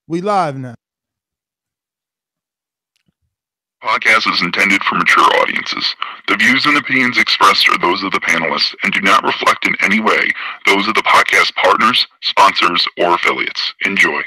We live now. Podcast is intended for mature audiences. The views and opinions expressed are those of the panelists and do not reflect in any way those of the podcast partners, sponsors, or affiliates. Enjoy.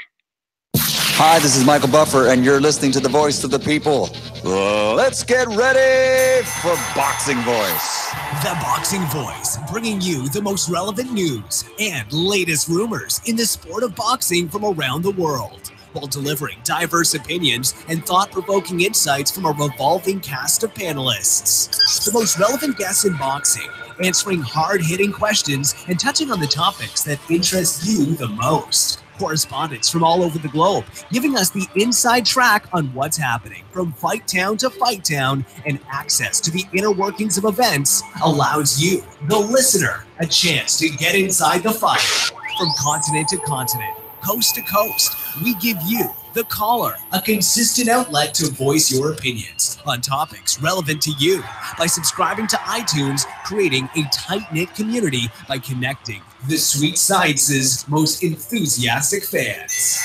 Hi, this is Michael Buffer, and you're listening to the voice of the people. Let's get ready for Boxing Voice. The Boxing Voice, bringing you the most relevant news and latest rumors in the sport of boxing from around the world, while delivering diverse opinions and thought-provoking insights from a revolving cast of panelists. The most relevant guests in boxing, answering hard-hitting questions and touching on the topics that interest you the most. Correspondents from all over the globe, giving us the inside track on what's happening from fight town to fight town, and access to the inner workings of events allows you, the listener, a chance to get inside the fight. From continent to continent, coast to coast, we give you, the caller, a consistent outlet to voice your opinions on topics relevant to you by subscribing to iTunes, creating a tight-knit community by connecting the sweet science's most enthusiastic fans.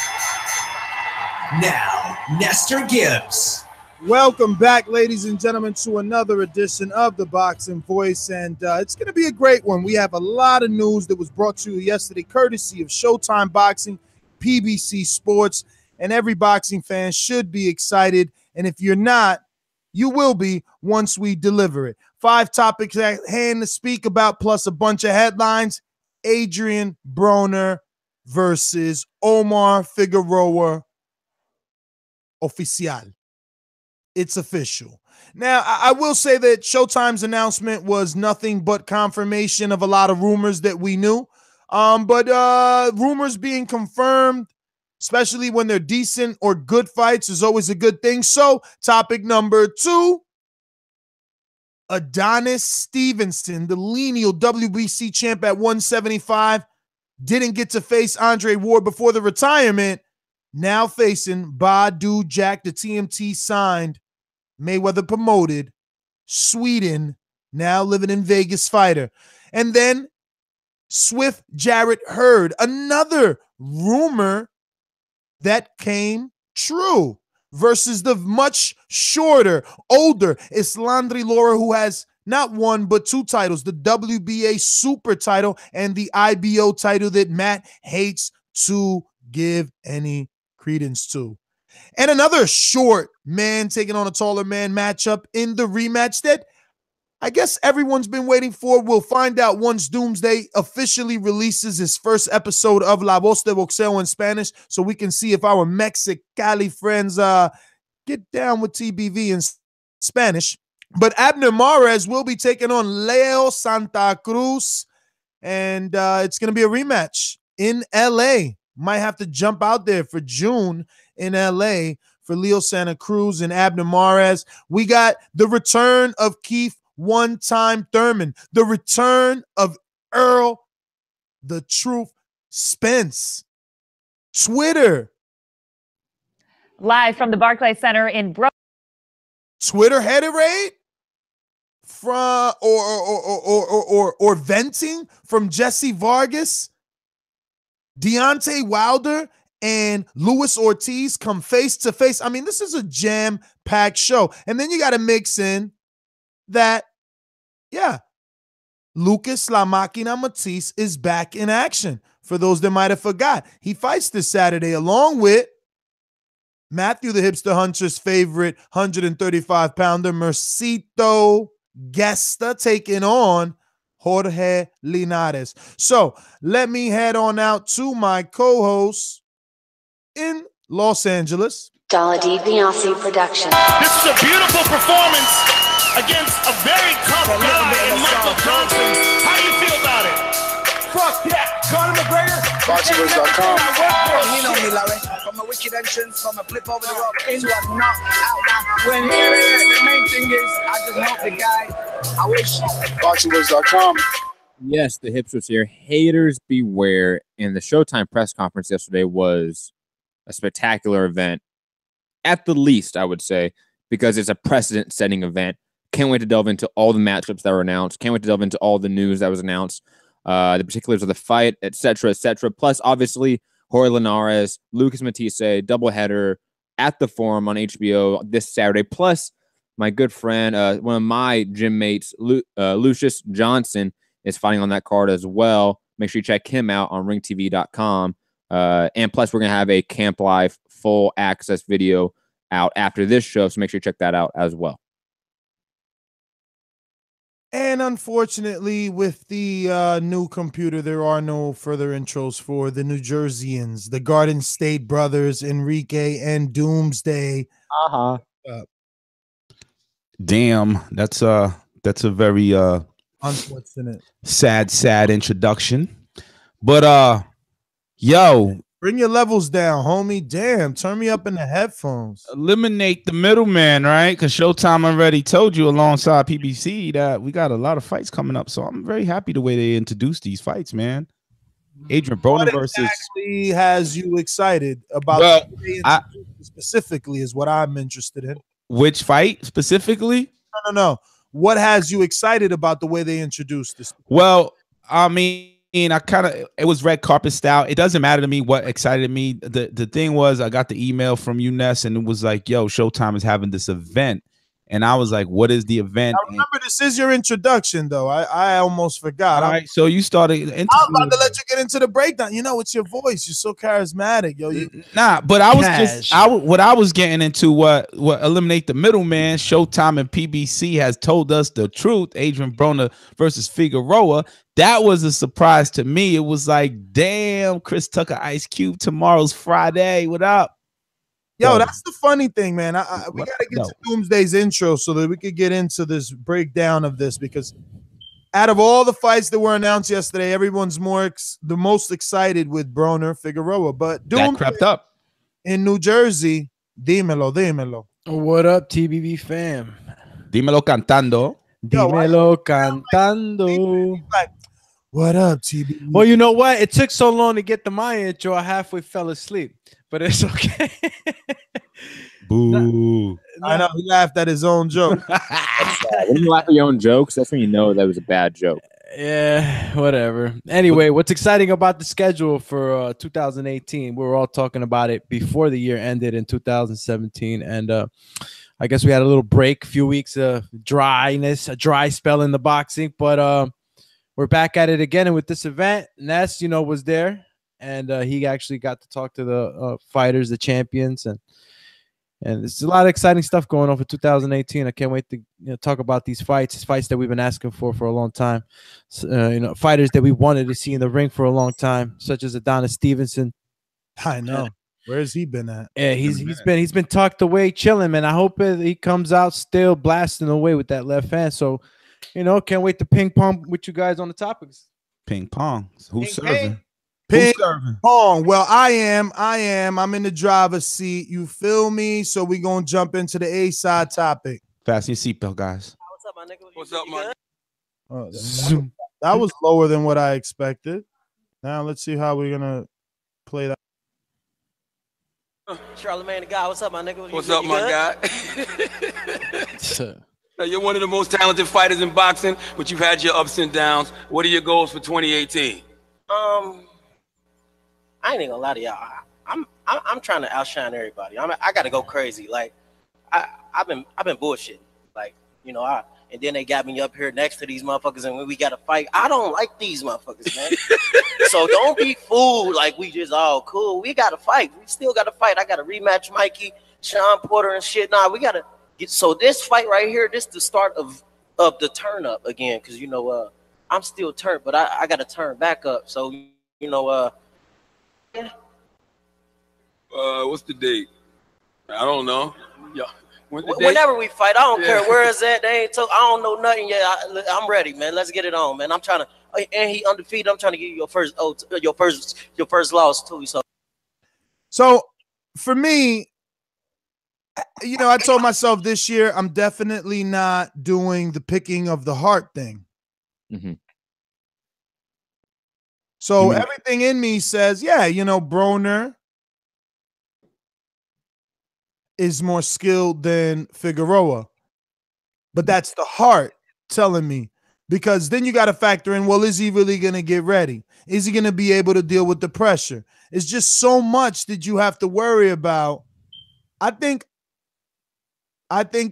Now, Nestor Gibbs. Welcome back, ladies and gentlemen, to another edition of the Boxing Voice, and it's going to be a great one. We have a lot of news that was brought to you yesterday, courtesy of Showtime Boxing, PBC Sports, and every boxing fan should be excited, and if you're not, you will be once we deliver it. 5 topics at hand to speak about, plus a bunch of headlines. Adrien Broner versus Omar Figueroa. Oficial. It's official. Now, I will say that Showtime's announcement was nothing but confirmation of a lot of rumors that we knew. But rumors being confirmed, especially when they're decent or good fights, is always a good thing. So, topic number 2, Adonis Stevenson, the lineal WBC champ at 175, didn't get to face Andre Ward before the retirement. Now facing Badou Jack, the TMT signed, Mayweather promoted, Sweden, now living in Vegas fighter. And then Swift Jarrett Hurd, another rumor that came true, versus the much shorter, older Erislandy Lara, who has not one but 2 titles, the WBA super title and the IBO title that Matt hates to give any credence to. And another short man taking on a taller man matchup in the rematch that I guess everyone's been waiting for. We'll find out once Doomsday officially releases his first episode of La Voz de Boxeo in Spanish, so we can see if our Mexicali friends get down with TBV in Spanish. But Abner will be taking on Leo Santa Cruz, and it's going to be a rematch in L.A. Might have to jump out there for June in L.A. for Leo Santa Cruz and Abner. We got the return of Keith Thurman, the return of Errol the Truth Spence. Twitter. Live from the Barclay Center in Twitter header raid from or venting from Jesse Vargas. Deontay Wilder and Luis Ortiz come face to face. I mean, this is a jam-packed show. And then you got to mix in that, yeah, Lucas La Máquina Matisse is back in action. For those that might have forgot, he fights this Saturday along with Matthew the Hipster Hunter's favorite 135-pounder, Mercito Gesta, taking on Jorge Lainez. So let me head on out to my co-host in Los Angeles. Daladi Viasi Production. This is a beautiful performance against a very tough guy in Michael Johnson. How do you feel about it? Fuck that. Conor McGregor. Boxingvoice.com. You know me, Larry. From a wicked entrance, from a flip over the rope into a knock out now. When the main thing is, I just help the guy. I wish. Boxingvoice.com. Yes, the Hipsters here. Haters beware. And the Showtime press conference yesterday was a spectacular event. At the least, I would say, because it's a precedent-setting event. Can't wait to delve into all the matchups that were announced. Can't wait to delve into all the news that was announced, the particulars of the fight, etc., etc. Plus, obviously, Jorge Linares, Lucas Matisse, doubleheader at the Forum on HBO this Saturday. Plus, my good friend, one of my gym mates, Lucius Johnson, is fighting on that card as well. Make sure you check him out on ringtv.com. And plus, we're going to have a Camp Life full access video out after this show, so make sure you check that out as well. And unfortunately, with the new computer, there are no further intros for the New Jerseyans, the Garden State brothers, Enrique and Doomsday. Damn, that's a very unfortunate, sad introduction. But yo, bring your levels down, homie. Damn, turn me up in the headphones. Eliminate the middleman, right? Because Showtime already told you alongside PBC that we got a lot of fights coming up. So I'm very happy the way they introduced these fights, man. Adrien Broner versus. What exactly has you excited about specifically is what I'm interested in. Which fight specifically? No. What has you excited about the way they introduced this? Well, I mean, it was red carpet style. It doesn't matter to me what excited me. The thing was, I got the email from UNES and it was like, yo, Showtime is having this event. And I was like, what is the event? I remember this is your introduction, though. I almost forgot. All right, so you started. I was about to let you get into the breakdown. You know, it's your voice. You're so charismatic, yo. But I was what I was getting into what eliminate the middleman. Showtime and PBC has told us the truth. Adrien Broner versus Figueroa. That was a surprise to me. It was like, damn, Chris Tucker, Ice Cube. Tomorrow's Friday. What up? Yo, that's the funny thing, man. We got to get to Doomsday's intro so that we could get into this breakdown of this, because out of all the fights that were announced yesterday, everyone's the most excited with Broner Figueroa. But Doomsday that crept up in New Jersey. Dímelo. What up, TBV fam? Dímelo cantando. Dímelo cantando. What up, TBV? Well, you know what? It took so long to get to my intro, I halfway fell asleep. But it's okay. Boo. I know, he laughed at his own joke. When you laugh at your own jokes, that's when you know that was a bad joke. Yeah, whatever. Anyway, what's exciting about the schedule for 2018? We were all talking about it before the year ended in 2017. And I guess we had a little break, a few weeks of dryness, a dry spell in the boxing. But we're back at it again. And with this event, Ness, was there. And he actually got to talk to the fighters, the champions, and there's a lot of exciting stuff going on for 2018. I can't wait to talk about these fights that we've been asking for a long time. So, fighters that we wanted to see in the ring for a long time, such as Adonis Stevenson. I know. Where's he been at? Yeah, he's been tucked away, chilling, man. I hope he comes out still blasting away with that left hand. So, can't wait to ping pong with you guys on the topics. Ping pong. Who's serving? Ping pong. Well, I am. I'm in the driver's seat. You feel me? So we gonna jump into the A-side topic. Fasten your seatbelt, guys. What's up, my nigga? What's up, man? That was lower than what I expected. Now let's see how we're gonna play that. Charlamagne the guy. What's up, my nigga? What's up, my guy? You're one of the most talented fighters in boxing, but you've had your ups and downs. What are your goals for 2018? I ain't even gonna lie to y'all. I'm trying to outshine everybody. I gotta go crazy. Like I've been bullshitting. Like and then they got me up here next to these motherfuckers, and when we got to fight, I don't like these motherfuckers, man. So don't be fooled. Like we just all cool. We gotta fight. We still gotta fight. I gotta rematch Mikey, Sean Porter, and shit. Nah, we gotta get. So this fight right here, this the start of the turn up again, because I'm still turned, but I gotta turn back up. So what's the date? I don't know. Yeah. Whenever we fight, I don't care where it's at. They ain't I don't know nothing yet. I'm ready, man. Let's get it on, man. I'm trying to, and he undefeated. I'm trying to get you your first loss too. So for me, I told myself this year I'm definitely not doing the picking of the heart thing. Mm-hmm. So everything in me says, Broner is more skilled than Figueroa. But that's the heart telling me because then you got to factor in, well, is he really going to get ready? Is he going to be able to deal with the pressure? It's just so much that you have to worry about. I think,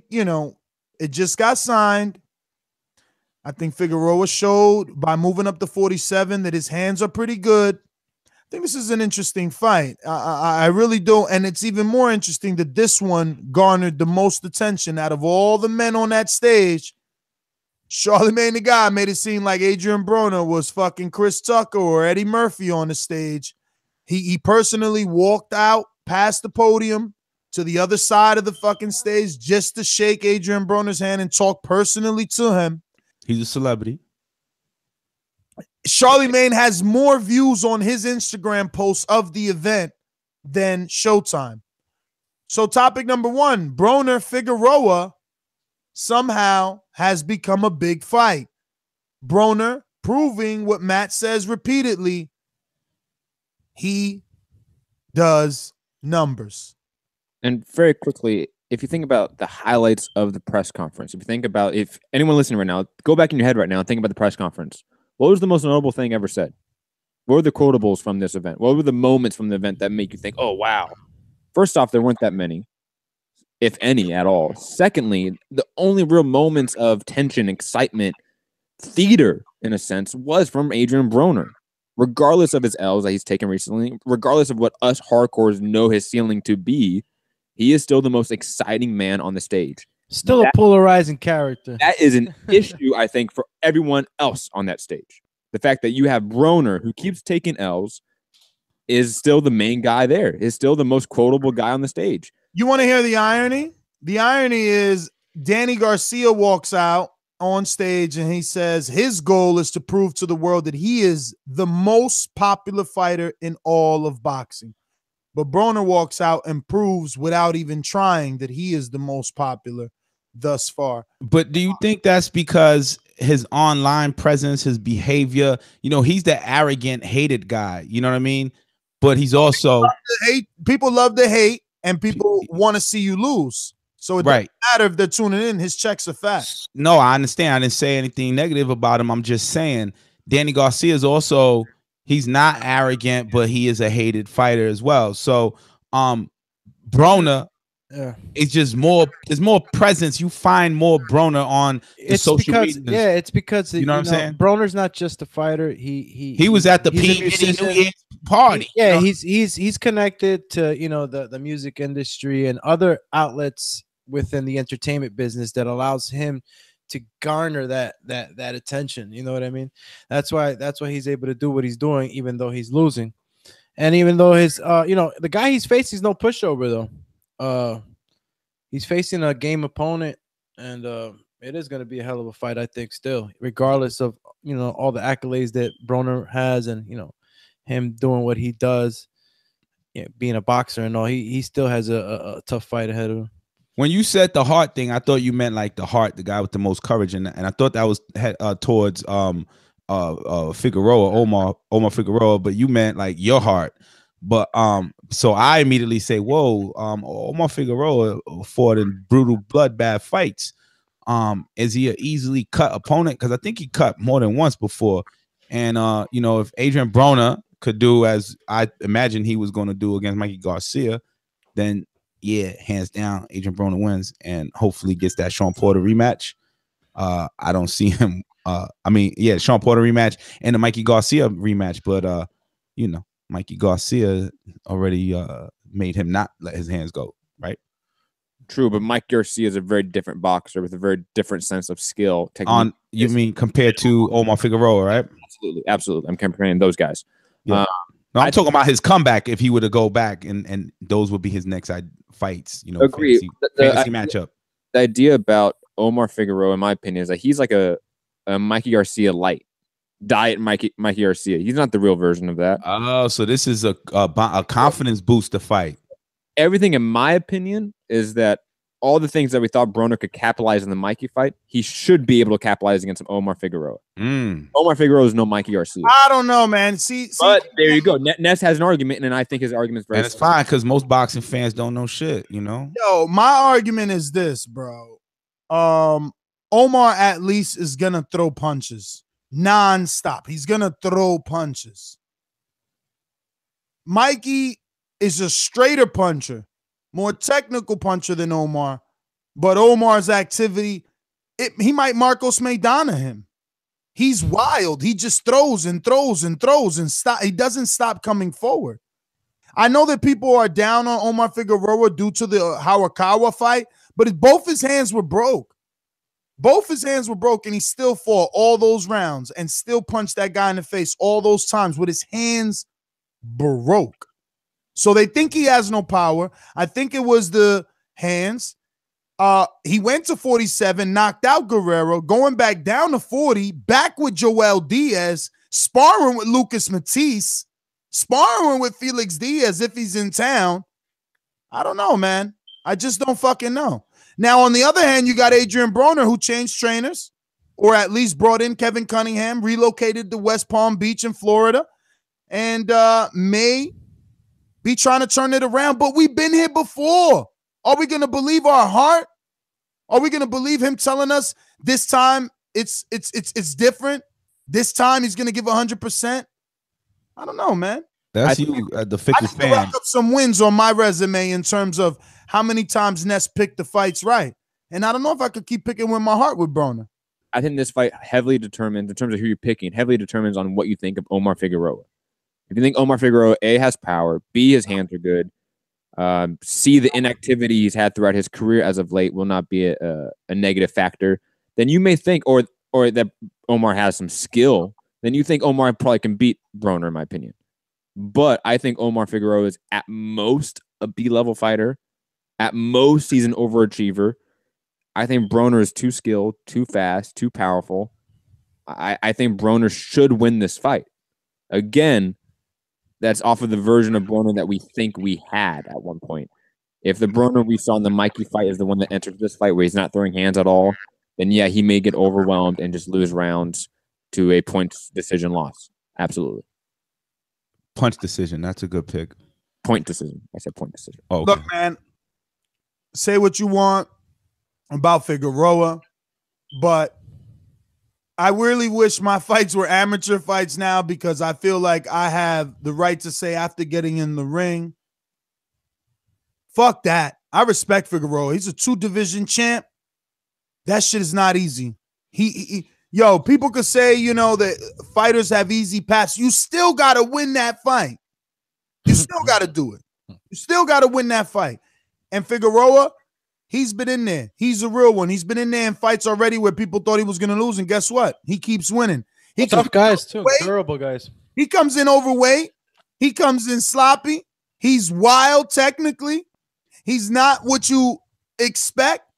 you know, it just got signed. I think Figueroa showed by moving up to 47 that his hands are pretty good. I think this is an interesting fight. I really do. And it's even more interesting that this one garnered the most attention out of all the men on that stage. Charlemagne the Guy made it seem like Adrien Broner was fucking Chris Tucker or Eddie Murphy on the stage. He personally walked out past the podium to the other side of the fucking stage just to shake Adrien Broner's hand and talk personally to him. He's a celebrity. Charlemagne has more views on his Instagram posts of the event than Showtime. So topic number one, Broner Figueroa somehow has become a big fight. Broner proving what Matt says repeatedly. He does numbers. And very quickly, if you think about the highlights of the press conference, if you think about, if anyone listening right now, go back in your head right now and think about the press conference. What was the most notable thing ever said? What were the quotables from this event? What were the moments from the event that make you think, oh, wow? First off, there weren't that many, if any at all. Secondly, the only real moments of tension, excitement, theater, in a sense, was from Adrien Broner. Regardless of his L's that he's taken recently, regardless of what us hardcores know his ceiling to be, he is still the most exciting man on the stage. Still a polarizing character. That is an issue, I think, for everyone else on that stage. The fact that you have Broner, who keeps taking L's, is still the main guy there, is still the most quotable guy on the stage. You want to hear the irony? The irony is Danny Garcia walks out on stage and he says his goal is to prove to the world that he is the most popular fighter in all of boxing. But Broner walks out and proves without even trying that he is the most popular thus far. But do you think that's because his online presence, his behavior, you know, he's the arrogant, hated guy, you know what I mean? But he's also people love to hate and people want to see you lose. So it doesn't matter if they're tuning in, his checks are fat. No, I understand. I didn't say anything negative about him. I'm just saying Danny Garcia is also, he's not arrogant, but he is a hated fighter as well. So Broner, it's just more, there's more presence. You find more Broner on the social media. Yeah, it's because you know what I'm saying? Broner's not just a fighter. He was at the New Year's party. Yeah, you know? he's connected to, you know, the music industry and other outlets within the entertainment business that allows him to garner that attention. You know what I mean? That's why he's able to do what he's doing, even though he's losing. And even though his you know, the guy he's facing is no pushover though. He's facing a game opponent, and it is going to be a hell of a fight, I think, still, regardless of, you know, all the accolades that Broner has and, you know, him doing what he does, yeah, being a boxer and all. He still has a tough fight ahead of him. When you said the heart thing, I thought you meant like the heart, the guy with the most courage, and I thought that was towards Figueroa, Omar Figueroa, but you meant like your heart. But so I immediately say, whoa, Omar Figueroa fought in brutal bloodbath fights. Is he an easily cut opponent? Because I think he cut more than once before. And you know, if Adrien Broner could do as I imagine he was going to do against Mikey Garcia, then yeah, hands down, Adrien Broner wins and hopefully gets that Sean Porter rematch. I don't see him. I mean, yeah, Sean Porter rematch and the Mikey Garcia rematch, but you know, Mikey Garcia already made him not let his hands go, right? True, but Mike Garcia is a very different boxer with a very different sense of skill. On you mean compared to Omar Figueroa, right? Absolutely, absolutely. I'm comparing those guys. Yeah. No, I'm talking about his comeback. If he were to go back, and those would be his next fights. You know, agree. Fantasy matchup. The idea about Omar Figueroa, in my opinion, is that he's like a Mikey Garcia light. Diet Mikey Garcia. He's not the real version of that. Oh, so this is a confidence booster fight. Everything, in my opinion, is that all the things that we thought Broner could capitalize in the Mikey fight, he should be able to capitalize against Omar Figueroa. Omar Figueroa is no Mikey Garcia. I don't know, man. See but there you go. Ness has an argument, and I think his argument is very. And it's fine because most boxing fans don't know shit. You know. Yo, my argument is this, bro. Omar at least is going to throw punches non-stop. He's going to throw punches. Mikey is a straighter puncher, more technical puncher than Omar, but Omar's activity, he might Marcos Maidana him. He's wild. He just throws and throws and throws and stop. He doesn't stop coming forward. I know that people are down on Omar Figueroa due to the Hawakawa fight, but both his hands were broke. Both his hands were broke, and he still fought all those rounds and still punched that guy in the face all those times with his hands broke. So they think he has no power. I think it was the hands. He went to 47, knocked out Guerrero, going back down to 40, back with Joel Diaz, sparring with Lucas Matisse, sparring with Felix Diaz if he's in town. I don't know, man. I just don't fucking know. Now, on the other hand, you got Adrien Broner, who changed trainers, or at least brought in Kevin Cunningham, relocated to West Palm Beach in Florida, and may be trying to turn it around. But we've been here before. Are we going to believe our heart? Are we going to believe him telling us this time it's different? This time he's going to give 100%? I don't know, man. That's you, the fickle fan. I rack up some wins on my resume in terms of how many times Ness picked the fights right. And I don't know if I could keep picking with my heart with Broner. I think this fight heavily determines, in terms of who you're picking, heavily determines on what you think of Omar Figueroa. If you think Omar Figueroa, A, has power, B, his hands are good, C, the inactivity he's had throughout his career as of late will not be a negative factor, then you may think, or that Omar has some skill, then you think Omar probably can beat Broner, in my opinion. But I think Omar Figueroa is at most a B-level fighter. At most, he's an overachiever. I think Broner is too skilled, too fast, too powerful. I think Broner should win this fight. Again, that's off of the version of Broner that we think we had at one point. If the Broner we saw in the Mikey fight is the one that entered this fight where he's not throwing hands at all, then yeah, he may get overwhelmed and just lose rounds to a point decision loss. Absolutely. Punch decision. That's a good pick. Point decision. I said point decision. Oh, okay. Look, man, say what you want about Figueroa, but I really wish my fights were amateur fights now, because I feel like I have the right to say after getting in the ring, fuck that. I respect Figueroa. He's a 2-division champ. That shit is not easy. Yo, people could say, you know, that fighters have easy paths. You still got to win that fight. You still got to do it. You still got to win that fight. And Figueroa, he's been in there. He's a real one. He's been in there in fights already where people thought he was going to lose, and guess what? He keeps winning. He tough guys, too. Durable guys. He comes in overweight. He comes in sloppy. He's wild technically. He's not what you expect.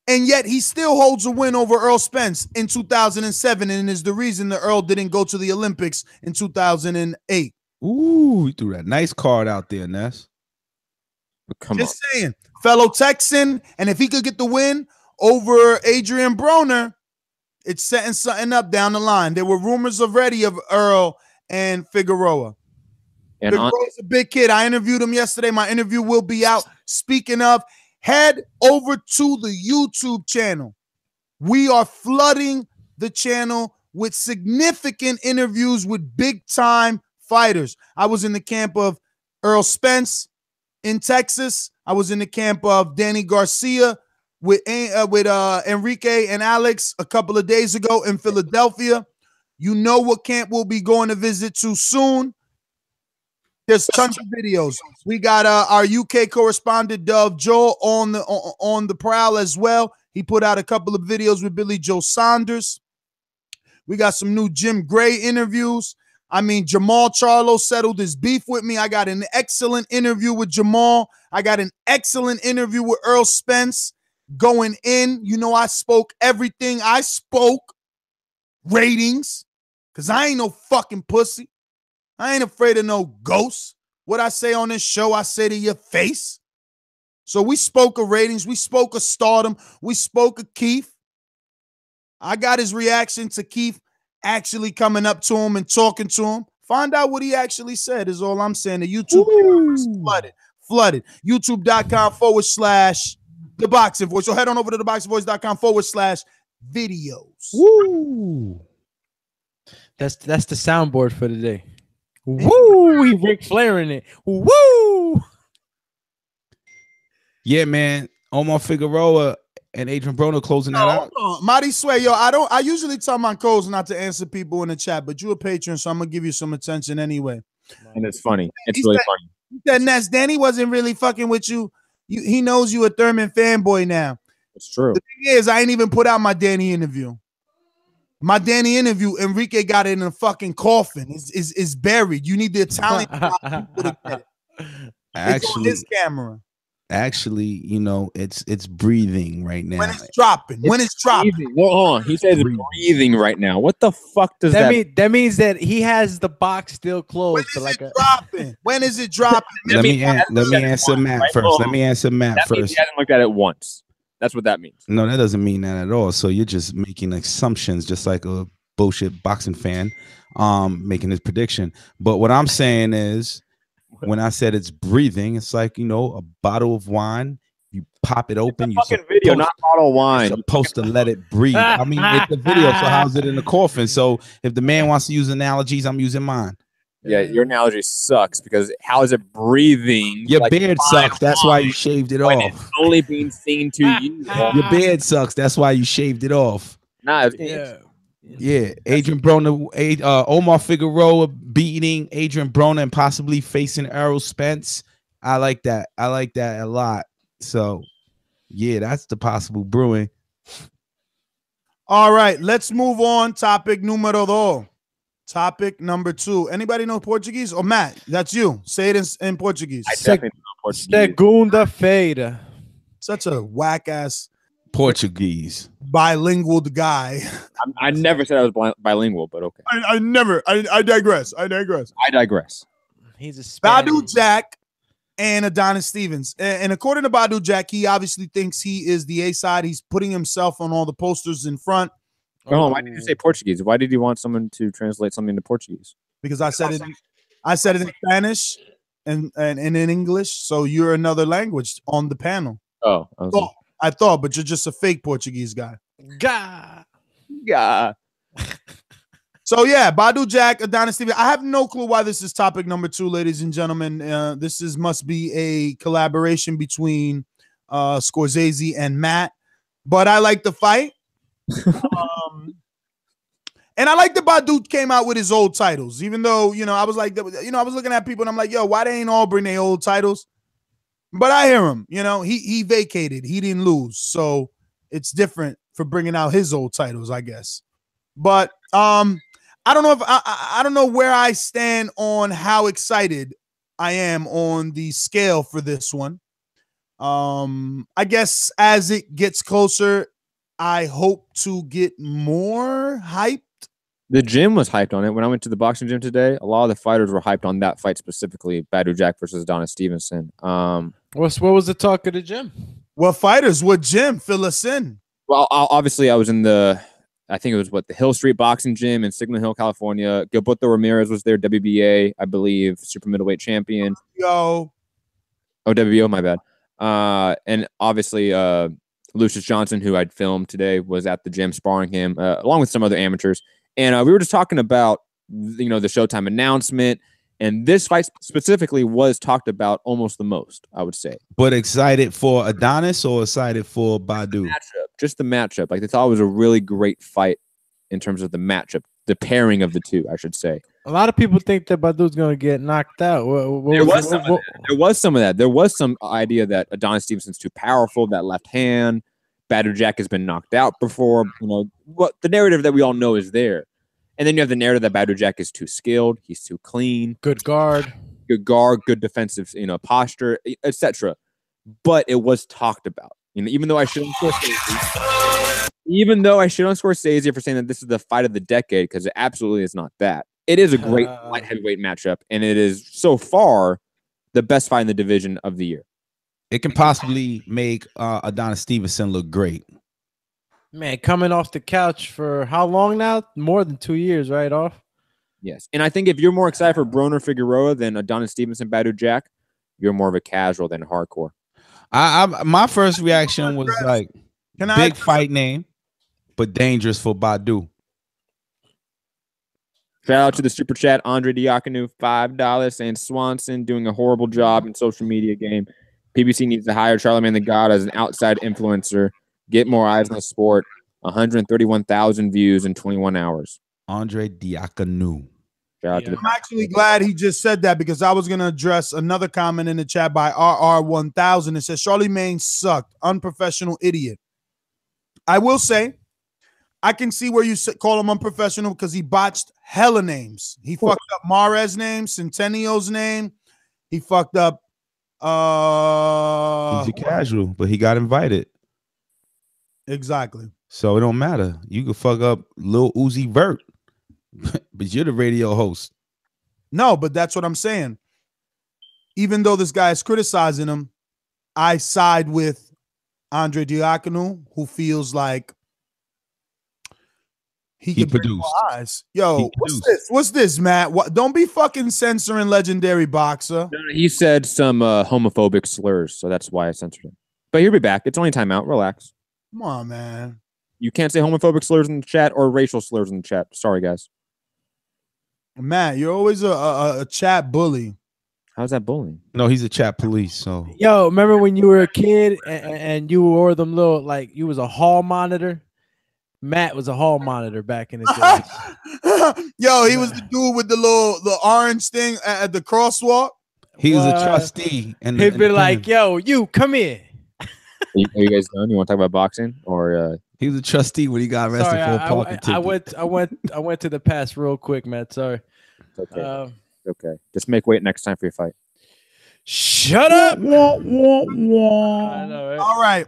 And yet he still holds a win over Errol Spence in 2007, and is the reason that Earl didn't go to the Olympics in 2008. Ooh, you threw that nice card out there, Ness. Just saying. Fellow Texan, and if he could get the win over Adrien Broner, it's setting something up down the line. There were rumors already of Earl and Figueroa. And Figueroa's a big kid. I interviewed him yesterday. My interview will be out. Speaking of, head over to the YouTube channel. We are flooding the channel with significant interviews with big-time fighters. I was in the camp of Errol Spence in Texas. I was in the camp of Danny Garcia with Enrique and Alex a couple of days ago in Philadelphia. You know what camp we'll be going to visit to soon. There's tons of videos. We got our UK correspondent Dove Joel on the prowl as well. He put out a couple of videos with Billy Joe Saunders. We got some new Jim Gray interviews. I mean, Jermall Charlo settled his beef with me. I got an excellent interview with Jermall. I got an excellent interview with Errol Spence going in. You know, I spoke everything. I spoke ratings because I ain't no fucking pussy. I ain't afraid of no ghosts. What I say on this show, I say to your face. So we spoke of ratings. We spoke of stardom. We spoke of Keith. I got his reaction to Keith actually coming up to him and talking to him. Find out what he actually said is all I'm saying. The YouTube is flooded. YouTube.com/TheBoxingVoice. So head on over to TheBoxingVoice.com videos. Woo! That's the soundboard for today. Woo! He Ric Flairing it. Woo! Yeah, man. Omar Figueroa and Adrien Broner closing that out. Marty Sway, yo, I usually tell my codes not to answer people in the chat, but you're a patron, so I'm gonna give you some attention anyway. And it's funny. It's really funny. He said, Ness, Danny wasn't really fucking with you. He knows you a Thurman fanboy now. It's true. The thing is, I ain't even put out my Danny interview. My Danny interview, Enrique got it in a fucking coffin. Is buried. You need the Italian people to get it. It's on his camera. Actually, you know, it's breathing right now. When it's dropping. Hold on. He says breathing right now. What the fuck does that mean? That means that he has the box still closed. Dropping? When is it dropping? Let me answer Matt first. Let me answer Matt first. He hasn't looked at it once. That's what that means. No, that doesn't mean that at all. So you're just making assumptions, just like a bullshit boxing fan, making his prediction. But what I'm saying is, when I said it's breathing, it's like, you know, a bottle of wine. You pop it open. It's a fucking video, not bottle of wine. You're supposed to let it breathe. I mean, it's a video, so how's it in the coffin? So if the man wants to use analogies, I'm using mine. Yeah, your analogy sucks because how is it breathing? Your beard sucks. That's why you shaved it off. It's only being seen to you. Your beard sucks. That's why you shaved it off. Nah, yeah. Adrien Broner, Omar Figueroa beating Adrien Broner and possibly facing Errol Spence. I like that. I like that a lot. So, yeah, that's the possible brewing. All right, let's move on. Topic numero dos. Topic number 2. Anybody know Portuguese? Or Matt, that's you. Say it in Portuguese. I definitely know Portuguese. Segunda-feira. Such a whack-ass Portuguese bilingual guy. I never said I was bilingual, but okay. I digress. He's a Spanish. Badou Jack and Adonis Stevenson. And according to Badou Jack, he obviously thinks he is the A side. He's putting himself on all the posters in front. Oh, why did you say Portuguese? Why did you want someone to translate something to Portuguese? Because I said it in Spanish and in English. So you're another language on the panel. Oh, I thought, but you're just a fake Portuguese guy. Gah. So yeah, Badou Jack, Adonis Stevenson. I have no clue why this is topic number 2, ladies and gentlemen. This must be a collaboration between Scorsese and Matt. But I like the fight. And I like that Badou came out with his old titles, even though, I was like, I was looking at people and I'm like, yo, why they ain't all bring their old titles? But I hear him, he vacated, he didn't lose. So it's different for bringing out his old titles, I guess. But I don't know if I don't know where I stand on how excited I am on the scale for this one. I guess as it gets closer, I hope to get more hyped. The gym was hyped on it. When I went to the boxing gym today, a lot of the fighters were hyped on that fight specifically, Badou Jack versus Adonis Stevenson. What was the talk of the gym? What fighters? What gym? Fill us in. Well, obviously I was in I think it was the Hill Street Boxing Gym in Signal Hill, California. Gilberto Ramirez was there, WBA, I believe, super middleweight champion. WBO, my bad. And obviously Lucius Johnson, who I'd filmed today, was at the gym sparring him, along with some other amateurs. And we were just talking about, the Showtime announcement. And this fight specifically was talked about almost the most, I would say. But excited for Adonis or excited for Badou? Just the matchup. Like, they thought it was a really great fight in terms of the matchup, the pairing of the two, I should say. A lot of people think that Badou's going to get knocked out. There was some of that. There was some idea that Adonis Stevenson's too powerful, that left hand. Badou Jack has been knocked out before. What the narrative that we all know is there. And then you have the narrative that Badou Jack is too skilled, he's too clean, good guard, good defensive, posture, etc. But it was talked about. Even though I shit on Scorsese for saying that this is the fight of the decade, because it absolutely is not that. It is a great light heavyweight matchup, and it is so far the best fight in the division of the year. It can possibly make Adonis Stevenson look great. Man, coming off the couch for how long now? More than 2 years, right off? Yes. And I think if you're more excited for Broner Figueroa than Adonis Stevenson, Badou Jack, you're more of a casual than hardcore. My first reaction was like, big fight name. but dangerous for Badou. Shout out to the super chat, Andre Diakonu, $5, saying Swanson doing a horrible job in social media game. PBC needs to hire Charlamagne the God as an outside influencer. Get more eyes on the sport. 131,000 views in 21 hours. Andre Diakonu. I'm actually glad he just said that because I was going to address another comment in the chat by RR1000. It says, Charlamagne sucked. Unprofessional idiot. I will say, I can see where you call him unprofessional because he botched hella names. He fucked up Mares' name, Centennial's name. He fucked up. He's a casual, but he got invited. Exactly. So it don't matter. You can fuck up Lil Uzi Vert, but you're the radio host. No, but that's what I'm saying. Even though this guy is criticizing him, I side with Andre Diakonu, who feels like he produced. Eyes. Yo, what's this? What's this, Matt? What? Don't be fucking censoring legendary boxer. He said some homophobic slurs, so that's why I censored him. But he'll be back. It's only timeout. Relax. Come on, man. You can't say homophobic slurs in the chat or racial slurs in the chat. Sorry, guys. Matt, you're always a chat bully. How's that bullying? No, he's a chat police. So, yo, remember when you were a kid and you wore them little, like you was a hall monitor? Matt was a hall monitor back in the day. Yo, he was the dude with the orange thing at the crosswalk. He was a trustee, and he'd be like, "Yo, you come here." Are you guys done? You want to talk about boxing, or he was a trustee when he got arrested for a parking ticket? I went to the past real quick, Matt. Sorry. It's okay. Okay. Just make weight next time for your fight. Shut up. I know, right? All right.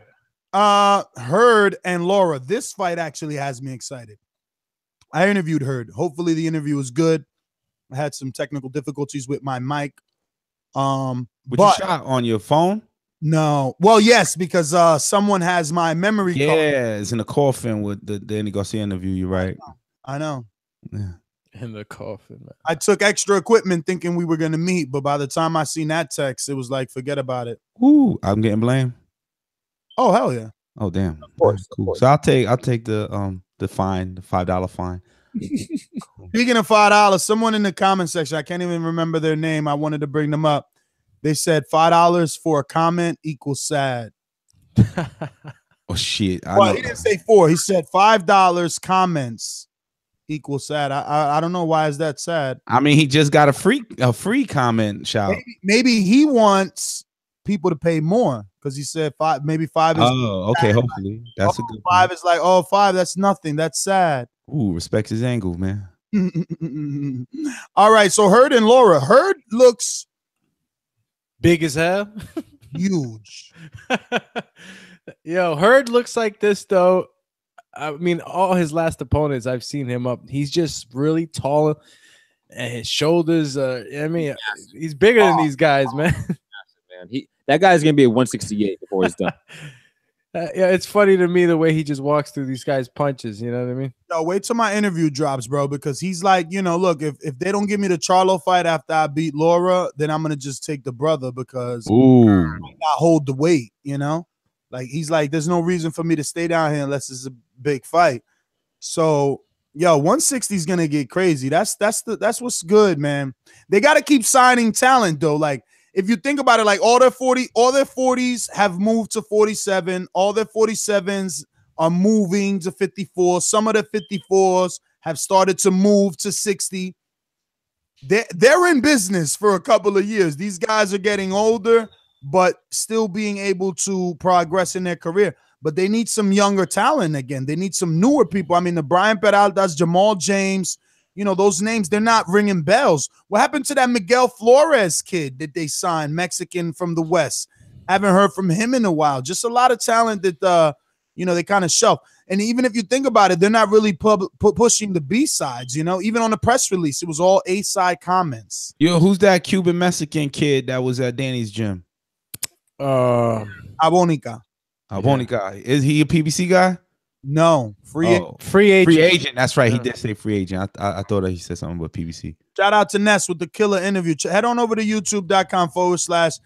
Hurd and Lara. This fight actually has me excited. I interviewed Hurd. Hopefully the interview was good. I had some technical difficulties with my mic. But you shot on your phone? No. Well, yes, because someone has my memory card. Yeah, it's in the coffin with the Danny Garcia interview. You're right. I know. Yeah. In the coffin, man. I took extra equipment thinking we were gonna meet, but by the time I seen that text, it was like, forget about it. Ooh, I'm getting blamed. Oh, hell yeah. Oh, damn. Of course. Cool. So I'll take the fine, the $5 fine. Speaking of $5, someone in the comment section, I can't even remember their name. I wanted to bring them up. They said $5 for a comment equals sad. Oh shit. Well, he didn't say 4. He said $5 comments equals sad. I don't know why is that sad. I mean, he just got a free comment shout. Maybe he wants people to pay more because he said 5. Maybe 5 is. Oh, okay. Sad. Hopefully that's a good 5 point. Is like, oh, 5. That's nothing. That's sad. Ooh, respects his angle, man. All right. So Hurd and Lara. Hurd looks big as hell. Huge. Yo, Hurd looks like this though. I mean, all his last opponents, I've seen him up. He's just really tall, and his shoulders. I mean, he's bigger than these guys, man. Man, that guy's gonna be a 168 before he's done. Yeah, it's funny to me the way he just walks through these guys' punches. You know what I mean? No, wait till my interview drops, bro, because he's like, look, if they don't give me the Charlo fight after I beat Lara, then I'm gonna just take the brother because I might not hold the weight. Like he's like, there's no reason for me to stay down here unless it's a big fight. So, yo, 160 is gonna get crazy. That's what's good, man. They got to keep signing talent though. Like if you think about it, like all their 40s have moved to 47. All their 47s are moving to 54. Some of the 54s have started to move to 60. They're in business for a couple of years. These guys are getting older, but still being able to progress in their career. But they need some younger talent again. They need some newer people. I mean, the Brian Peraltas, Jamal James, those names, they're not ringing bells. What happened to that Miguel Flores kid that they signed, Mexican from the West? Haven't heard from him in a while. Just a lot of talent that, they kind of shelf. And even if you think about it, they're not really pushing the B-sides, Even on the press release, it was all A-side comments. Yo, who's that Cuban Mexican kid that was at Danny's gym? Abonica. Is he a PBC guy? No, free agent. Free agent. That's right. He did say free agent. I thought he said something about PBC. Shout out to Ness with the killer interview. Head on over to youtube.com/videos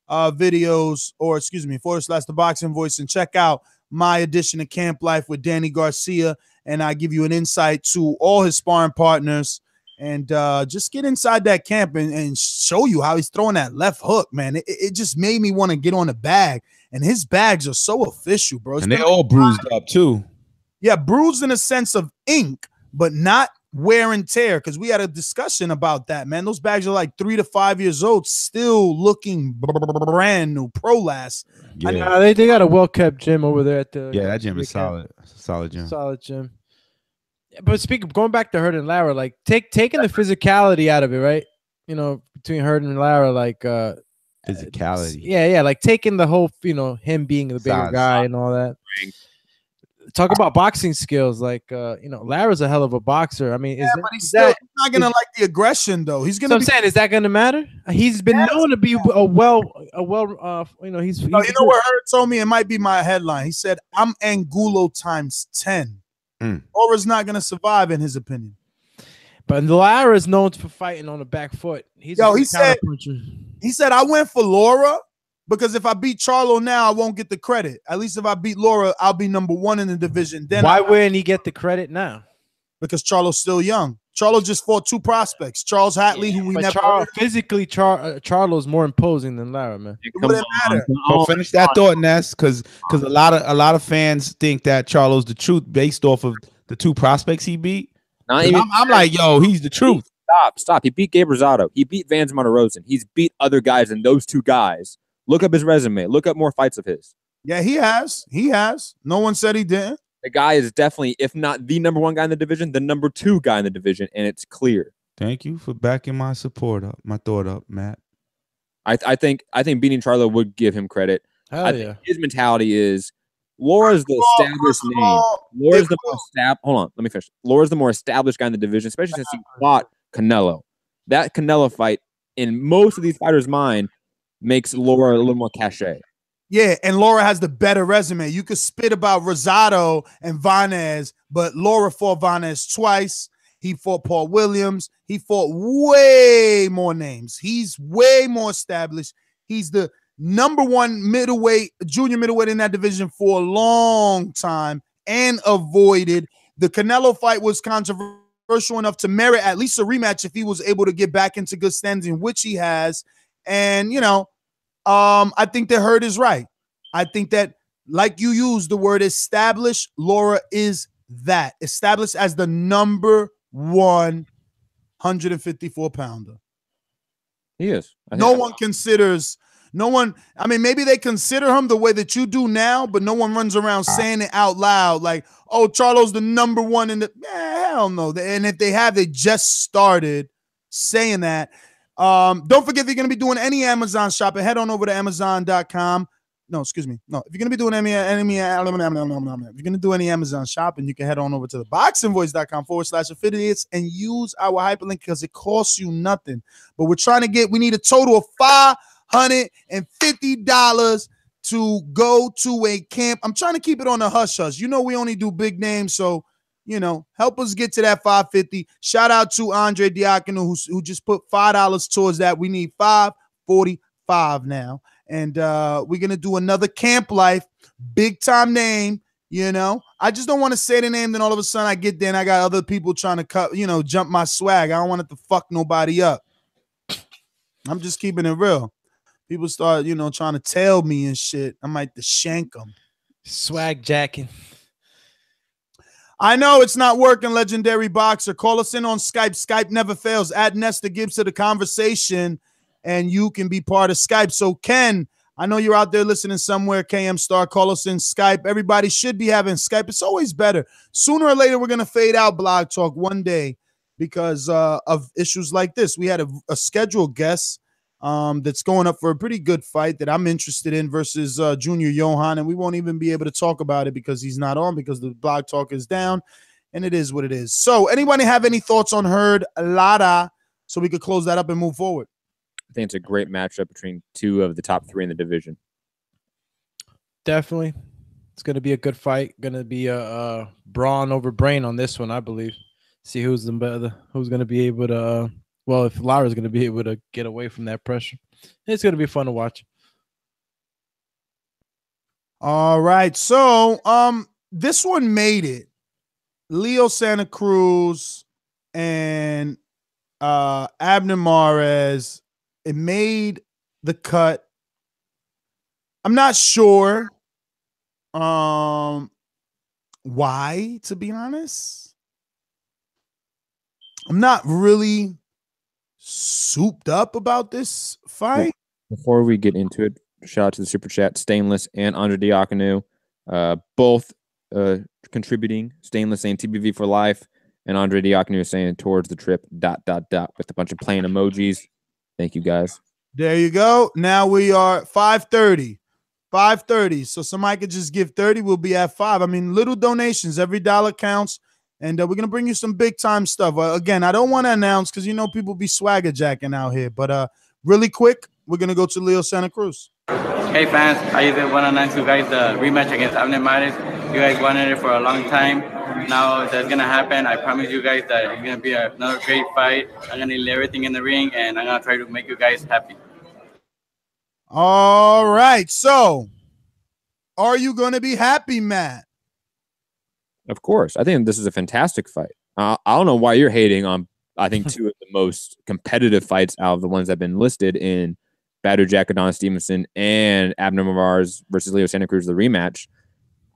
/Thaboxingvoice and check out my edition of Camp Life with Danny Garcia, and I give you an insight to all his sparring partners and just get inside that camp and show you how he's throwing that left hook, man. It just made me want to get on the bag, and his bags are so official, bro. And they all bruised up too. Yeah, bruised in a sense of ink, but not wear and tear, because we had a discussion about that, man. Those bags are like 3 to 5 years old, still looking brand new. Prolast. Yeah, they got a well-kept gym over there at the that gym is solid. It's a solid gym. Solid gym. But speaking, going back to Hurd and Lara, like taking the physicality out of it, right? You know, between Hurd and Lara, like physicality. Yeah, like taking the whole, you know, him being the bigger guy and all that. Talk about boxing skills, like you know, Lara's a hell of a boxer. I mean, he's not gonna like the aggression though. He's gonna. So I'm saying, is that gonna matter? He's been known to be you know, he's. You know what Hurd told me? It might be my headline. He said, "I'm Angulo times 10." Laura's not gonna survive, in his opinion. But Lara is known for fighting on the back foot. He said, I went for Lara because if I beat Charlo now, I won't get the credit. At least if I beat Lara, I'll be number 1 in the division. Then why wouldn't he get the credit now? Because Charlo's still young. Charlo just fought 2 prospects. Charles Hatley, who we never physically Charlo's more imposing than Lara, man. It wouldn't matter. Well, finish that thought, Ness, because a lot of fans think that Charlo's the truth based off of the 2 prospects he beat. I'm like, yo, he's the truth. Stop. He beat Gabe Rosado. He beat Vance Monterosen. He's beat other guys than those 2 guys. Look up his resume. Look up more fights of his. Yeah, he has. He has. No one said he didn't. The guy is definitely, if not the number 1 guy in the division, the number 2 guy in the division, and it's clear. Thank you for backing my thought up, Matt. I think beating Charlo would give him credit. Hell yeah. His mentality is Laura's the established name. Laura's the more established. Hold on, let me finish. Laura's the more established guy in the division, especially since he fought Canelo. That Canelo fight, in most of these fighters' mind, makes Lara a little more cachet. Yeah, and Lara has the better resume. You could spit about Rosado and Lainez, but Lara fought Lainez twice. He fought Paul Williams. He fought way more names. He's way more established. He's the number 1 middleweight, junior middleweight in that division for a long time and avoided. The Canelo fight was controversial enough to merit at least a rematch if he was able to get back into good standing, which he has. And, you know, I think that Hurd is right. I think that, like you used the word established, Lara is that. Established as the number 1 154-pounder. He is. No one, I mean, maybe they consider him the way that you do now, but no one runs around saying it out loud like, oh, Charlo's the number 1 in the hell no. And if they have, they just started saying that. Don't forget, if you're going to be doing any Amazon shopping, head on over to Amazon.com. No, excuse me. No, if you're going to be doing if you're going to do any Amazon shopping, you can head on over to the boxingvoice.com/affiliates and use our hyperlink because it costs you nothing. But we need a total of $550 to go to a camp. I'm trying to keep it on the hush hush. You know, we only do big names, so you know, help us get to that 550. Shout out to Andre Diacono who just put $5 towards that. We need 545 now. And we're going to do another Camp Life, big time name, you know. I just don't want to say the name, then all of a sudden I get there and I got other people trying to jump my swag. I don't want it to fuck nobody up. I'm just keeping it real. People start, trying to tell me and shit. I might have to shank them. Swag jacking. I know it's not working, legendary boxer. Call us in on Skype. Skype never fails. Add Nestor Gibbs to the conversation, and you can be part of Skype. So, Ken, I know you're out there listening somewhere. KM Star, call us in Skype. Everybody should be having Skype. It's always better. Sooner or later, we're going to fade out Blog Talk one day because of issues like this. We had a scheduled guest that's going up for a pretty good fight that I'm interested in versus Junior Johan, and we won't even be able to talk about it because he's not on because the Blog Talk is down, and it is what it is. So anybody have any thoughts on Hurd-Lara so we could close that up and move forward? I think it's a great matchup between two of the top three in the division. Definitely. It's going to be a good fight. Going to be a brawn over brain on this one, I believe. See who's going to be able to if Lara's going to be able to get away from that pressure. It's going to be fun to watch. All right. So this one made it. Leo Santa Cruz and Abner Mares. It made the cut. I'm not sure why, to be honest. I'm not really souped up about this fight. Before we get into it, shout out to the Super Chat, Stainless and Andre Diakonu, both contributing. Stainless saying TBV for life, and Andre Diakonu saying towards the trip, ... with a bunch of plain emojis. Thank you, guys. There you go. Now we are 5:30. 5:30. So somebody could just give 30. We'll be at 5. I mean, little donations. Every dollar counts. And we're going to bring you some big time stuff. Again, I don't want to announce because, people be swagger jacking out here. But really quick, we're going to go to Leo Santa Cruz. Hey, fans. How you doing? Want to announce you guys the rematch against Abner Mares. You guys wanted it for a long time. Now that's going to happen. I promise you guys that it's going to be another great fight. I'm going to leave everything in the ring, and I'm going to try to make you guys happy. All right. So, are you going to be happy, Matt? Of course. I think this is a fantastic fight. I don't know why you're hating on, I think, two of the most competitive fights out of the ones that have been listed in Badou Jack, Adonis Stevenson, and Abner Mares versus Leo Santa Cruz, the rematch.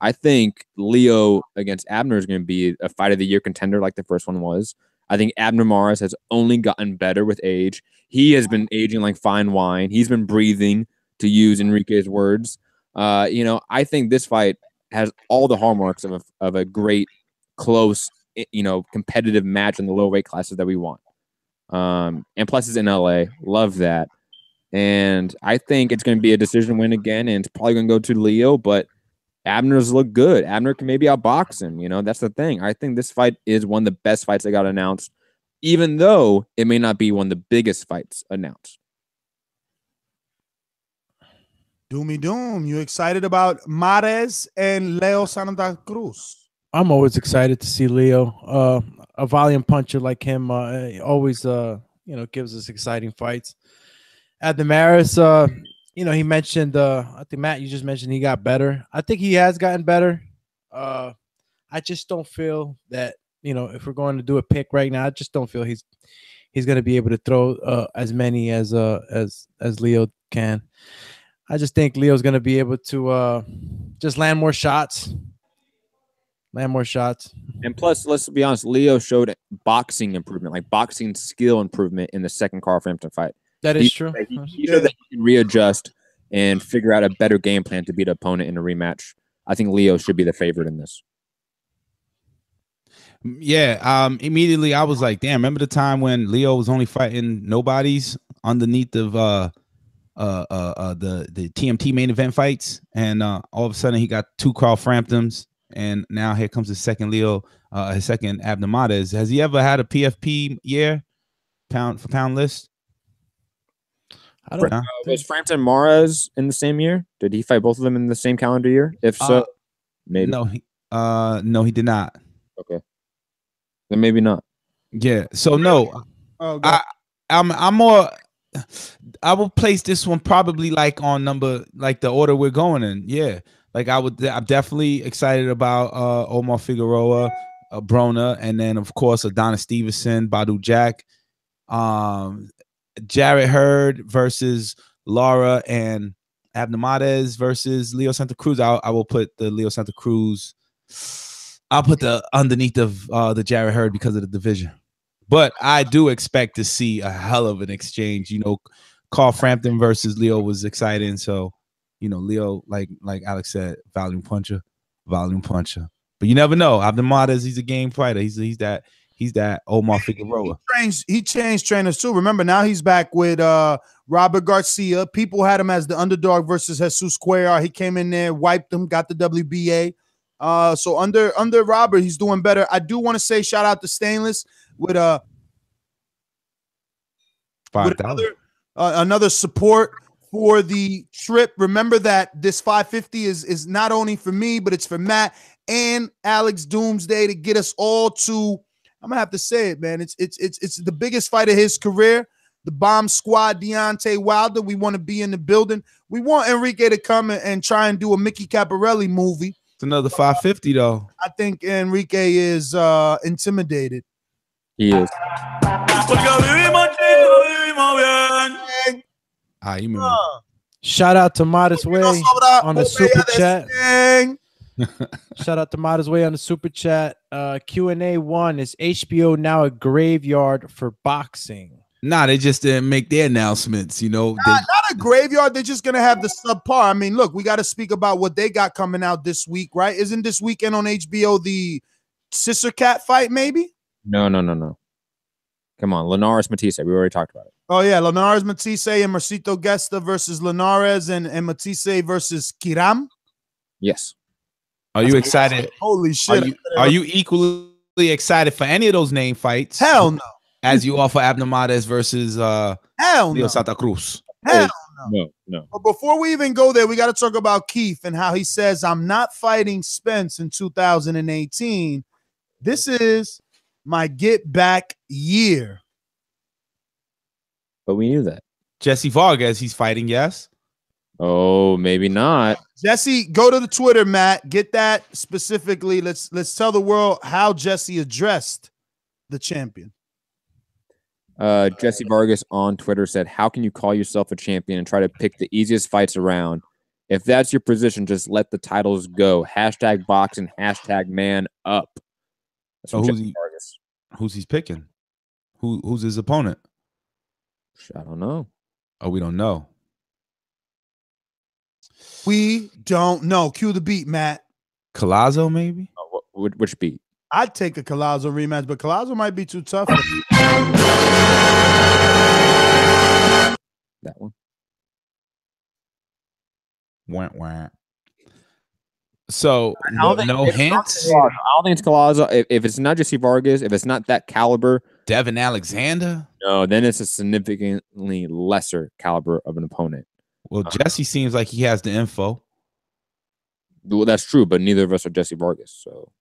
I think Leo against Abner is going to be a fight of the year contender like the first one was. I think Abner Mares has only gotten better with age. He has been aging like fine wine. He's been breathing, to use Enrique's words. I think this fight has all the hallmarks of a great, close, competitive match in the low weight classes that we want. And plus it's in LA. Love that. And I think it's going to be a decision win again, and it's probably going to go to Leo, but Abner's look good. Abner can maybe outbox him. That's the thing. I think this fight is one of the best fights that got announced, even though it may not be one of the biggest fights announced. Doomy Doom, you excited about Mares and Leo Santa Cruz? I'm always excited to see Leo. A volume puncher like him always, gives us exciting fights. At the Maris, he mentioned, I think, Matt, you just mentioned he got better. I think he has gotten better. I just don't feel that, if we're going to do a pick right now, I just don't feel he's going to be able to throw as many as Leo can. I just think Leo's going to be able to just land more shots. And plus, let's be honest, Leo showed boxing improvement, like boxing skill improvement in the second Carl Frampton fight. That is true. He showed that he can readjust and figure out a better game plan to beat an opponent in a rematch. I think Leo should be the favorite in this. Yeah. Immediately I was like, damn, remember the time when Leo was only fighting nobodies underneath of the TMT main event fights, and all of a sudden he got 2 Carl Framptons, and now here comes his second Leo, his second Abner Mares. Has he ever had a PFP year pound for pound list? I don't know. Was Frampton Mares in the same year? Did he fight both of them in the same calendar year? If so, maybe. No, he did not. Okay, then maybe not. Yeah. So no, I'm more. I will place this one probably like on number, like the order we're going in. Yeah, like I'm definitely excited about Omar Figueroa, Broner, and then of course Adonis Stevenson, Badou Jack, Jarrett Hurd versus Lara, and Abner Mares versus Leo Santa Cruz. I will put the Leo Santa Cruz. I'll put the underneath of the Jarrett Hurd because of the division. But I do expect to see a hell of an exchange. Carl Frampton versus Leo was exciting. So, Leo, like Alex said, volume puncher. But you never know. Abner Mares, he's a game fighter. He's that Omar Figueroa. He changed trainers too. Remember, now he's back with Robert Garcia. People had him as the underdog versus Jesus Cuellar. He came in there, wiped him, got the WBA. So under Robert, he's doing better. I do want to say shout out to Stainless with another support for the trip. Remember that this 550 is not only for me, but it's for Matt and Alex Doomsday to get us all to. I'm gonna have to say it, man. It's the biggest fight of his career. The Bomb Squad, Deontay Wilder. We want to be in the building. We want Enrique to come and try and do a Mickey Caparelli movie. It's another 550 though. I think Enrique is intimidated. He is. Shout out to Modest Way on the super chat. Shout out to Modest Way on the super chat. Q&A 1, is HBO now a graveyard for boxing? Nah, they just didn't make their announcements, Not a graveyard. They're just going to have the subpar. I mean, look, we got to speak about what they got coming out this week, right? Isn't this weekend on HBO the Sister Cat fight, maybe? No. Come on, Linares Matisse. We already talked about it. Oh, yeah, Linares Matisse and Marcito Gesta versus Linares and Matisse versus Kiram. Yes. Are you excited? Holy shit. Are you equally excited for any of those name fights? Hell no. As you offer Abner Mares versus Hell no. Santa Cruz. Hell no. But before we even go there, we got to talk about Keith and how he says, I'm not fighting Spence in 2018. This is my get back year. But we knew that. Jesse Vargas, he's fighting, yes? Oh, maybe not. Jesse, go to the Twitter, Matt. Get that specifically. Let's tell the world how Jesse addressed the champion. Jesse Vargas on Twitter said, how can you call yourself a champion and try to pick the easiest fights around? If that's your position, just let the titles go. Hashtag boxing, hashtag man up. That's so who's he picking? Who's his opponent? I don't know. Oh, we don't know. We don't know. Cue the beat, Matt. Collazo, maybe? Oh, which beat? I'd take a Collazo rematch, but Collazo might be too tough. That one. Wah. So no hints. I don't think it's Collazo. If it's not Jesse Vargas, if it's not that caliber, Devin Alexander. No, then it's a significantly lesser caliber of an opponent. Well, Jesse seems like he has the info. Well, that's true, but neither of us are Jesse Vargas, so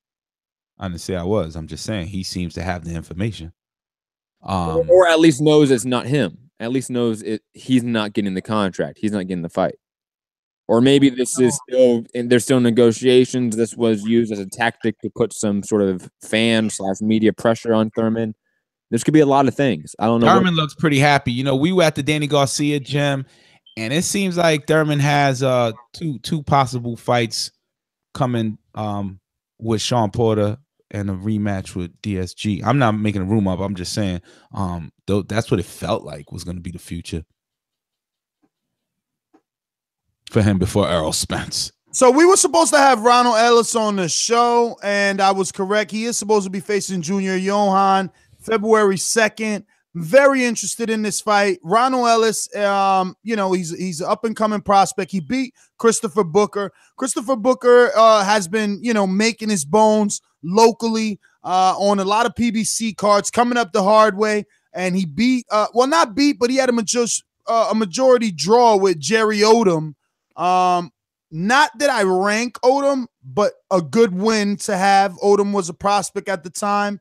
I didn't say I was. I'm just saying he seems to have the information. Or at least knows it's not him. At least knows it. He's not getting the contract. He's not getting the fight. Or maybe this is still, and there's still negotiations. This was used as a tactic to put some sort of fan/media pressure on Thurman. This could be a lot of things. I don't know. Thurman looks pretty happy. You know, we were at the Danny Garcia gym, and it seems like Thurman has two possible fights coming with Sean Porter and a rematch with DSG. I'm not making a room up. I'm just saying that's what it felt like was going to be the future for him before Errol Spence. So we were supposed to have Ronald Ellis on the show, and I was correct. He is supposed to be facing Junior Johan February 2nd. Very interested in this fight. Ronald Ellis, he's an up-and-coming prospect. He beat Christopher Booker. Christopher Booker has been, making his bones locally on a lot of PBC cards, coming up the hard way. And he beat, not beat, but he had a majority draw with Jerry Odom. Not that I rank Odom, but a good win to have. Odom was a prospect at the time.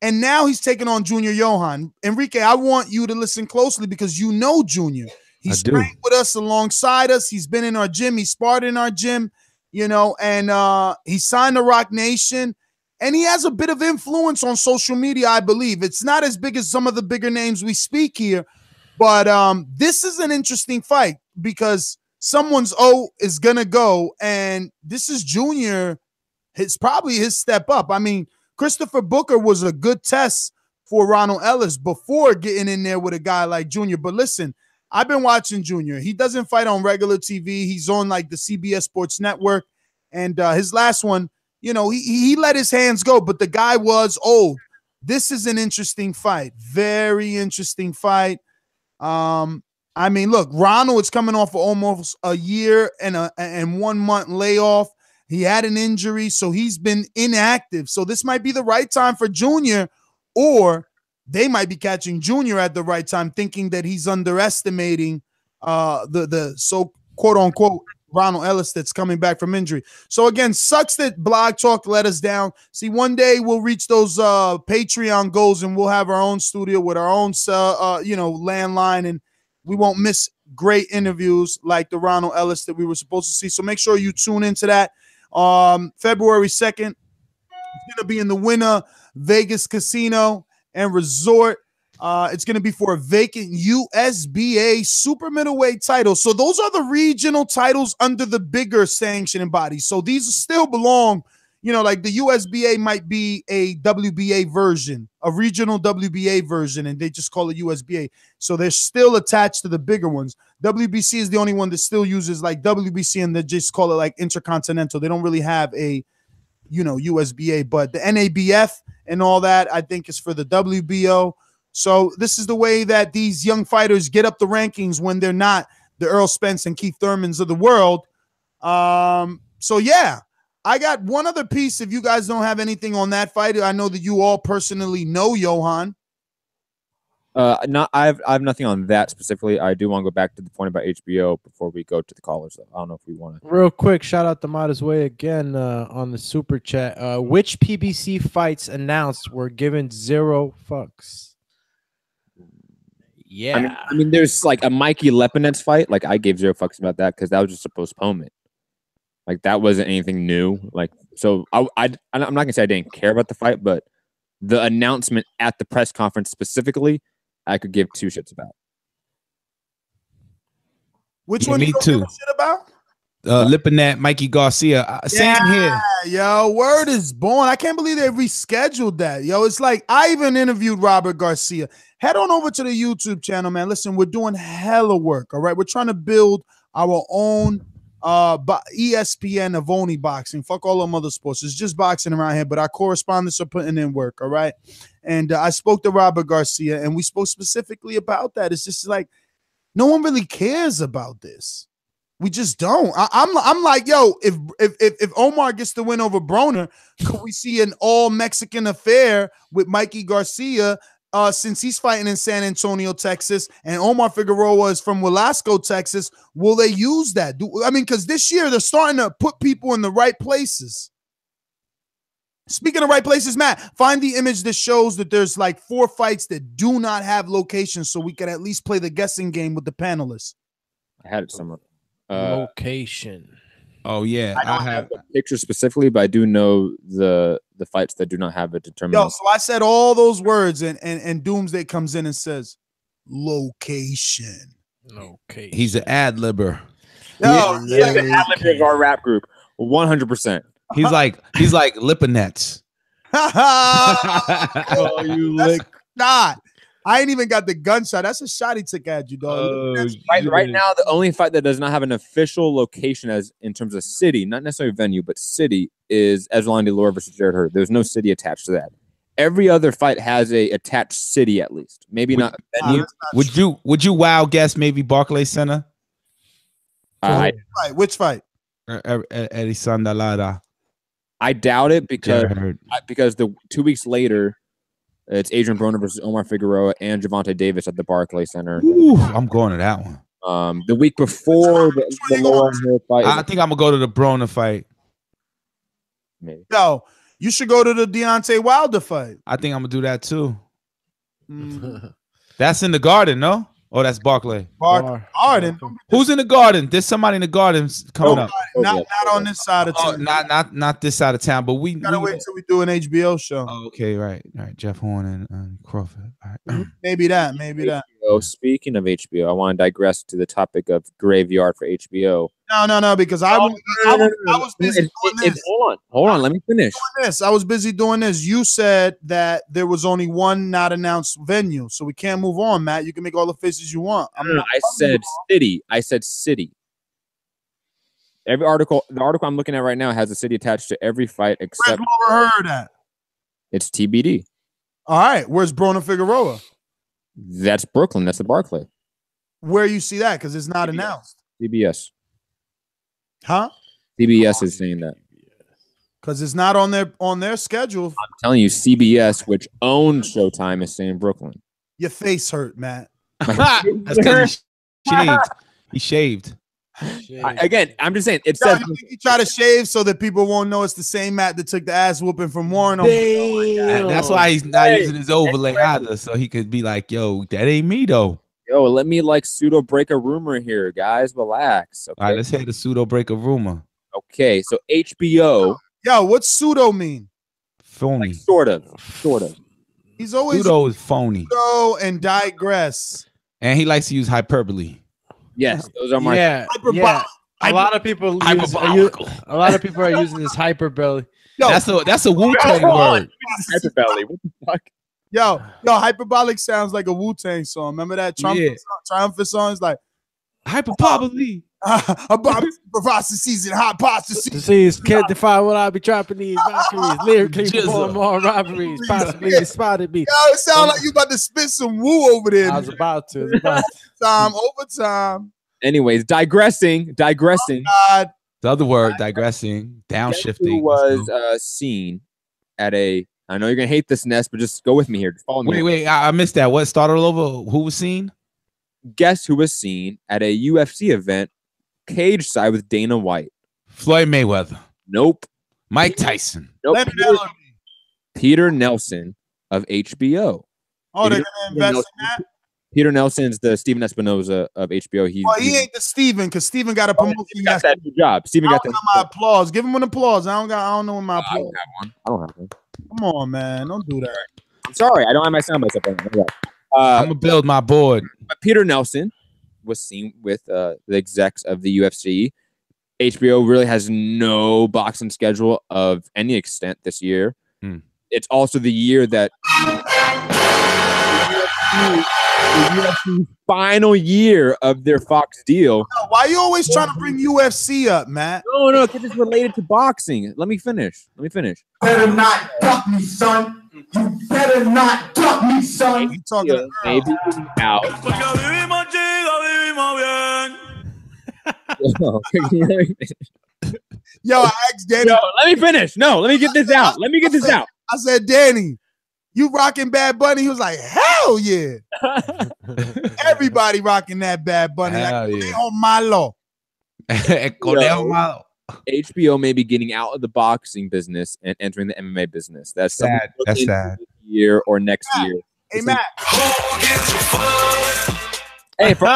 And now he's taking on Junior Johan. Enrique, I want you to listen closely because you know Junior. He's trained with us alongside us. He's been in our gym. He sparred in our gym, and he signed to Rock Nation. And he has a bit of influence on social media, I believe. It's not as big as some of the bigger names we speak here. But this is an interesting fight because someone's is going to go. And this is Junior. It's probably his step up. I mean, Christopher Booker was a good test for Ronald Ellis before getting in there with a guy like Junior. But listen, I've been watching Junior. He doesn't fight on regular TV. He's on like the CBS Sports Network. And his last one, he let his hands go, but the guy was old. This is an interesting fight. Very interesting fight. I mean, look, Ronald is coming off of almost a year and 1 month layoff. He had an injury, so he's been inactive. So this might be the right time for Junior, or they might be catching Junior at the right time, thinking that he's underestimating the so quote unquote Ronald Ellis that's coming back from injury. So again, sucks that Blog Talk let us down. See, one day we'll reach those Patreon goals and we'll have our own studio with our own landline, and we won't miss great interviews like the Ronald Ellis that we were supposed to see. So make sure you tune into that. February 2nd, it's going to be in the Winner Vegas Casino and Resort. It's going to be for a vacant USBA super middleweight title. So those are the regional titles under the bigger sanctioning body. So these still belong, like the USBA might be a WBA version, a regional WBA version, and they just call it USBA. So they're still attached to the bigger ones. WBC is the only one that still uses like WBC, and they just call it like Intercontinental. They don't really have a, USBA, but the NABF and all that, I think, is for the WBO. So this is the way that these young fighters get up the rankings when they're not the Errol Spence and Keith Thurmans of the world. So yeah, I got one other piece. If you guys don't have anything on that fight, I know that you all personally know Johan. I have nothing on that specifically. I do want to go back to the point about HBO before we go to the callers. I don't know if we want to. Real quick, shout out to Modest Way again on the super chat. Which PBC fights announced were given 0 fucks? Yeah, I mean, there's like a Mikey Lepinets fight. Like, I gave 0 fucks about that because that was just a postponement. Like, that wasn't anything new. Like, so I'm not gonna say I didn't care about the fight, but the announcement at the press conference specifically, I could give 2 shits about. Which one? Me too. Shit about? Lipinet, Mikey Garcia. Same here. Yo, word is born. I can't believe they rescheduled that. Yo, it's like I even interviewed Robert Garcia. Head on over to the YouTube channel, man. Listen, we're doing hella work, all right? We're trying to build our own ESPN of only boxing. Fuck all them other sports. It's just boxing around here, but our correspondents are putting in work, all right? And I spoke to Robert Garcia, and we spoke specifically about that. It's just like no one really cares about this. We just don't. I'm like, yo, if Omar gets the win over Broner, could we see an all Mexican affair with Mikey Garcia since he's fighting in San Antonio, Texas, and Omar Figueroa is from Velasco, Texas? Will they use that? Because this year they're starting to put people in the right places. Speaking of right places, Matt, find the image that shows that there's like 4 fights that do not have locations, so we can at least play the guessing game with the panelists. I had it somewhere. Location. Oh yeah, I don't have the picture specifically, but I do know the fights that do not have it determined. Yo, so I said all those words, and Doomsday comes in and says location. He's an ad-libber. Yo, he's like an ad-libber of our rap group, 100%. He's like Lipinets. Oh, you lick. Not. I ain't even got the gunshot. That's a shot he took at you, dog. Right now, the only fight that does not have an official location as in terms of city, not necessarily venue, but city, is Erislandy Lara versus Jarrett Hurd. There's no city attached to that. Every other fight has a attached city at least. Maybe not a venue. Would you wild guess maybe Barclay Center? Which fight? Erislandy Lara. I doubt it because the 2 weeks later. It's Adrien Broner versus Omar Figueroa and Gervonta Davis at the Barclay Center. Ooh, I'm going to that one. The week before the Lara fight. I think I'm going to go to the Broner fight. Maybe. No, you should go to the Deontay Wilder fight. I think I'm going to do that too. That's in the Garden, no? Oh, that's Barclay. Garden. Who's in the Garden? There's somebody in the Garden coming up. Not on this side of town. Not this side of town, but we gotta wait until we do an HBO show. Oh, okay, right. Jeff Horn and Crawford. All right. Maybe that. Speaking of HBO, I want to digress to the topic of Graveyard for HBO. No, because I was busy doing this. Hold on, let me finish. I was busy doing this. You said that there was only one not announced venue, so we can't move on, Matt. You can make all the faces you want. I said city. The article I'm looking at right now has a city attached to every fight except. Where's Laura Hurd at? It's TBD. All right, where's Broner Figueroa? That's Brooklyn. That's the Barclay. Where you see that? Because it's not announced. CBS. Huh? CBS is saying that. Because it's not on their schedule. I'm telling you, CBS, which owns Showtime, is saying Brooklyn. Your face hurt, Matt. That's because he shaved. Again, I'm just saying. It says you try to shave so that people won't know it's the same Matt that took the ass whooping from Warren. That's why he's not using his overlay either, so he could be like, "Yo, that ain't me though." Yo, let me pseudo break a rumor here, guys. Relax. Okay? All right, let's hear the pseudo break a rumor. Okay, so HBO. Yo, what's pseudo mean? Phony. Sort of. He's always pseudo is phony. Pseudo and digress. And he likes to use hyperbole. Yes, those are my A lot of people are using this hyperbole. Yo, that's a Wu-Tang word. Hyperbole. What the fuck? Yo, hyperbolic sounds like a Wu-Tang song. Remember that triumphant song? It's like hyperbole. Processes and hot processes. Disease can't define what I be trapping these Valkyries. Lyrically perform more robberies. Possibly spotted me. Yo, it sound like you about to spit some woo over there. I was about to. Overtime. Anyways, digressing. God. The other word, digressing, downshifting. Who was seen at a? I know you're gonna hate this, Ness, but just go with me here. Just follow me. Wait, I missed that. What started all over? Who was seen? Guess who was seen at a UFC event, cage side with Dana White? Floyd Mayweather. Nope. Mike Tyson. Nope. Peter Nelson of HBO. Oh, they're gonna invest in that. Peter Nelson's the Steven Espinoza of HBO. He ain't the Steven because Steven got a promotion. He got that new job. Steven got that. My applause. Give him an applause. I don't know my applause. I don't have one. Come on, man. Don't do that. I'm sorry. I don't have my soundbites up right now. I'm gonna build my board. But Peter Nelson was seen with the execs of the UFC. HBO really has no boxing schedule of any extent this year. It's also the year that the UFC final year of their Fox deal. Why are you always trying to bring UFC up, Matt? No, because it's related to boxing. Let me finish. Better not duck me, son. You better not duck me, son. You talking to maybe out. Yo, I asked Danny. Yo, let me finish. No, let me get this out. I said, Danny, you rocking Bad Bunny? He was like, hell yeah. Everybody rocking that Bad Bunny. Hell like, yeah. on my law. HBO may be getting out of the boxing business and entering the MMA business. That's sad. That's sad. Year or next year. Hey, Matt. Hey, for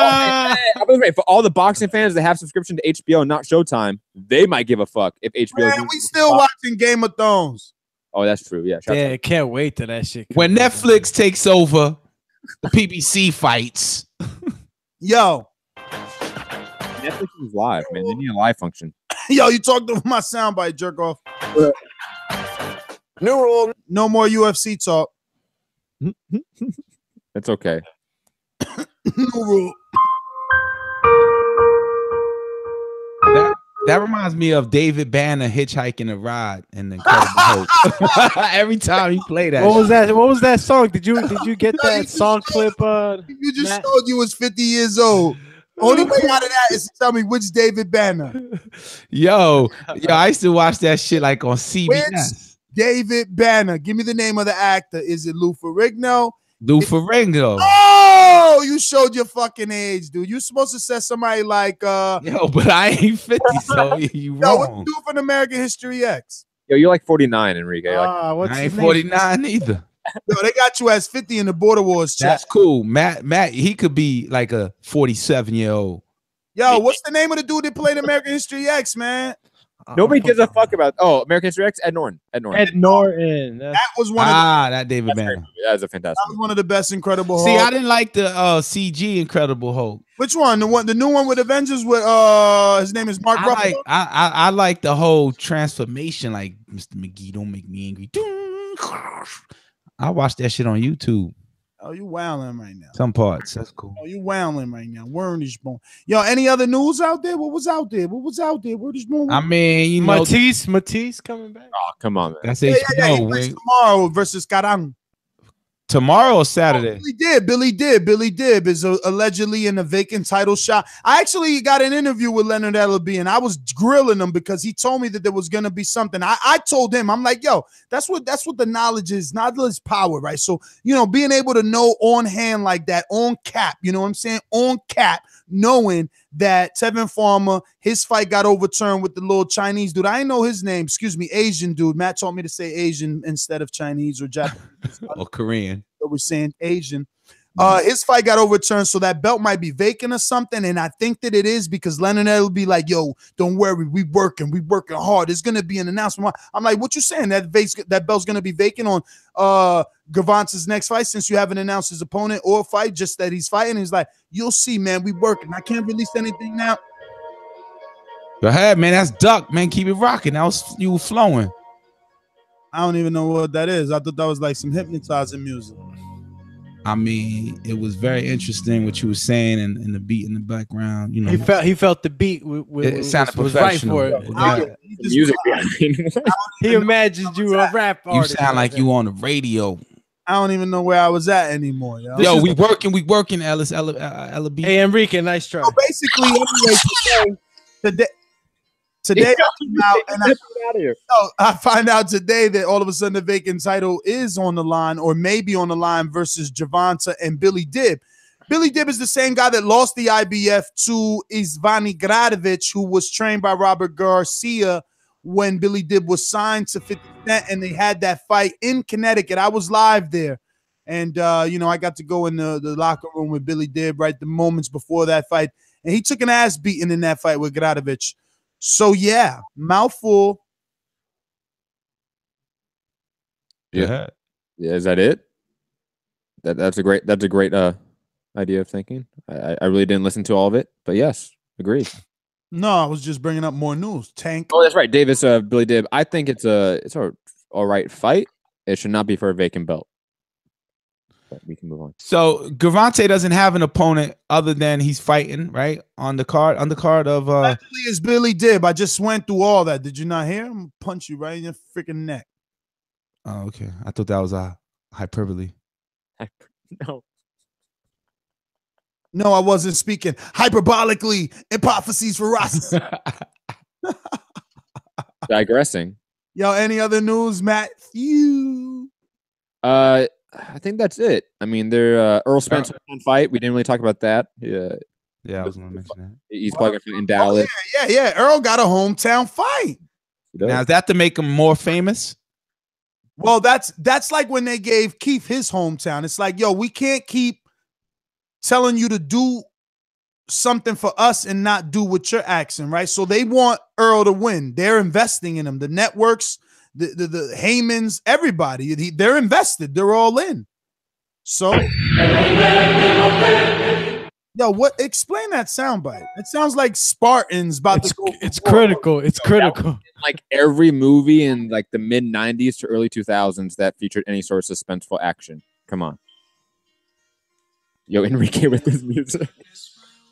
all the boxing fans that have subscription to HBO and not Showtime, they might give a fuck if HBO. Man, we still watching Game of Thrones. Oh, that's true. Yeah. Yeah, can't wait till that shit. When Netflix takes over the PBC fights. Yo. Netflix is live, man. They need a live function. Yo, you talked over my soundbite, jerk off. New rule. No more UFC talk. That's okay. New rule. That reminds me of David Banner hitchhiking a ride in the Incredible Hulk. Every time he played that. What was that song? Did you get that song clip? You just told you was 50 years old. Only way out of that is to tell me which David Banner. Yo, I used to watch that shit like on CBS. Which David Banner? Give me the name of the actor. Is it Lou Ferrigno? Lou Ferrigno. Oh, you showed your fucking age, dude. You supposed to say somebody like Yo, but I ain't 50, so you wrong. Yo, what you do for an American History X? Yo, you're like 49, Enrique. I ain't 49 either. Yo, they got you as 50 in the Border Wars chat. That's cool. Matt, he could be like a 47-year-old. Yo, what's the name of the dude that played American History X, man? Nobody gives a fuck about. Oh, American History X. Ed Norton. Ed Norton. That was one of that David Banner. That was a fantastic. That was one of the best Incredible Hulk. See, I didn't like the CG Incredible Hulk. Which one? The new one with Avengers with his name is Mark Ruffalo? I like the whole transformation, like Mr. McGee, don't make me angry. I watched that shit on YouTube. Oh, you wilding right now. Some parts. That's cool. Oh, you wilding right now. Wordish bone. Yo, any other news out there? What was out there? Wordish bone. I mean, you know, Matisse coming back. Oh, come on, man. That's He plays tomorrow versus Carang. Tomorrow or Saturday? Billy Dib is allegedly in a vacant title shot. I actually got an interview with Leonard Ellaby, and I was grilling him because he told me that there was gonna be something. I told him, I'm like, yo, that's what the knowledge is. Knowledge is power, right? So, you know, being able to know on hand like that, on cap, you know what I'm saying? On cap, knowing that Tevin Farmer, his fight got overturned with the little Chinese dude. I didn't know his name. Excuse me, Asian dude. Matt told me to say Asian instead of Chinese or Japanese. Or Korean. So we're saying Asian. His fight got overturned, so that belt might be vacant or something. And I think that it is because Leonard will be like, "Yo, don't worry, we working hard. There's gonna be an announcement." I'm like, "What you saying? That belt's gonna be vacant on Gervonta's next fight since you haven't announced his opponent or fight, just that he's fighting." He's like, "You'll see, man. We working. I can't release anything now." Go ahead, man. That's Duck, man. Keep it rocking. You were flowing. I don't even know what that is. I thought that was like some hypnotizing music. I mean, it was very interesting what you were saying and the beat in the background. You know, he felt the beat. It sounded was right for it. Music. He imagined you a rap artist. You sound like you on the radio. I don't even know where I was at anymore. Yo, we working, Ellis. Ella B. Hey, Enrique, nice try. So basically, anyway, today I came out and I find out today that all of a sudden the vacant title is on the line or maybe on the line versus Gervonta and Billy Dib. Billy Dib is the same guy that lost the IBF to Isvani Gradovic, who was trained by Robert Garcia when Billy Dib was signed to 50 Cent, and they had that fight in Connecticut. I was live there. And, I got to go in the locker room with Billy Dib right the moments before that fight. And he took an ass beating in that fight with Gradovic. So, yeah, mouthful. Yeah. Is that it? That's a great idea of thinking. I really didn't listen to all of it, but yes, agreed. No, I was just bringing up more news. Tank. Oh, that's right. Davis, Billy Dib. I think it's a all right fight. It should not be for a vacant belt. But we can move on. So Gervonta doesn't have an opponent other than he's fighting right on the card of. Actually, it's Billy Dib. I just went through all that. Did you not hear him? Punch you right in your freaking neck. Oh, okay. I thought that was a hyperbole. No, I wasn't speaking hyperbolically. Hypotheses for Ross. Digressing. Yo, any other news, Matt? I think that's it. I mean, they're Errol Spence fight. We didn't really talk about that. Yeah, I was going to mention that. He's probably going to fight in Dallas. Yeah. Earl got a hometown fight. Now, is that to make him more famous? Well, that's like when they gave Keith his hometown. It's like, yo, we can't keep telling you to do something for us and not do what you're asking, right? So they want Earl to win. They're investing in him. The networks, the Heymans, everybody, they're invested. They're all in. So, yo, explain that soundbite. It sounds like Spartans about to go. It's critical. It's critical. Like every movie in like the mid 90s to early 2000s that featured any sort of suspenseful action. Come on. Yo, Enrique with his music.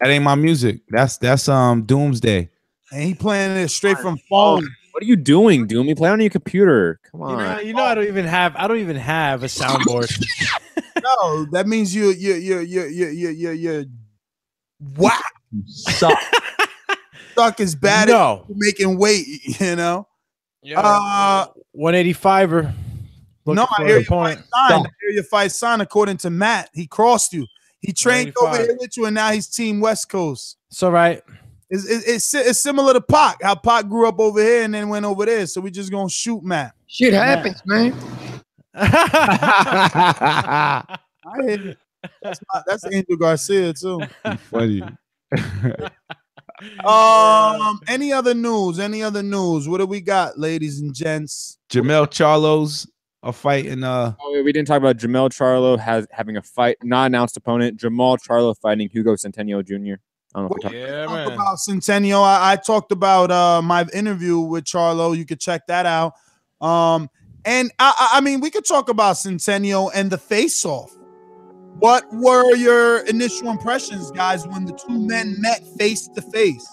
That ain't my music. That's Doomsday. And he playing it straight from phone. What are you doing, Doomy? Play on your computer. Come on. You know I don't even have a soundboard. No, that means you're what? Suck. Suck is bad at making weight, you know. Yeah. 185er. No, I hear your fight sign. I hear your fight sign. According to Matt, he crossed you. He trained over here with you, and now he's Team West Coast. It's all right. It's similar to Pac. How Pac grew up over here and then went over there. So we just gonna shoot Matt. Shit happens, man. I hear it. That's Angel Garcia too. Funny. Any other news? What do we got, ladies and gents? Jermell Charlo's a fight in we didn't talk about Jermell Charlo having a fight, not announced opponent. Jermall Charlo fighting Hugo Centennial Jr. I don't know if we talked about Centennial. I talked about my interview with Charlo. You could check that out. And I mean, we could talk about Centennial and the face-off. What were your initial impressions, guys, when the two men met face to face?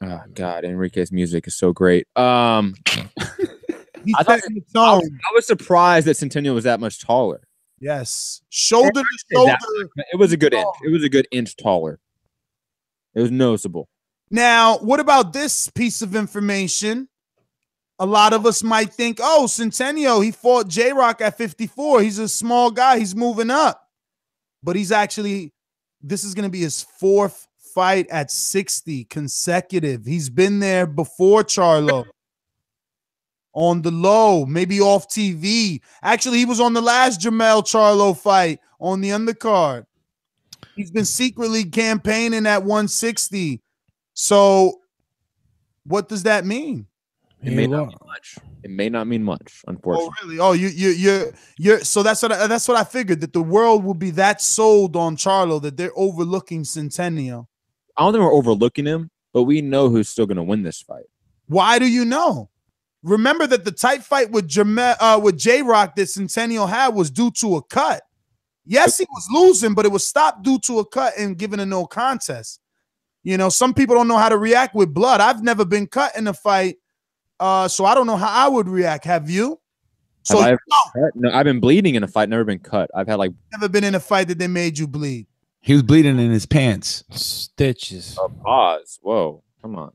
Oh God, Enrique's music is so great. I was surprised that Centennial was that much taller. Yes, shoulder to shoulder. It was a good inch. It was a good inch taller. It was noticeable. Now, what about this piece of information? A lot of us might think, oh, Centennial, he fought J-Rock at 54. He's a small guy. He's moving up. But this is going to be his fourth fight at 60 consecutive. He's been there before Charlo. on the low, maybe off TV. Actually, he was on the last Jermell Charlo fight on the undercard. He's been secretly campaigning at 160. So what does that mean? It may not mean much. It may not mean much, unfortunately. Oh, really? Oh, you're so that's what I figured, that the world will be that sold on Charlo that they're overlooking Centennial. I don't think we're overlooking him, but we know who's still going to win this fight. Why do you know? Remember that the tight fight with J-Rock that Centennial had was due to a cut. Yes, he was losing, but it was stopped due to a cut and given a no contest. You know, some people don't know how to react with blood. I've never been cut in a fight, so I don't know how I would react. Have you? So No, I've been bleeding in a fight, never been cut. I've had never been in a fight that they made you bleed. He was bleeding in his pants. Stitches. Pause. Whoa, come on.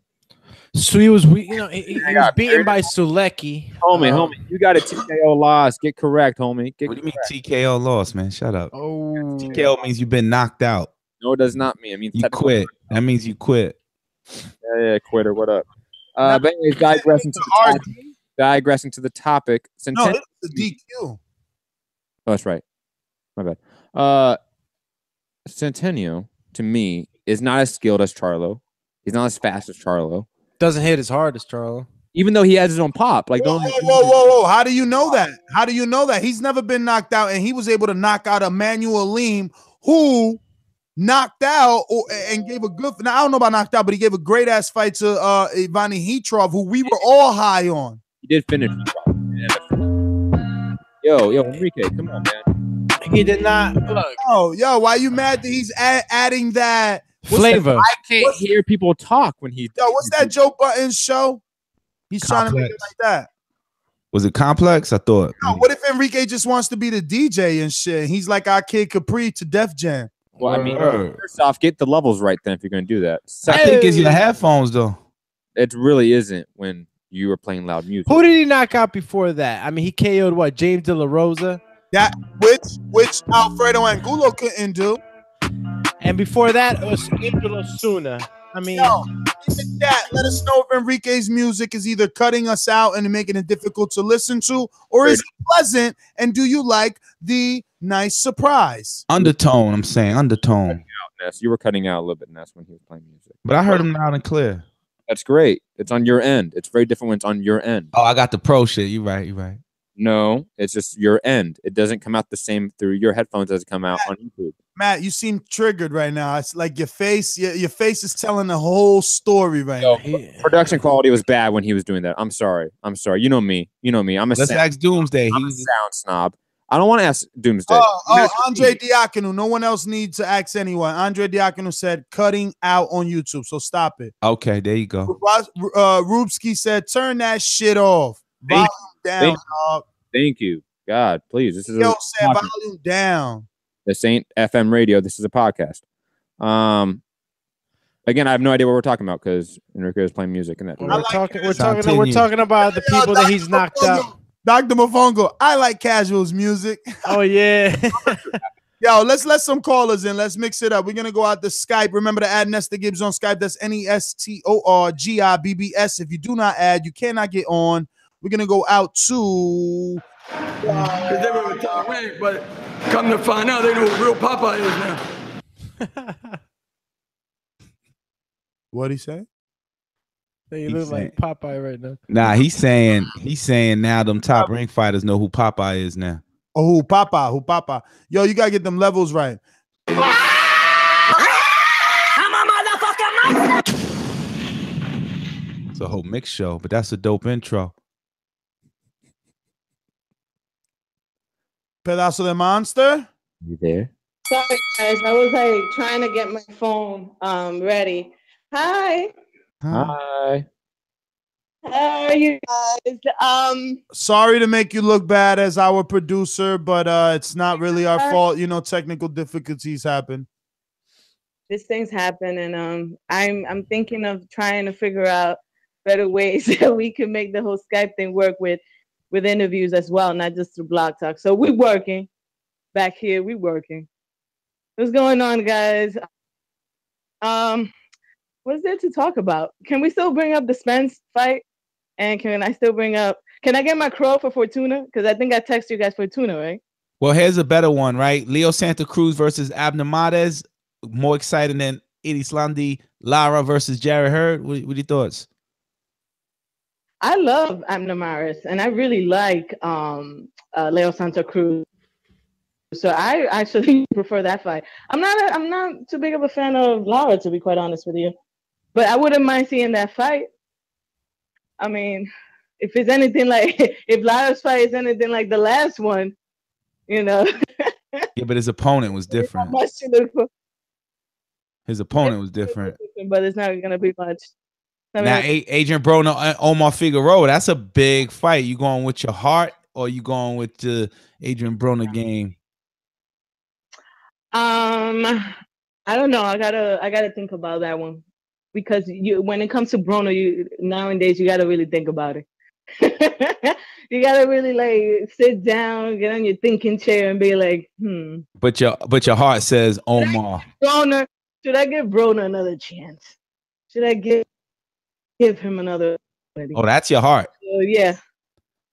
So he was beaten by Sulecki. Homie, you got a TKO loss. Get correct, homie. What do you mean TKO loss, man? Shut up. Oh, TKO means you've been knocked out. No, it does not mean. It means you quit. That means you quit. Yeah, quitter. What up? But anyways, digressing to the topic. No, it's the DQ. Oh, that's right. My bad. Centennial, to me, is not as skilled as Charlo. He's not as fast as Charlo. Doesn't hit as hard as Charlo. Even though he has his own pop. Whoa. How do you know that? How do you know that? He's never been knocked out, and he was able to knock out Emmanuel Leem, who knocked out and gave a good. Now, I don't know about knocked out, but he gave a great ass fight to Ivani Hitrov, who we were all high on. He did finish. Yo, Enrique, come on, man. He did not. Look. Yo, why you mad that he's adding that flavor? I can't hear people talk when he. Yo, what's that Joe Budden show? He's trying to make it like that. Was it Complex? I thought. No, what if Enrique just wants to be the DJ and shit? He's like our Kid Capri to Def Jam. Well, I mean, first off, get the levels right then if you're going to do that. I think it's your headphones, though. It really isn't when you were playing loud music. Who did he knock out before that? I mean, he KO'd what? James De La Rosa? That which Alfredo Angulo couldn't do. And before that, it was Angelo Suna. I mean, even that, let us know if Enrique's music is either cutting us out and making it difficult to listen to, or is it pleasant? And do you like the nice surprise? Undertone, I'm saying undertone. You were cutting out a little bit, Ness, when he was playing music. But I heard him loud and clear. That's great. It's on your end. It's very different when it's on your end. Oh, I got the pro shit. You're right. No, it's just your end. It doesn't come out the same through your headphones as it come out on YouTube. Matt, you seem triggered right now. It's like your face is telling the whole story right now. Production quality was bad when he was doing that. I'm sorry. You know me. Let's ask Doomsday. I'm a sound snob. I don't want to ask Doomsday. Andre Diakonu. No one else needs to ask anyone. Andre Diakonu said cutting out on YouTube, so stop it. Okay, there you go. Rubsky said turn that shit off. Volume down, dog. Thank you. God, please. This is said volume down. This ain't FM radio. This is a podcast. Again, I have no idea what we're talking about because Enrique is playing music and that. We're talking about the people that he's knocked out. Dr. Mofongo, I like Casual's music. Oh, yeah. Yo, let's let some callers in. Let's mix it up. We're going to go out to Skype. Remember to add Nestor Gibbs on Skype. That's NESTORGIBBS. If you do not add, you cannot get on. We're going to go out to... Because they were top rank, but come to find out, they know who real Popeye is now. What'd he say? You look like Popeye right now. Nah, he's saying now them top rank fighters know who Popeye is now. Oh, who Popeye. Yo, you got to get them levels right. I'm a motherfucking monster. It's a whole mix show, but that's a dope intro. Pedazo de Monster? You there? Sorry, guys. I was trying to get my phone ready. Hi. Hi. How are you guys? Sorry to make you look bad as our producer, but it's not really our fault. You know, technical difficulties happen. These things happen, and I'm thinking of trying to figure out better ways that we can make the whole Skype thing work with interviews as well, not just through Blog Talk. So we're working back here. We're working. What's going on, guys? What's there to talk about? Can we still bring up the Spence fight? And can I still bring up Can I get my crow for Fortuna? Because I think I texted you guys Fortuna, right? Well, here's a better one, right? Leo Santa Cruz versus Abner Mares. More exciting than Erislandy Lara versus Jarrett Hurd. What are your thoughts? I love Abner Mares, and I really like Leo Santa Cruz. So I actually prefer that fight. I'm not too big of a fan of Lara, to be quite honest with you. But I wouldn't mind seeing that fight. I mean, if it's anything like, if Lara's fight is anything like the last one, you know. Yeah, but his opponent was different. His opponent was different. But it's not going to be much. Now, Adrien Broner, Omar Figueroa, that's a big fight. You going with your heart or you going with the Adrien Broner game? I don't know. I gotta think about that one, because when it comes to Broner, nowadays you gotta really think about it. You gotta really like sit down, get on your thinking chair, and be like, But your heart says Omar. Should I give Broner another chance? Should I give him another? Oh, that's your heart. Yeah.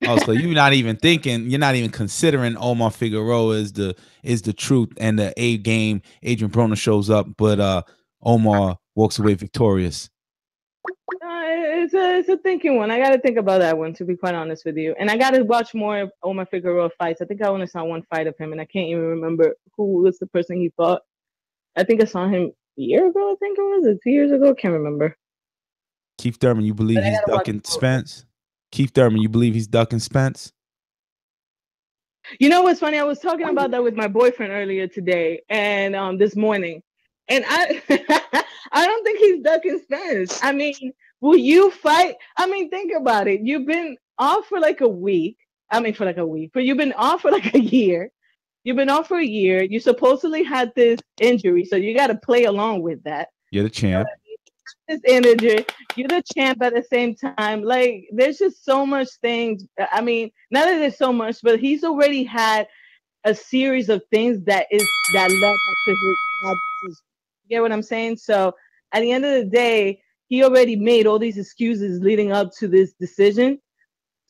Oh, so you're not even thinking, you're not even considering Omar Figueroa is the truth, and the A game, Adrien Broner shows up, but Omar walks away victorious. It's a thinking one. I got to think about that one, to be quite honest with you. And I got to watch more Omar Figueroa fights. I think I only saw one fight of him, and I can't even remember who was the person he fought. I think I saw him a year ago, I think it was, or 2 years ago. Can't remember. Keith Thurman, you believe he's ducking Spence? Keith Thurman, you believe he's ducking Spence? You know what's funny? I was talking about that with my boyfriend earlier today and this morning. And I I don't think he's ducking Spence. I mean, will you fight? I mean, think about it. You've been off for like a week. I mean, for like a week. But you've been off for like a year. You've been off for a year. You supposedly had this injury, so you got to play along with that. You're the champ. This energy, you're the champ at the same time. Like, there's just so much things. I mean, not that there's so much, but he's already had a series of things that led up to his. You get what I'm saying? So at the end of the day, he already made all these excuses leading up to this decision.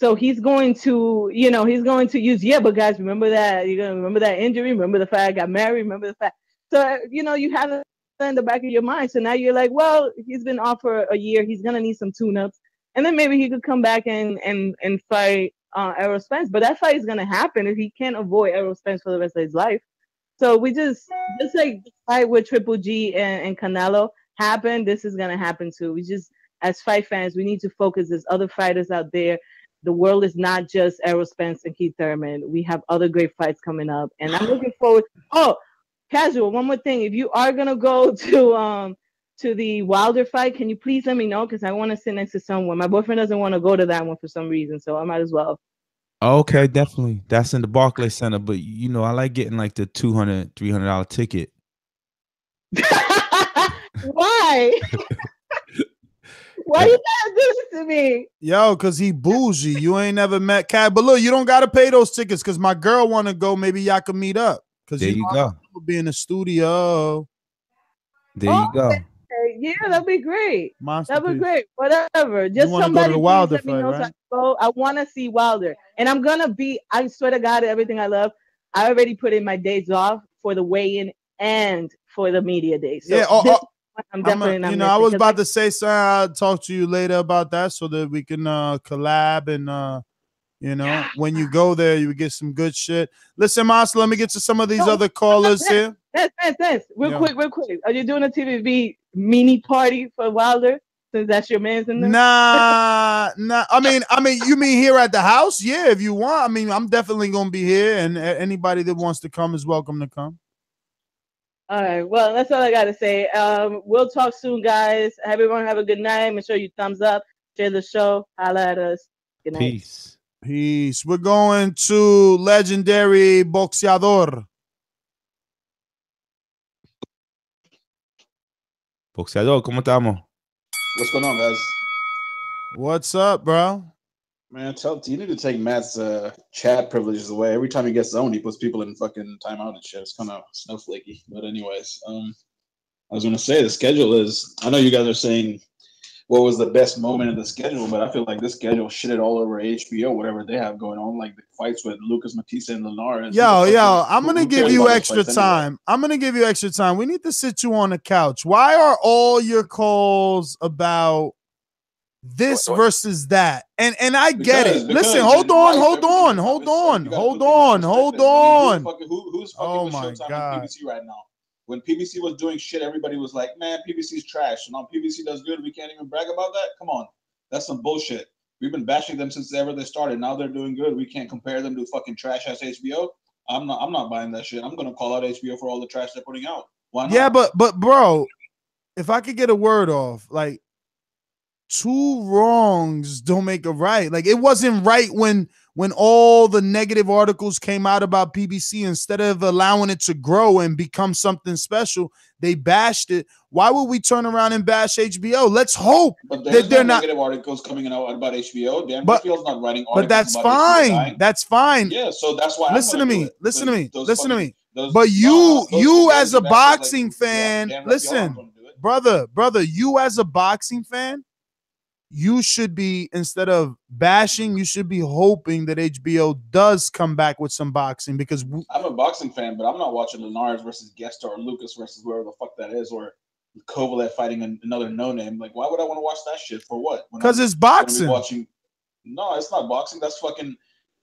So he's going to, use, but guys, remember that. You're going to remember that injury. Remember the fact I got married. Remember the fact. So, you have that in the back of your mind. So now you're like, well, he's been off for a year. He's going to need some tune-ups. And then maybe he could come back and fight Errol Spence. But that fight is going to happen if he can't avoid Errol Spence for the rest of his life. So we just like the fight with Triple G and Canelo happened, this is going to happen too. We just, as fight fans, we need to focus. There's other fighters out there. The world is not just Errol Spence and Keith Thurman. We have other great fights coming up. And I'm looking forward. Oh, Casual, one more thing. If you are going to go to the Wilder fight, can you please let me know? Because I want to sit next to someone. My boyfriend doesn't want to go to that one for some reason, so I might as well. Okay, definitely. That's in the Barclay Center, but I like getting like the $200, $300 ticket. Why? Why you gotta do this to me? Yo, cause he bougie. You ain't never met Cat, but look, you don't gotta pay those tickets. Cause my girl want to go. Maybe y'all can meet up. Cause there you go. Be in the studio. There you go. Yeah, that'd be great. That'd be great. Whatever. Just somebody go Wilder let me know right? I want to see Wilder, and I'm gonna be. I swear to God, everything I love. I already put in my days off for the weigh-in and for the media day. So yeah. I'm definitely. I was about to say something. I'll talk to you later about that so that we can collab and when you go there, you get some good shit. Listen, Mas, let me get to some of these other callers here. That's real quick. Are you doing a TVV mini party for Wilder? Since that's your man's in there? Nah. I mean, you mean here at the house? Yeah, if you want. I mean, I'm definitely gonna be here, and anybody that wants to come is welcome to come. All right. Well, that's all I gotta say. We'll talk soon, guys. Everyone have a good night. Make sure you thumbs up, share the show, holla at us. Good night. Peace. We're going to legendary boxeador. Boxeador, ¿cómo estamos? What's going on, guys? What's up, bro? Man, you need to take Matt's chat privileges away. Every time he gets zoned, he puts people in fucking timeout and shit. It's kind of snowflakey. But anyways, I was going to say the schedule is, I know you guys are saying what was the best moment of the schedule, but I feel like this schedule shitted all over HBO, whatever they have going on, like the fights with Lucas Matisse and Linares. Yo, I'm gonna give you extra time. Anyway? I'm gonna give you extra time. We need to sit you on the couch. Why are all your calls about this versus that? And I get it. Listen, hold on. Who's fucking with Showtime and PBC right now? When PBC was doing shit, everybody was like, man, PBC's trash. So now PBC does good. We can't even brag about that? Come on. That's some bullshit. We've been bashing them since ever they started. Now they're doing good. We can't compare them to fucking trash-ass HBO. I'm not buying that shit. I'm going to call out HBO for all the trash they're putting out. Why not? Yeah, but bro, if I could get a word off, like, two wrongs don't make a right. Like, it wasn't right when all the negative articles came out about PBC. Instead of allowing it to grow and become something special, they bashed it. Why would we turn around and bash HBO? Let's hope that they're not negative articles coming out about HBO. Dan Whitfield's not writing articles. But that's fine. That's fine. Yeah, so that's why. Listen to me. But you as a boxing fan, listen, brother, you as a boxing fan, you should be, instead of bashing, you should be hoping that HBO does come back with some boxing, because I'm a boxing fan, but I'm not watching Linares versus Guest or Lucas versus whoever the fuck that is, or Kovalev fighting another no-name. Like, why would I want to watch that shit? For what? Because it's boxing. No, it's not boxing. That's fucking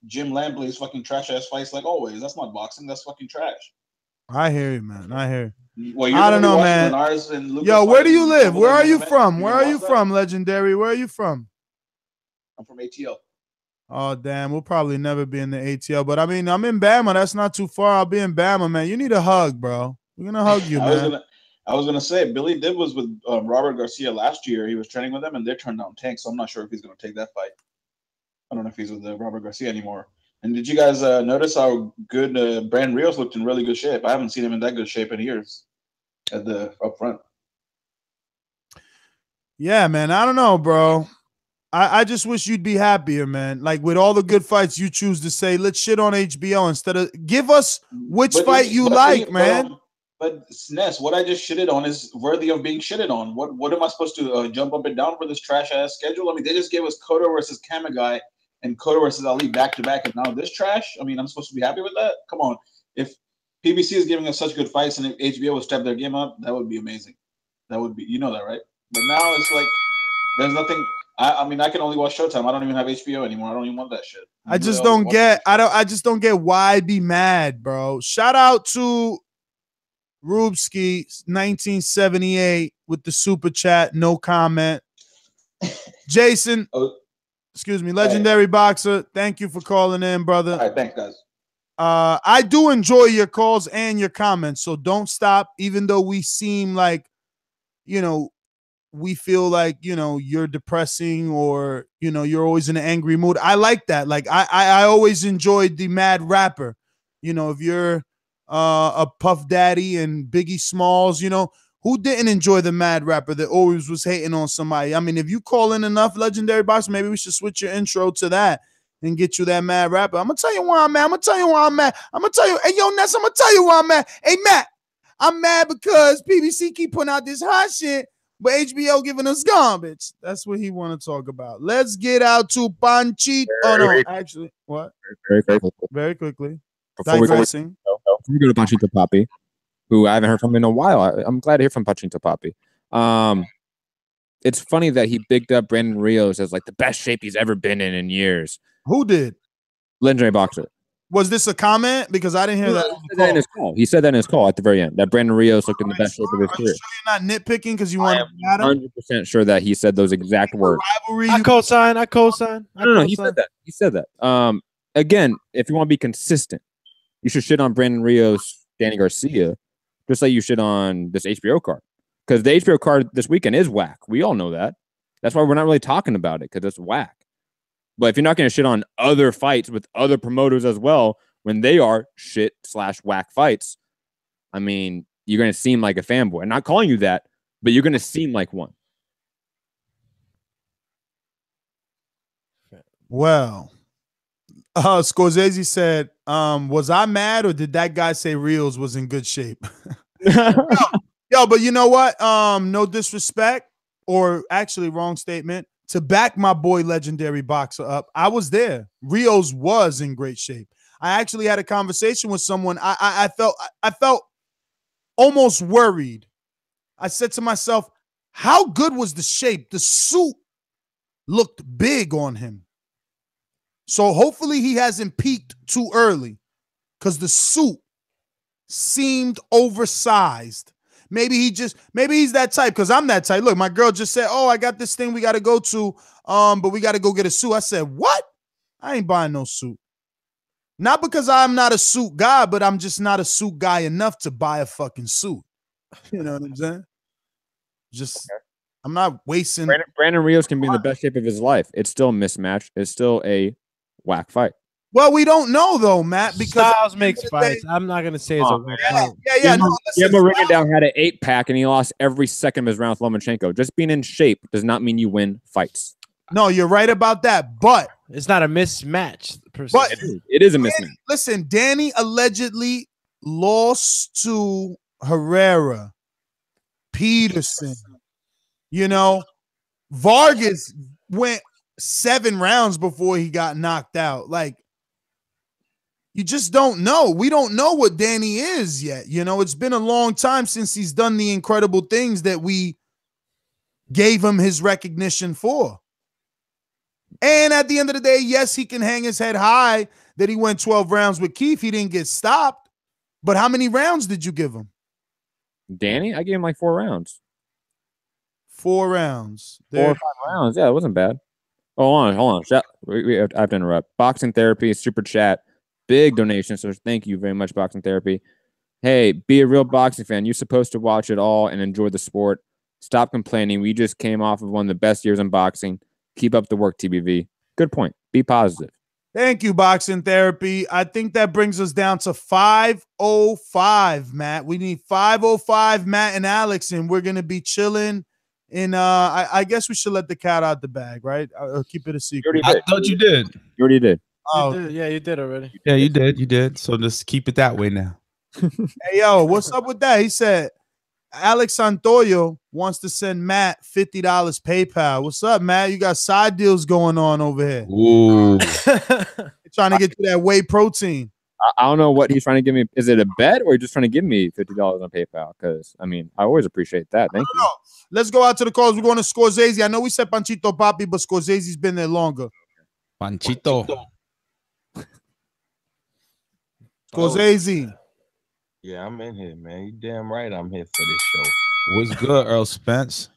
Jim Lampley's fucking trash-ass fights like always. That's not boxing. That's fucking trash. I hear you, man. I hear you. Well, I don't know, man. Yo, where do you live? Where are you from? Where are you from, Legendary? Where are you from? I'm from ATL. Oh, damn. We'll probably never be in the ATL. But, I mean, I'm in Bama. That's not too far. I'll be in Bama, man. You need a hug, bro. We're going to hug you, man. I was going to say, Billy Dib was with Robert Garcia last year. He was training with them, and they turned down Tank, so I'm not sure if he's going to take that fight. I don't know if he's with Robert Garcia anymore. And did you guys notice how good Brandon Rios looked in really good shape? I haven't seen him in that good shape in years at the up front. Yeah, man. I don't know, bro. I just wish you'd be happier, man. Like, with all the good fights, you choose to say, let's shit on HBO instead of give us which fight you like, man. But Ness, what I just shitted on is worthy of being shitted on. What am I supposed to jump up and down for this trash-ass schedule? I mean, they just gave us Cotto versus Kamagai and Cotto versus Ali back-to-back, and now this trash? I mean, I'm supposed to be happy with that? Come on. If PBC is giving us such good fights and if HBO would step their game up, that would be amazing. That would be, you know that, right? But now it's like there's nothing. I mean, I can only watch Showtime. I don't even have HBO anymore. I don't even want that shit. I just don't get why be mad, bro. Shout out to Rubsky 1978 with the super chat, no comment. Jason, excuse me, Legendary Boxer, thank you for calling in, brother. All right, thanks, guys. I do enjoy your calls and your comments, so don't stop, even though we seem like, you know, we feel like, you know, you're depressing or, you know, you're always in an angry mood. I like that. Like, I always enjoyed the mad rapper. You know, if you're a Puff Daddy and Biggie Smalls, you know, who didn't enjoy the mad rapper that always was hating on somebody? I mean, if you call in enough, Legendary Boxer, maybe we should switch your intro to that and get you that mad rapper. I'm going to tell you why I'm mad. Hey, yo, Ness, I'm going to tell you why I'm mad. Hey, Matt, I'm mad because PBC keep putting out this hot shit, but HBO giving us garbage. That's what he want to talk about. Let's get out to Panchito. Oh, no, actually, what? Very quickly. Before we go to Panchito Papi, who I haven't heard from in a while. I'm glad to hear from Panchito Papi. It's funny that he bigged up Brandon Rios as like the best shape he's ever been in years. Who did? Legendary Boxer. Was this a comment? Because I didn't hear that. He said that in his call. He said that in his call at the very end, that Brandon Rios looked in the best shape of his career. Sure you're not nitpicking because you want to I'm 100% sure that he said those exact words. I co-sign. No, he said that. He said that. Again, if you want to be consistent, you should shit on Brandon Rios, Danny Garcia, just like you shit on this HBO card. Because the HBO card this weekend is whack. We all know that. That's why we're not really talking about it, because it's whack. But if you're not going to shit on other fights with other promoters as well, when they are shit/whack fights, I mean, you're going to seem like a fanboy. I'm not calling you that, but you're going to seem like one. Well, Scorsese said, was I mad or did that guy say Rios was in good shape? Yo, but you know what? No disrespect. or actually wrong statement, to back my boy legendary boxer up. I was there. Rios was in great shape. I actually had a conversation with someone. I felt almost worried. I said to myself, how good was the shape? The suit looked big on him. So hopefully he hasn't peaked too early because the suit seemed oversized. Maybe he's that type because I'm that type. Look, my girl just said, oh, I got this thing we got to go to, but we got to go get a suit. I said, what? I ain't buying no suit. Not because I'm not a suit guy, but I'm just not a suit guy enough to buy a fucking suit. You know what I'm saying? Just, I'm not wasting. Brandon Rios can be in the best shape of his life. It's still a mismatch. It's still a whack fight. Well, we don't know though, Matt, because Styles makes fights. I'm not gonna say it's a whack fight. Yeah. No, Rigondeaux had an 8-pack and he lost every second of his round with Lomachenko. Just being in shape does not mean you win fights. No, you're right about that, but it's not a mismatch. But it is a mismatch. Listen, Danny allegedly lost to Herrera, Peterson. You know, Vargas went 7 rounds before he got knocked out. Like, you just don't know. We don't know what Danny is yet. You know, it's been a long time since he's done the incredible things that we gave him his recognition for. And at the end of the day, yes, he can hang his head high that he went 12 rounds with Keith. He didn't get stopped. But how many rounds did you give him? Danny? I gave him like 4 rounds. 4 rounds. 4 or 5 rounds. Yeah, it wasn't bad. Hold on. I have to interrupt. Boxing Therapy, super chat. Big donation. So thank you very much, Boxing Therapy. Hey, be a real boxing fan. You're supposed to watch it all and enjoy the sport. Stop complaining. We just came off of one of the best years in boxing. Keep up the work, TBV. Good point. Be positive. Thank you, Boxing Therapy. I think that brings us down to 505, Matt. We need 505, Matt and Alex, and we're going to be chilling. And I guess we should let the cat out the bag, right? I'll keep it a secret. I thought you did. You already did. Oh, yeah, you did already. Yeah, you did. You did. So just keep it that way now. Hey, yo, what's up with that? He said Alex Santoyo wants to send Matt $50 PayPal. What's up, Matt? You got side deals going on over here. Ooh. Trying to get to that whey protein. I don't know what he's trying to give me. Is it a bet or just trying to give me $50 on PayPal? Because, I mean, I always appreciate that. Thank you. Let's go out to the calls. We're going to Scorsese. I know we said Panchito Papi, but Scorsese's been there longer. Panchito. Scorsese. Yeah, I'm in here, man. You damn right I'm here for this show. What's good, Errol Spence?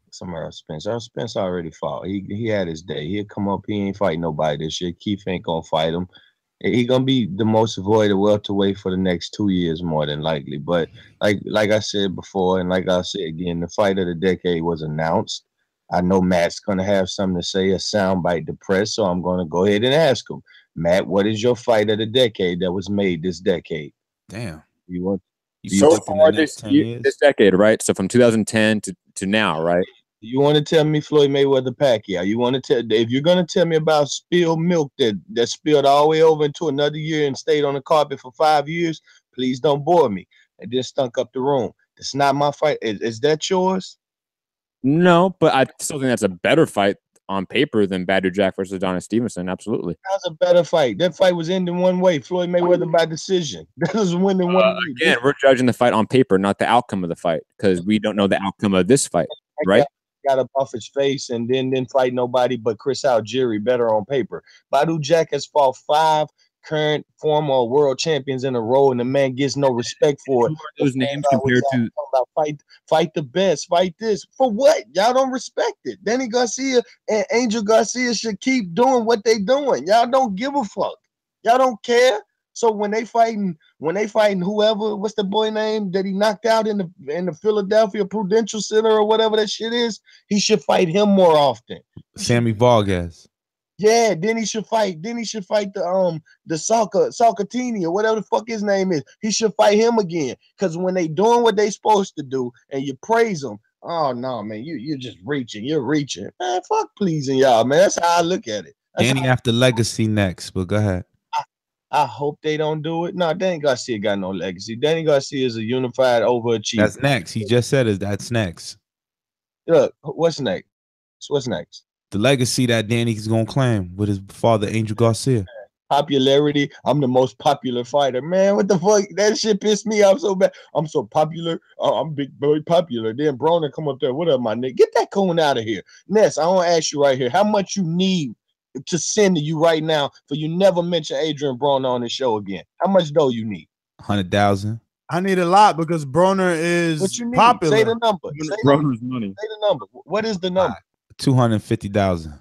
Some Errol Spence. Errol Spence already fought. He had his day. He'll come up. He ain't fighting nobody this year. Keith ain't going to fight him. He going to be the most avoided welterweight for the next 2 years, more than likely. But like I said before, and like I'll say again, the fight of the decade was announced. I know Matt's going to have something to say, a soundbite to press, so I'm going to go ahead and ask him. Matt, what is your fight of the decade that was made this decade? Damn. You want so far this decade, right? So from 2010 to now, right? You want to tell me Floyd Mayweather Pacquiao? You want to tell, if you're going to tell me about spilled milk that spilled all the way over into another year and stayed on the carpet for 5 years, please don't bore me. It just stunk up the room. It's not my fight. Is that yours? No, but I still think that's a better fight on paper than Badou Jack versus Adonis Stevenson. Absolutely. That was a better fight. That fight was ending one way. Floyd Mayweather by decision. That was winning one way. Again, we're judging the fight on paper, not the outcome of the fight, because we don't know the outcome of this fight, right? Got up off his face and then didn't fight nobody but Chris Algieri better on paper. Badou Jack has fought 5 current former world champions in a row, and the man gets no respect for it. Those names compared to fight the best, fight this for what? Y'all don't respect it. Danny Garcia and Angel Garcia should keep doing what they doing. Y'all don't give a fuck. Y'all don't care. So when they fighting whoever, what's the boy name that he knocked out in the Philadelphia Prudential Center or whatever that shit is, he should fight him more often. Sammy Vargas. Yeah, then he should fight the Salcatini or whatever the fuck his name is. He should fight him again. Because when they doing what they supposed to do and you praise them, oh no, man, you're just reaching. You're reaching. Man, fuck pleasing y'all, man. That's how I look at it. Danny after Legacy next, but go ahead. I hope they don't do it. No, Danny Garcia got no legacy. Danny Garcia is a unified overachiever. That's next. He just said that's next. Look, what's next? What's next? The legacy that Danny's gonna claim with his father, Angel Garcia. Popularity. I'm the most popular fighter. Man, what the fuck? That shit pissed me off so bad. I'm so popular. I'm very popular. Then Broner come up there. What up, my nigga? Get that coon out of here. Ness, I want to ask you right here. How much you need to send to you right now for you never mention Adrien Broner on the show again? How much dough you need? 100,000. I need a lot because Broner is what you need? popular. Say the number. Broner's money. Say the number. What is the number? 250,000.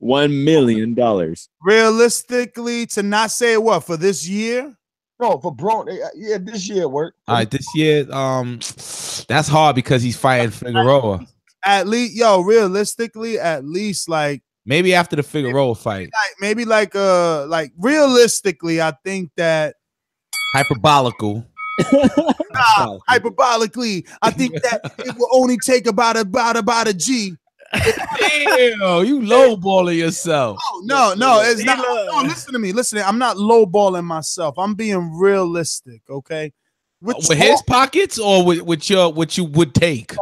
$1 million. Realistically, to not say what for this year? No, for Broner. Yeah, this year work. All right, this year, that's hard because he's fighting Figueroa. At least, realistically, at least like maybe after the Figueroa fight. Maybe like realistically, I think that hyperbolical. Hyperbolically, I think that it will only take about a G. Damn, you lowballing yourself. No, it's not. No, listen to me. I'm not lowballing myself. I'm being realistic, okay? With his pockets or with what you would take?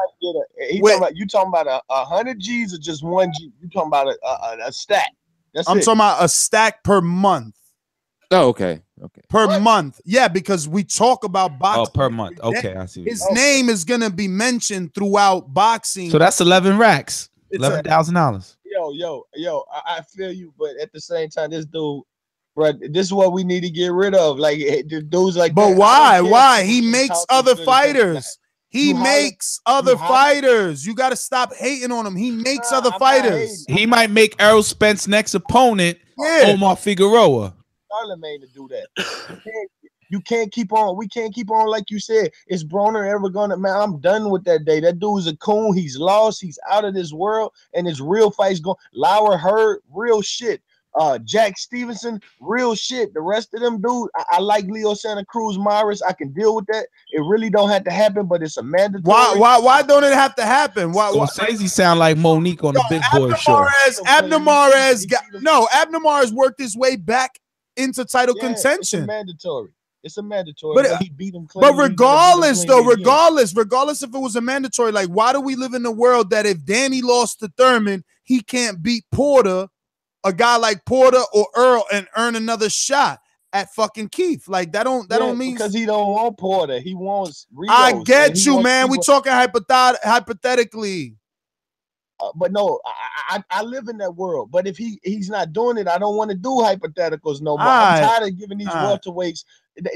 You talking about 100 G's or just 1 G? You talking about a stack? I'm talking about a stack per month. Oh, okay. Per month. Yeah, because we talk about boxing. Oh, per month. Okay, I see. His name is gonna be mentioned throughout boxing. So that's 11 racks. $11,000. Yo, I feel you, but at the same time, this dude, bro, this is what we need to get rid of. Like the dudes like. But why? He makes other fighters. He makes other fighters. You got to stop hating on him. He makes other fighters. He might make Errol Spence next opponent, Omar Figueroa. Charlemagne to do that. You can't keep on. We can't keep on like you said. Is Broner ever gonna? Man, I'm done with that day. That dude's a coon. He's lost. He's out of this world, and his real fights going. Lara Hurd, real shit. Jack Stevenson, real shit. The rest of them dudes, I like Leo Santa Cruz, Morris. I can deal with that. It really don't have to happen, but it's a mandatory. Why don't it have to happen? Scorsese sound like Monique on the Big Boy show. Abner Mares worked his way back into title contention. It's mandatory. It's a mandatory. But he beat him clean. But regardless if it was a mandatory, like why do we live in a world that if Danny lost to Thurman, he can't beat Porter, a guy like Porter or Earl, and earn another shot at fucking Keith? Like that don't mean because he don't want Porter. He wants Rios. I get you, man. We talking hypothetically. But no, I live in that world. But if he's not doing it, I don't want to do hypotheticals no more. I'm tired of giving these welterweights.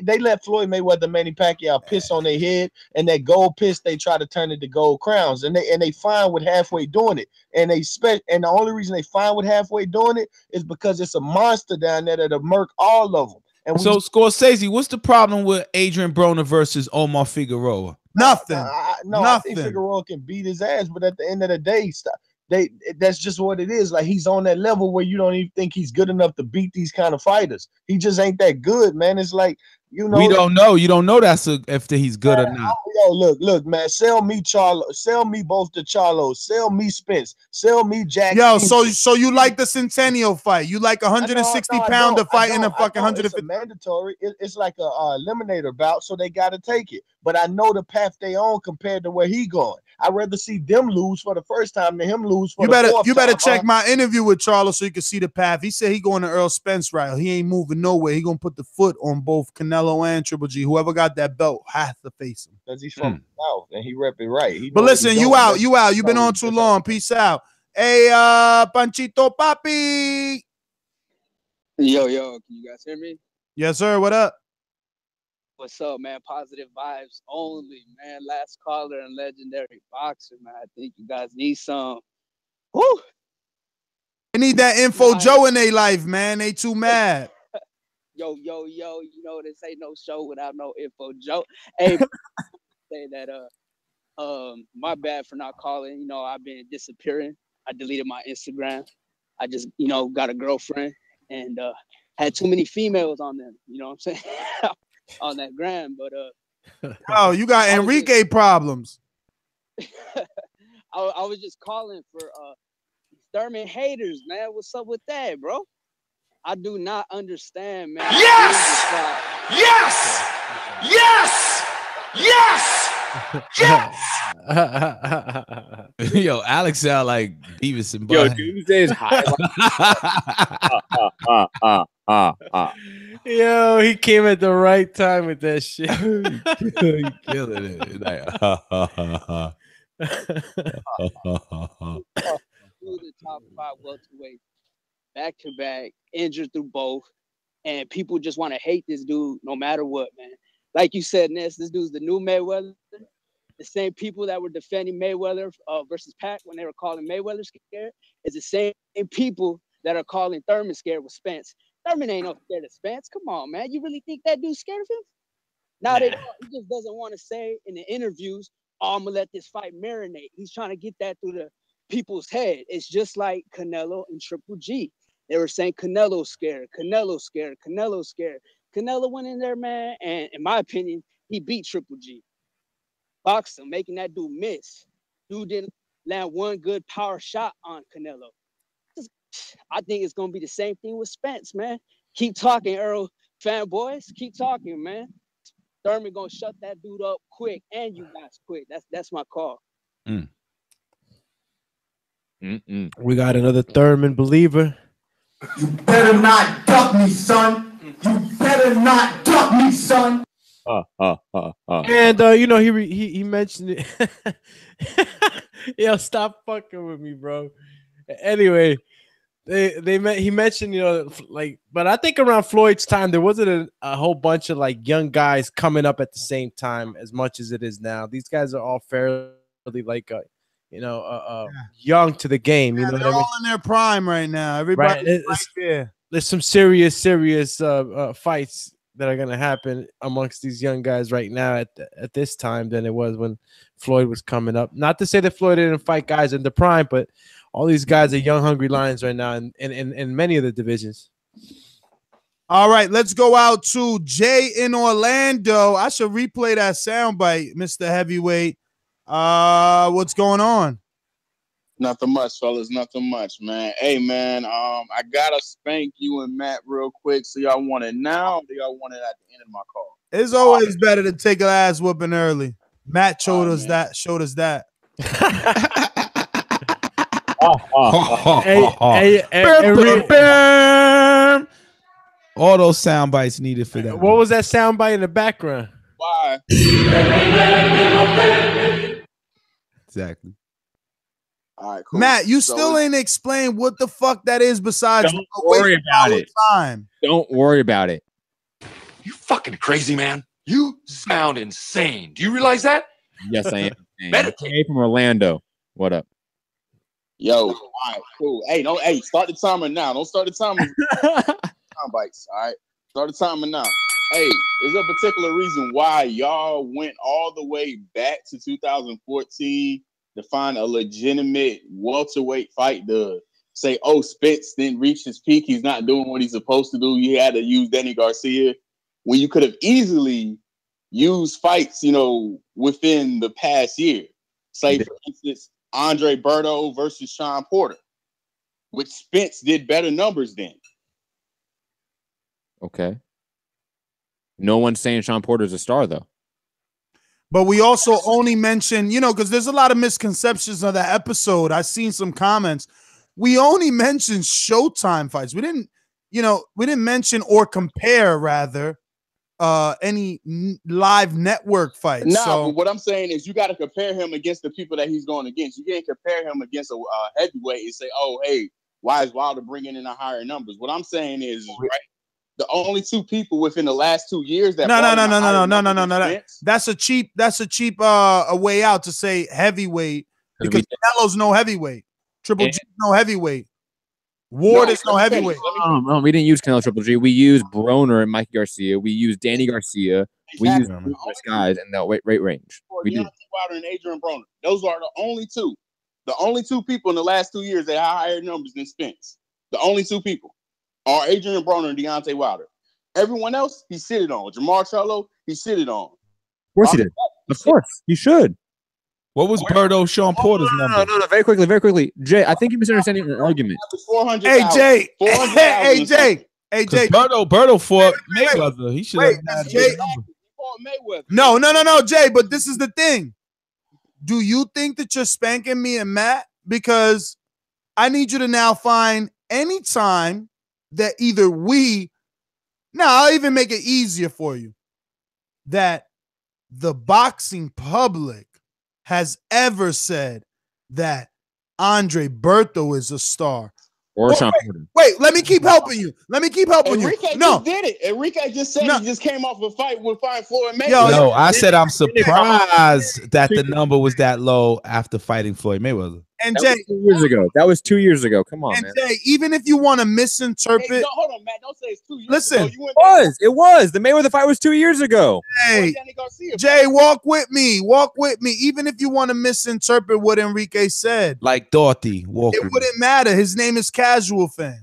They let Floyd Mayweather, Manny Pacquiao piss on their head, and that gold piss they try to turn into gold crowns, and they fine with halfway doing it. And the only reason they fine with halfway doing it is because it's a monster down there that'll murk all of them. And so Scorsese, what's the problem with Adrien Broner versus Omar Figueroa? Nothing. I think Figueroa can beat his ass, but at the end of the day, that's just what it is. Like he's on that level where you don't even think he's good enough to beat these kind of fighters. He just ain't that good, man. It's like we don't know. You don't know if he's good or not. Yo, look, man. Sell me Charlo. Sell me both the Charlos. Sell me Spence. Sell me Jack. Yo, so you like the Centennial fight? You like 160-pounder fight in a fucking 150? It's mandatory. It's like a eliminator bout, so they got to take it. But I know the path they on compared to where he going. I'd rather see them lose for the first time than him lose for the fourth time. You better check my interview with Charlo so you can see the path. He said he going to Errol Spence route. He ain't moving nowhere. He gonna put the foot on both Canelo and Triple G. Whoever got that belt has to face him. Because he's from the South and he rep it right. But listen, you out. You've been on too long. Peace out. Hey, Panchito Papi. Yo, can you guys hear me? Yes, sir. What up? What's up, man? Positive vibes only, man. Last caller and legendary boxer, man. I think you guys need some. Woo! They need that Info Joe in their life, man. They too mad. Yo. You know this ain't no show without no Info Joe. Hey, say that. My bad for not calling. You know, I've been disappearing. I deleted my Instagram. I just, got a girlfriend and had too many females on them. You know what I'm saying? On that gram, but oh, you got Enrique problems. I was just calling for Thurman haters, man. What's up with that, bro? I do not understand, man. Yes! Yo, Alex sound like Beavis and Yo, Butthead. Doomsday is high. Yo, he came at the right time with that shit. He killing it. Like, The top 5 welterweight, back to back, injured through both, and people just want to hate this dude no matter what, man. Like you said, Ness, this dude's the new Mayweather. The same people that were defending Mayweather versus Pac when they were calling Mayweather scared is the same people that are calling Thurman scared with Spence. Thurman ain't no scared of Spence. Come on, man. You really think that dude's scared of him? Now they don't. He just doesn't want to say in the interviews, "Oh, I'm gonna let this fight marinate." He's trying to get that through the people's head. It's just like Canelo and Triple G. They were saying Canelo's scared, Canelo's scared, Canelo's scared. Canelo went in there, man, and in my opinion, he beat Triple G. Boxing, making that dude miss. Dude didn't land one good power shot on Canelo. I think it's gonna be the same thing with Spence, man. Keep talking, Errol fanboys. Keep talking, man. Thurman gonna shut that dude up quick, and you guys quick. That's my call. We got another Thurman believer. You better not duck me, son. You better not duck me, son. And you know, he mentioned it. Yo, stop fucking with me, bro. Anyway, he mentioned, you know, like, but I think around Floyd's time there wasn't a whole bunch of like young guys coming up at the same time as much as it is now. These guys are all fairly like young to the game. You know, they're all in their prime right now. Everybody, right there. There's some serious fights that are going to happen amongst these young guys right now at this time than it was when Floyd was coming up. Not to say that Floyd didn't fight guys in the prime, but all these guys are young, hungry lions right now in many of the divisions. All right, let's go out to Jay in Orlando. I should replay that soundbite, Mr. Heavyweight. What's going on? Nothing much, fellas. Nothing much, man. Hey, man, I gotta spank you and Matt real quick. So y'all want it now, or do y'all want it at the end of my call? It's always better to take an ass whooping early. Matt showed us that. All those sound bites needed for that. What was that sound bite in the background? Why? Exactly. All right, cool. Matt, you still ain't explained what the fuck that is besides don't worry about it. Time. Don't worry about it. You fucking crazy, man. You sound insane. Do you realize that? Yes, I am. Meditate. Hey, from Orlando. What up? Yo, all right, cool. Hey, start the timer now. Don't start the timer. Sound bites, all right? Start the timer now. Hey, is there a particular reason why y'all went all the way back to 2014 to find a legitimate welterweight fight to say, oh, Spence didn't reach his peak, he's not doing what he's supposed to do, you had to use Danny Garcia, when you could have easily used fights, you know, within the past year? Say, for instance, Andre Berto versus Sean Porter, which Spence did better numbers than. Okay. No one's saying Sean Porter's a star, though. But we also only mentioned, you know, because there's a lot of misconceptions of that episode. I've seen some comments. We only mentioned Showtime fights. We didn't mention or compare, rather, any live network fights. But what I'm saying is you got to compare him against the people that he's going against. You can't compare him against a heavyweight and say, oh, hey, why is Wilder bringing in the higher numbers? What I'm saying is, right, the only two people within the last 2 years that no. That's a cheap a way out to say heavyweight, because Canelo's no heavyweight, Triple G no heavyweight, Ward is no heavyweight. No, we didn't use Canelo Triple G. We used Broner and Mike Garcia. We used Danny Garcia. We used numerous guys in that weight range. We did. Wilder and Adrien Broner. Those are the only two. The only two people in the last 2 years that have higher numbers than Spence. The only two people are Adrien Broner and Deontay Wilder. Everyone else, he sitted on. Jermall Charlo, he sitted on. Of course he did. Of course. He should. What was Berto Sean Porter's number? No, very quickly. Jay, I think you're misunderstanding your argument. Hey, Jay. Hey, Jay. Berto fought Mayweather. He should have had Jay. No, Jay, but this is the thing. do you think that you're spanking me and Matt? Because I need you to now find any time that either I'll even make it easier for you, that the boxing public has ever said that Andre Berto is a star. Or Sean wait, let me keep helping you. Enrique No. just did it. Enrique just said he just came off a fight with Floyd Mayweather. No, I said I'm surprised that the number was that low after fighting Floyd Mayweather. And that Jay, was 2 years ago. That was 2 years ago. Come on, and man. Jay, even if you want to misinterpret, Hey, no, hold on, Matt. Don't say it's 2 years listen, ago. It was. The Mayweather fight was 2 years ago. Hey, Jay, walk with me. Even if you want to misinterpret what Enrique said, Like Dorothy Walker. it wouldn't matter. His name is Casual Fan.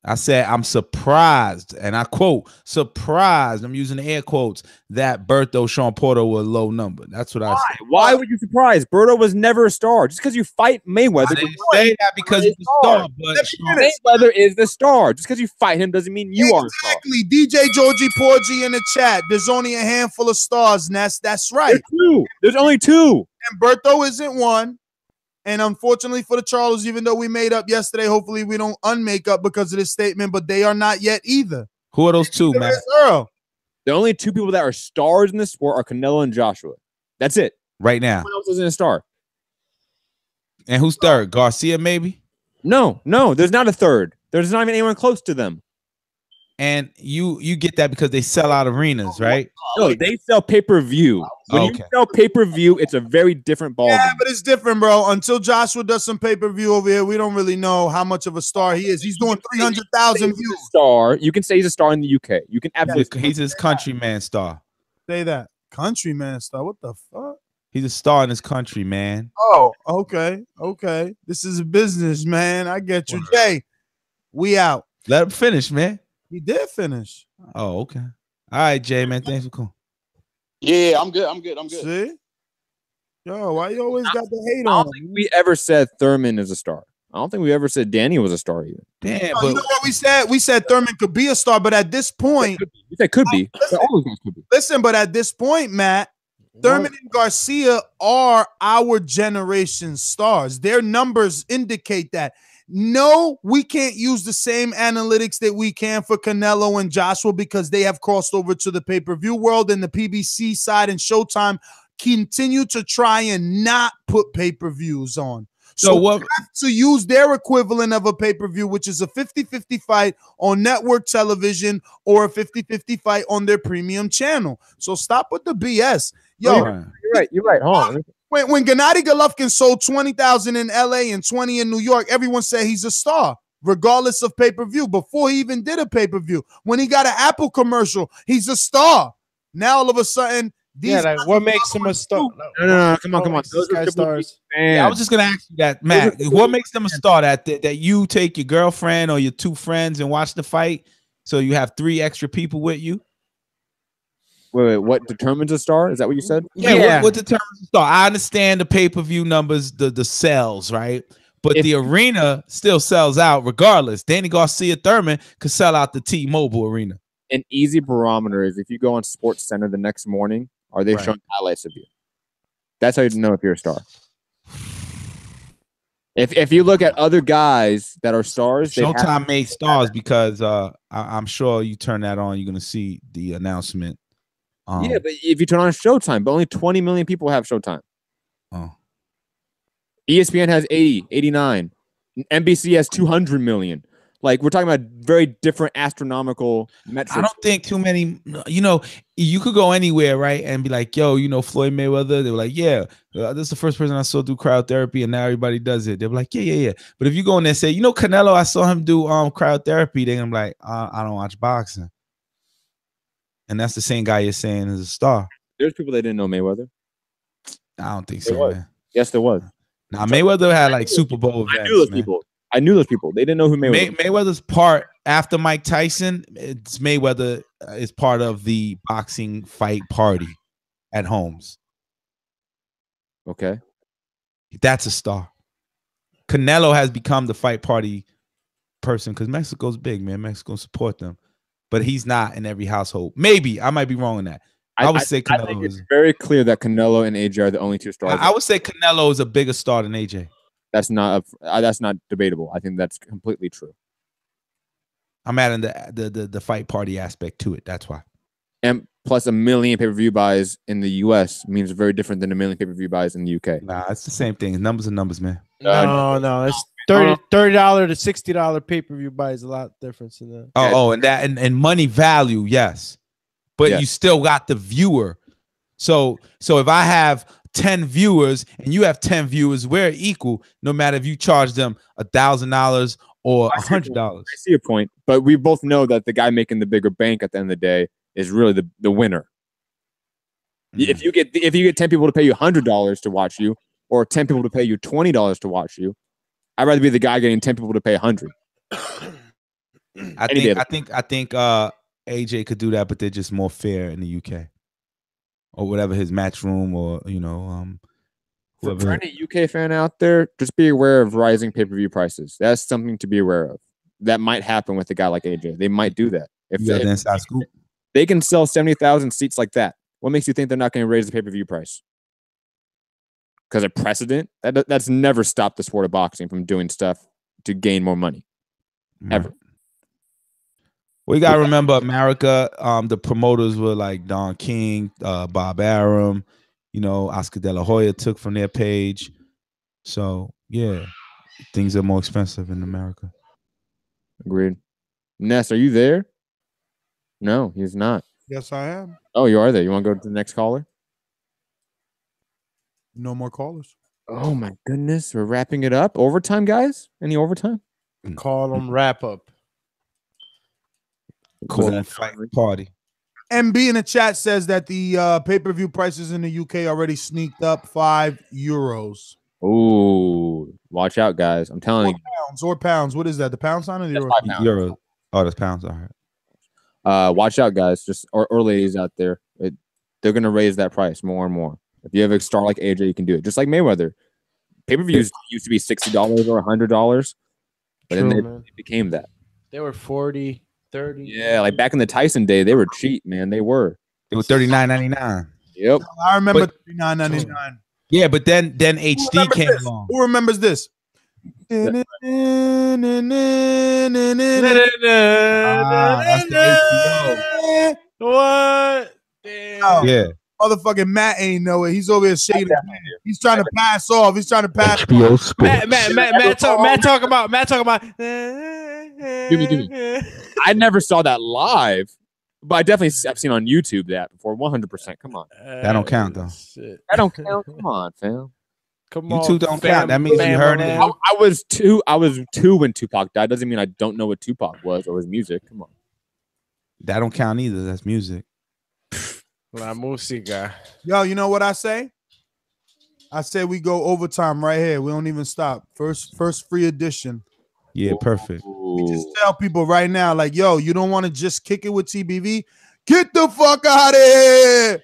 I said I'm surprised, and I quote, surprised, I'm using air quotes, that Berto Sean Porter was a low number. That's what I said. Why would you surprise? Berto was never a star. Just because you fight Mayweather. I didn't say that because he's a star, but Mayweather is the star. Just because you fight him doesn't mean you are a star. Exactly. DJ Georgie Porgy in the chat. There's only a handful of stars, Ness. That's right. There's only two. And Berto isn't one. And unfortunately for the Charlos, even though we made up yesterday, hopefully we don't unmake up because of this statement, but they are not yet either. Who are those two, man? Earl. The only two people that are stars in this sport are Canelo and Joshua. That's it. Right now. Everyone else isn't a star. And who's third? Garcia, maybe? No, there's not a third. There's not even anyone close to them. And you get that because they sell out arenas, right? No, they sell pay-per-view. When you sell pay-per-view, it's a very different ballgame. Yeah, but it's different, bro. Until Joshua does some pay-per-view over here, we don't really know how much of a star he is. He's doing 300,000 views. Star. You can say he's a star in the UK. You can absolutely. He's his countryman star. Say that. Countryman star. What the fuck? He's a star in his country, man. Oh, okay. This is a business, man. I get you. Jay, we out. Let him finish, man. He did finish. Oh, okay. All right, Jay, man. Thanks for calling. Yeah, I'm good. See? Yo, why you always got the hate I on? don't think we ever said Thurman is a star. I don't think we ever said Danny was a star either. Damn, you know what we said? We said Thurman could be a star, but at this point, you said could be. Could be. Listen, but at this point, Matt, Thurman and Garcia are our generation stars. Their numbers indicate that. No, we can't use the same analytics that we can for Canelo and Joshua because they have crossed over to the pay-per-view world, and the PBC side and Showtime continue to try and not put pay-per-views on. So what we have to use their equivalent of a pay-per-view, which is a 50-50 fight on network television or a 50-50 fight on their premium channel. So stop with the BS. Yo, you're right. Hold on. When Gennady Golovkin sold 20,000 in LA and 20 in New York, everyone said he's a star, regardless of pay-per-view. Before he even did a pay-per-view, when he got an Apple commercial, he's a star. Now all of a sudden, what makes him a star? No, come on. Those guys stars. Yeah, I was just gonna ask you that, Matt. What makes them a star? That you take your girlfriend or your two friends and watch the fight, so you have 3 extra people with you? Wait, what determines a star? Is that what you said? Yeah. What determines a star? I understand the pay-per-view numbers, the sales, right? But the arena still sells out regardless. Danny Garcia Thurman could sell out the T-Mobile arena. An easy barometer is if you go on Sports Center the next morning, are they showing highlights of you? That's how you know if you're a star. If you look at other guys that are stars, Showtime made stars because I'm sure you turn that on, you're gonna see the announcement. Yeah, but if you turn on Showtime, but only 20 million people have Showtime. Oh. ESPN has 80, 89. NBC has 200 million. Like, we're talking about very different astronomical metrics. I don't think too many, you could go anywhere, right? And be like, yo, Floyd Mayweather. They were like, yeah, this is the first person I saw do cryotherapy, and now everybody does it. They were like, yeah. But if you go in there and say, Canelo, I saw him do cryotherapy, then I'm like, I don't watch boxing. And that's the same guy you're saying is a star. There's people that didn't know Mayweather. I don't think so, man. Yes, there was. Now, Mayweather had like Super Bowl events. I knew those people. They didn't know who Mayweather was. Mayweather's part after Mike Tyson. It's Mayweather is part of the boxing fight party at Holmes. Okay. That's a star. Canelo has become the fight party person because Mexico's big, man. Mexico support them. But he's not in every household. Maybe. I might be wrong on that. I would say Canelo. I think it's very clear that Canelo and AJ are the only 2 stars. I would say Canelo is a bigger star than AJ. That's not debatable. I think that's completely true. I'm adding the fight party aspect to it. That's why. And plus, 1 million pay-per-view buys in the U.S. means very different than 1 million pay-per-view buys in the U.K. Nah, it's the same thing. Numbers are numbers, man. No, it's $30 to $60 pay-per-view buys a lot difference in that. And money value, yes, but you still got the viewer. So if I have 10 viewers and you have 10 viewers, we're equal. No matter if you charge them $1,000 or $100. I see your point, but we both know that the guy making the bigger bank at the end of the day is really the winner. If you get 10 people to pay you $100 to watch you, or 10 people to pay you $20 to watch you, I'd rather be the guy getting 10 people to pay 100. I think AJ could do that, but they're just more fair in the UK or whatever his match room or For any UK fan out there, just be aware of rising pay-per-view prices. That's something to be aware of. That might happen with a guy like AJ. They might do that. If they can sell 70,000 seats like that, what makes you think they're not going to raise the pay-per-view price? Because of precedent? That's never stopped the sport of boxing from doing stuff to gain more money. Ever. We got to remember, America, the promoters were like Don King, Bob Arum, Oscar De La Hoya took from their page. So, yeah, things are more expensive in America. Agreed. Ness, are you there? No, he's not. Yes, I am. Oh, you are there. You want to go to the next caller? No more callers. Oh, my goodness. We're wrapping it up. Overtime, guys? Any overtime? Call them wrap up. Call them fight party. MB in the chat says that the pay-per-view prices in the UK already sneaked up €5. Ooh, watch out, guys. I'm telling you. Pounds. What is that? The pound sign or the euro? Euro. Oh, that's pounds. All right. Watch out, guys. Or ladies out there. They're going to raise that price more and more. If you have a star like AJ, you can do it. Just like Mayweather. Pay-per-views used to be $60 or $100, but then they became that. They were 40, 30. Yeah, like back in the Tyson day, they were cheap, man. They were $39.99. Yep. I remember $39.99. Yeah, but then HD came along. Who remembers this? What? Damn. Yeah. Motherfucking Matt ain't know it. He's over here shaking. He's trying to pass off. He's trying to pass. Matt talk about. Give me. I never saw that live, but I definitely have seen on YouTube that before. 100%. Come on. That don't count though. That don't count. Come on, fam. YouTube don't count. That means you heard it. I was two when Tupac died. Doesn't mean I don't know what Tupac was or his music. Come on. That don't count either. That's music. La música. Yo, you know what I say? I say we go overtime right here. We don't even stop. First free edition. Yeah, perfect. We just tell people right now, like, yo, you don't want to just kick it with TBV? Get the fuck out of here.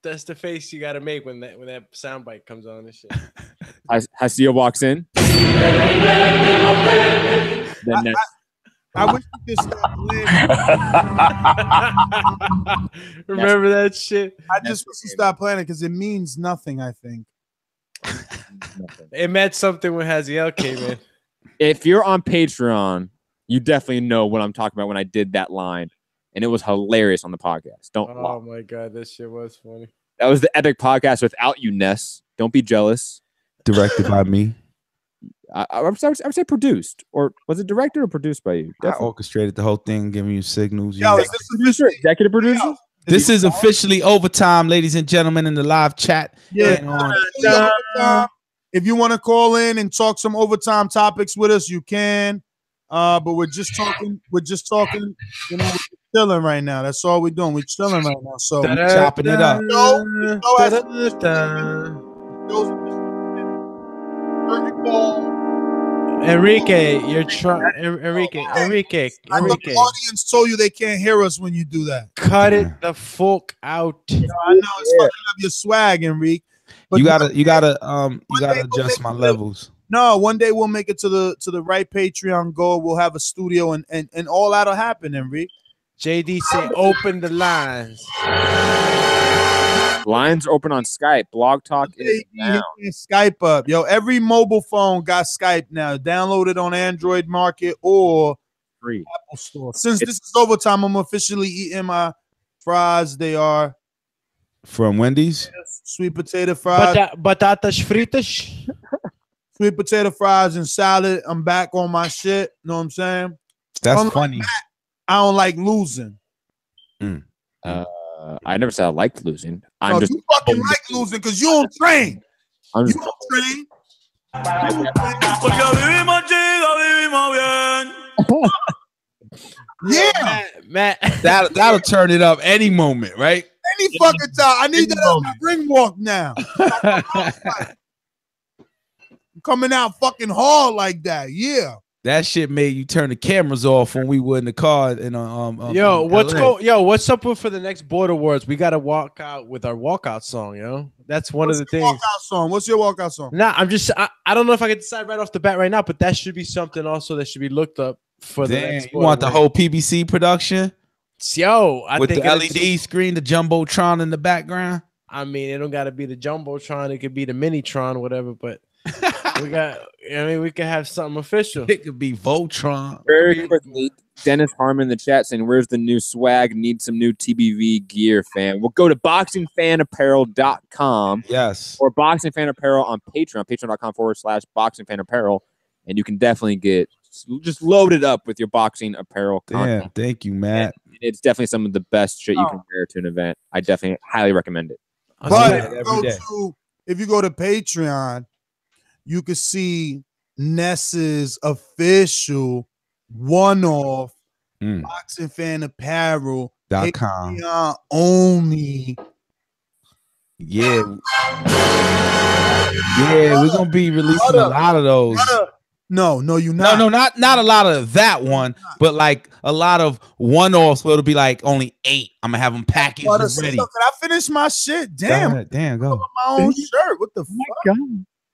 That's the face you gotta make when that soundbite comes on and shit. Hasia walks in. I wish you could stop playing. Remember that shit? I just wish you stop playing it because it means nothing, I think. It meant something when Haziel came in. If you're on Patreon, you definitely know what I'm talking about when I did that line. And it was hilarious on the podcast. Oh my god, that shit was funny. That was the epic podcast without you, Ness. Don't be jealous. Directed by me. I would say produced, or was it directed or produced by you? Definitely. I orchestrated the whole thing, giving you signals. Yo, is this producer, executive producer? This is officially overtime, ladies and gentlemen, in the live chat. Yeah. If you want to call in and talk some overtime topics with us, you can. But we're just talking. We're chilling right now. That's all we're doing. We're chilling right now. So we're chopping it up. Enrique, you're trying. Enrique. I know the audience told you they can't hear us when you do that. Cut it the fuck out. I know it's fucking up your swag, Enrique. But you gotta adjust my levels. No, one day we'll make it to the right Patreon goal. We'll have a studio and all that'll happen, Enrique. JD say open the lines. Lines open on Skype. Blog Talk is down. Skype up. Yo, every mobile phone got Skype now. Download it on Android Market or free Apple Store. Since this is overtime, I'm officially eating my fries. They are from Wendy's. Sweet potato fries. Batatas fritas. Sweet potato fries and salad. I'm back on my shit. Know what I'm saying? That's funny. I don't like losing. I never said I liked losing. I'm just you fucking like losing because you don't train. I'm just you don't train. Yeah, Matt. That'll turn it up any moment, right? Any fucking time. I need that on my ring walk now. I'm coming out fucking hard like that. Yeah. That shit made you turn the cameras off when we were in the car. And what's up for the next Board Awards? We got to walk out with our walkout song, yo. That's one of the things. Walkout song. What's your walkout song? Nah, I don't know if I can decide right off the bat right now, but that should be something also that should be looked up for the next. You want the whole PBC production? Yo, I with think the LED screen, the jumbotron in the background. I mean, it don't got to be the jumbotron. It could be the minitron, whatever. But we could have something official. It could be Voltron. Very quickly, Dennis Harmon in the chat saying, "Where's the new swag? Need some new TBV gear, fan." We'll go to boxingfanapparel.com. Yes. Or Boxing Fan Apparel on Patreon, patreon.com/boxingfanapparel. And you can definitely get just loaded up with your boxing apparel content. Yeah, thank you, Matt. And it's definitely some of the best shit you can wear to an event. I definitely highly recommend it. But if you go to Patreon, you can see Ness's official one-off Boxing Fan Apparel Patreon only. Yeah, we're gonna be releasing a lot of those. No, you're not. No, not a lot of that one, but like a lot of one-offs where it'll be like only 8. I'm gonna have them packaged and ready. Can I finish my shit? Damn, go. My own shirt. What the fuck?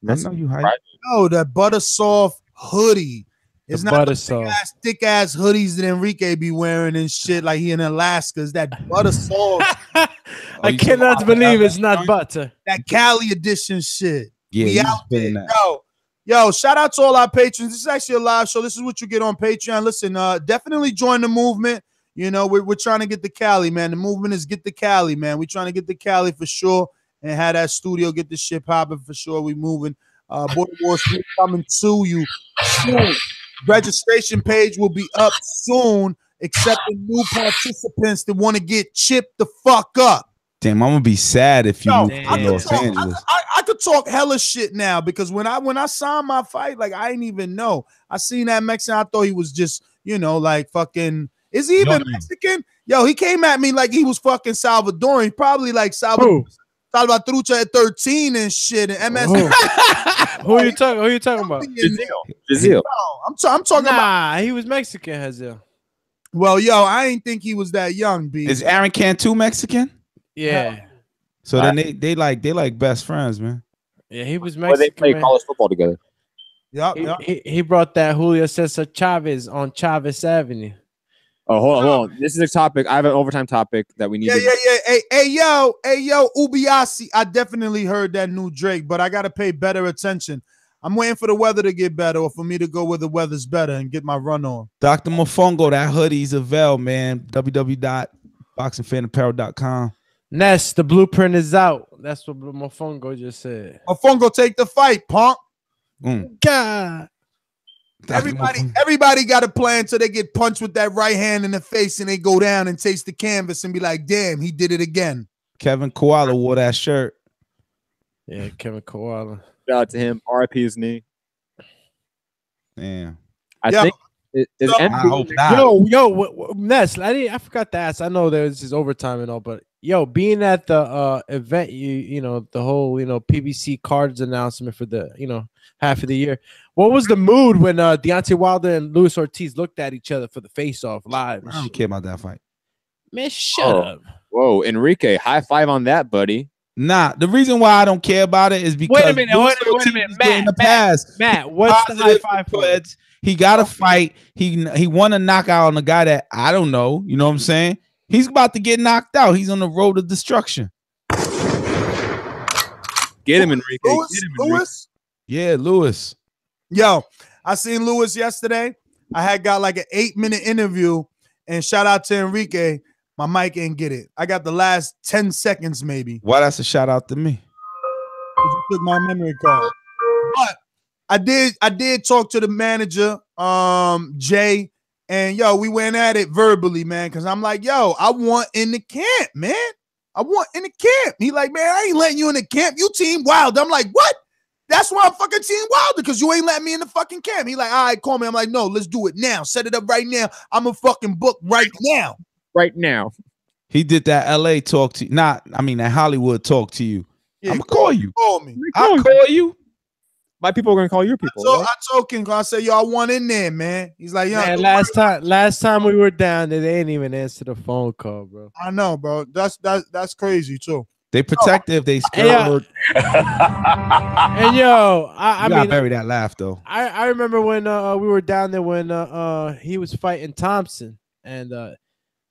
That's how you hype. No, that butter soft hoodie. It's not butter thick ass hoodies that Enrique be wearing and shit like he in Alaska. It's that butter soft. I cannot believe it's not butter. That Cali edition shit. Yeah, we out there. Yo, shout out to all our patrons. This is actually a live show. This is what you get on Patreon. Listen, definitely join the movement. You know, we're trying to get the Cali, man. The movement is get the Cali, man. We're trying to get the Cali for sure and have that studio get the shit popping for sure. We moving. Border Wars coming to you soon. Registration page will be up soon, accepting new participants that want to get chipped the fuck up. Damn, I'm gonna be sad if you move to Los Angeles. I could talk hella shit now because when I signed my fight, like I didn't even know. I seen that Mexican. I thought he was just, like fucking. Is he even Mexican? Yo, he came at me like he was fucking Salvadorian. Probably like Salvador Trucha at 13 and shit. And MS. Who are you talking about? Brazil. I'm talking about. He was Mexican, Hazel. Well, yo, I ain't think he was that young. B. Is Aaron Cantu Mexican? Yeah. So then they like best friends, man. Yeah, he was Mexican. Or they play college football together. Yep. He brought that Julio Cesar Chavez on Chavez Avenue. Oh, hold on. This is a topic. I have an overtime topic that we need. Yeah. Hey, yo, Ubiasi. I definitely heard that new Drake, but I gotta pay better attention. I'm waiting for the weather to get better, or for me to go where the weather's better and get my run on. Dr. Mofongo, that hoodie's available, man. www.boxingfanapparel.com. Ness, the blueprint is out. That's what Mofongo just said. Mofongo, take the fight, punk. God. Everybody got a plan until they get punched with that right hand in the face and they go down and taste the canvas and be like, damn, he did it again. Kevin Koala wore that shirt. Yeah, Kevin Koala. Shout out to him. RIP his knee. Damn. I think I hope not. Yo, Ness, I forgot to ask. I know there's his overtime and all, but yo, being at the event, you know, the whole, PBC cards announcement for the, half of the year. What was the mood when Deontay Wilder and Luis Ortiz looked at each other for the face-off live? I don't care about that fight. Man, shut up. Whoa, Enrique, high five on that, buddy. Nah, the reason why I don't care about it is because wait a minute, Matt, what's the high five for? He got a fight. He won a knockout on a guy that I don't know. You know what I'm saying? He's about to get knocked out. He's on the road to destruction. Get him, Enrique. Lewis? Yeah, Lewis. Yo, I seen Lewis yesterday. I had got like an 8-minute interview, and shout out to Enrique. My mic ain't get it. I got the last 10 seconds, maybe. Why that's a shout out to me? You took my memory card. But I did talk to the manager, Jay, and yo, we went at it verbally, man. Cause I'm like, yo, I want in the camp, man. I want in the camp. He like, man, I ain't letting you in the camp. You Team Wilder. I'm like, what? That's why I'm fucking Team Wilder, because you ain't letting me in the fucking camp. He like, all right, call me. I'm like, no, let's do it now. Set it up right now. I'm a fucking book right now. Right now. He did that LA talk to you. That Hollywood talk to you. Yeah, I'm gonna call you. Call me. I'll call you. My people are gonna call your people. So I told him, I said, yo, I want in there, man. He's like, yo, man, last time we were down there, they didn't even answer the phone call, bro. I know, bro. That's crazy too. They protective. They scared. And yo, I mean, bury that laugh though. I remember when we were down there when he was fighting Thompson, and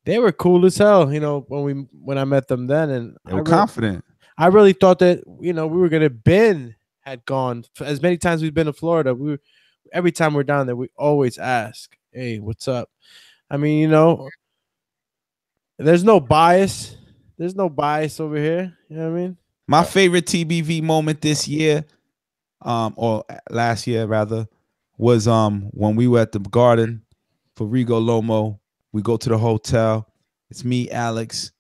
they were cool as hell. You know, when I met them then, and they were confident. I really thought that we were gonna had gone as many times we've been to Florida. Every time we're down there, we always ask, "Hey, what's up?" I mean, there's no bias. There's no bias over here. You know what I mean? My favorite TBV moment this year, or last year rather, was when we were at the Garden for Rigo Lomo. We go to the hotel. It's me, Alex,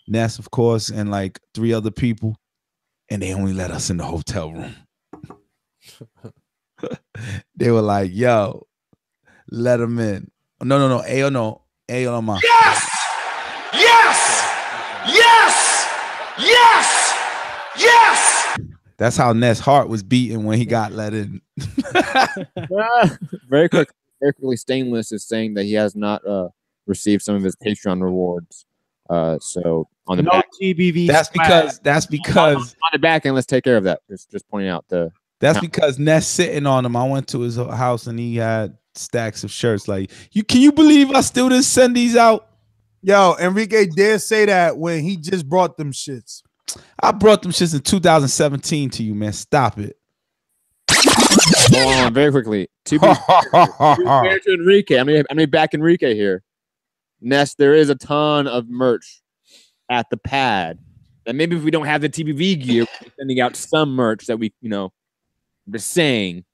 Ness, of course, and like 3 other people, and they only let us in the hotel room. They were like, "Yo, let them in." No. Ayo, no. Yes! Yes! Yes! Yes! Yes! That's how Ness' heart was beating when he got let in. Very quickly, Stainless is saying that he has not received some of his Patreon rewards. So on the back, TBV. That's because on the back end. Let's take care of that. Just pointing out That's because Ness sitting on him. I went to his house and he had stacks of shirts. Like, can you believe I still didn't send these out? Yo, Enrique dare say that when he just brought them shits. I brought them shits in 2017 to you, man. Stop it. Hold on, very quickly. To Enrique, I'm gonna back Enrique here. Ness, there is a ton of merch at the pad. And maybe if we don't have the TBV gear, we're sending out some merch that we, I'm just saying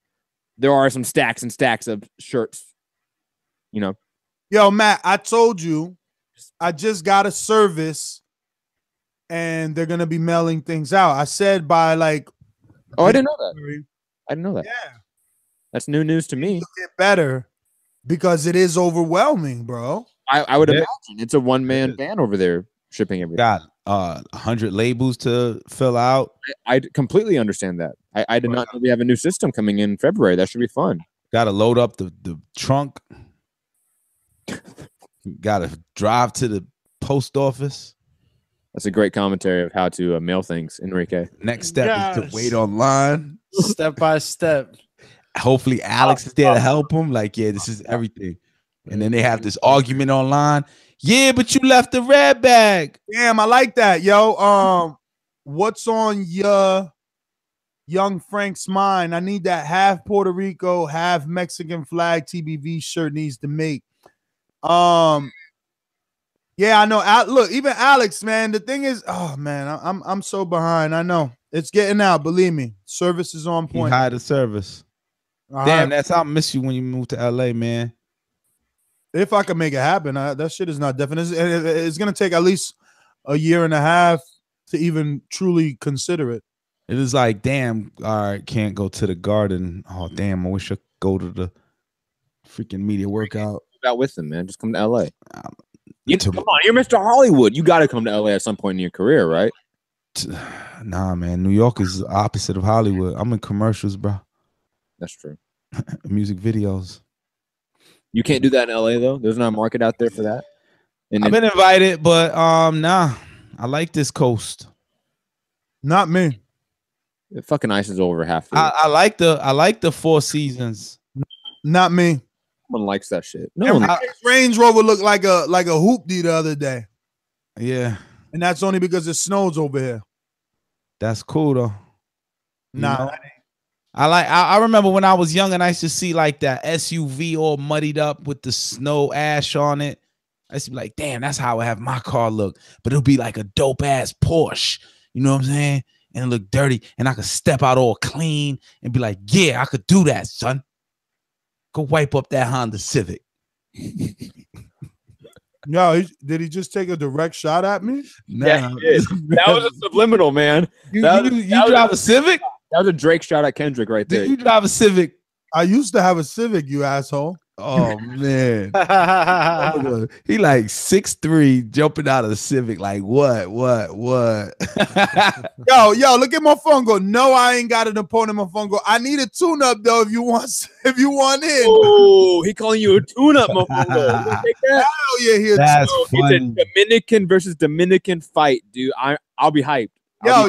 there are some stacks and stacks of shirts. Yo, Matt, I told you I just got a service and they're gonna be mailing things out. I said by like I didn't know that. I didn't know that. Yeah. That's new news to me. Get better because it is overwhelming, bro. I would imagine it's a one-man band over there shipping everything. Got 100 labels to fill out. I completely understand that. I did not know we have a new system coming in February. That should be fun. Got to load up the trunk. Got to drive to the post office. That's a great commentary of how to mail things, Enrique. Next step is to wait online. Step by step. Hopefully Alex is there to help him. Like, yeah, this is everything. And then they have this argument online. Yeah, but you left the red bag. Damn, I like that, yo. What's on your Young Frank's mind? I need that half Puerto Rico, half Mexican flag TBV shirt needs to make. Yeah, I know. Look, even Alex, man. The thing is, oh man, I'm so behind. I know it's getting out. Believe me, service is on point. He hired a service. Damn, that's how I miss you when you move to LA, man. If I can make it happen, that shit is not definite. It's gonna take at least a year and a half to even truly consider it. It is like, damn, all right, can't go to the Garden. Oh, damn, I wish I could go to the freaking media workout. Out with them, man. Just come to LA. Come on, you're Mr. Hollywood. You got to come to LA at some point in your career, right? Nah, man. New York is the opposite of Hollywood. I'm in commercials, bro. That's true. Music videos. You can't do that in LA though. There's not a market out there for that. I've been invited, but nah. I like this coast. Not me. Fucking ice is over half. I like the 4 seasons. Not me. Someone likes that shit. No, Range Rover looked like a hoopty the other day. Yeah, and that's only because it snows over here. That's cool though. Nah, I remember when I was young and I used to see like that SUV all muddied up with the snow ash on it. I used to be like, damn, that's how I have my car look. But it'll be like a dope ass Porsche. You know what I'm saying? And it look dirty. And I could step out all clean and be like, yeah, I could do that, son. Go wipe up that Honda Civic. No, did he just take a direct shot at me? Nah. Yeah, he did. That was a subliminal, man. You drive a Civic? That was a Drake shot at Kendrick right there. Did you drive a Civic? I used to have a Civic, you asshole. Oh man. He like 6'3", jumping out of the Civic. Like what? yo, look at my phone. Go. No, I ain't got an opponent. My phone. Go. I need a tune-up though. If you want in. Oh, he calling you a tune-up, motherfucker. Take that? Hell yeah, here. That's it's a Dominican versus Dominican fight, dude. I'll be hyped. Yo,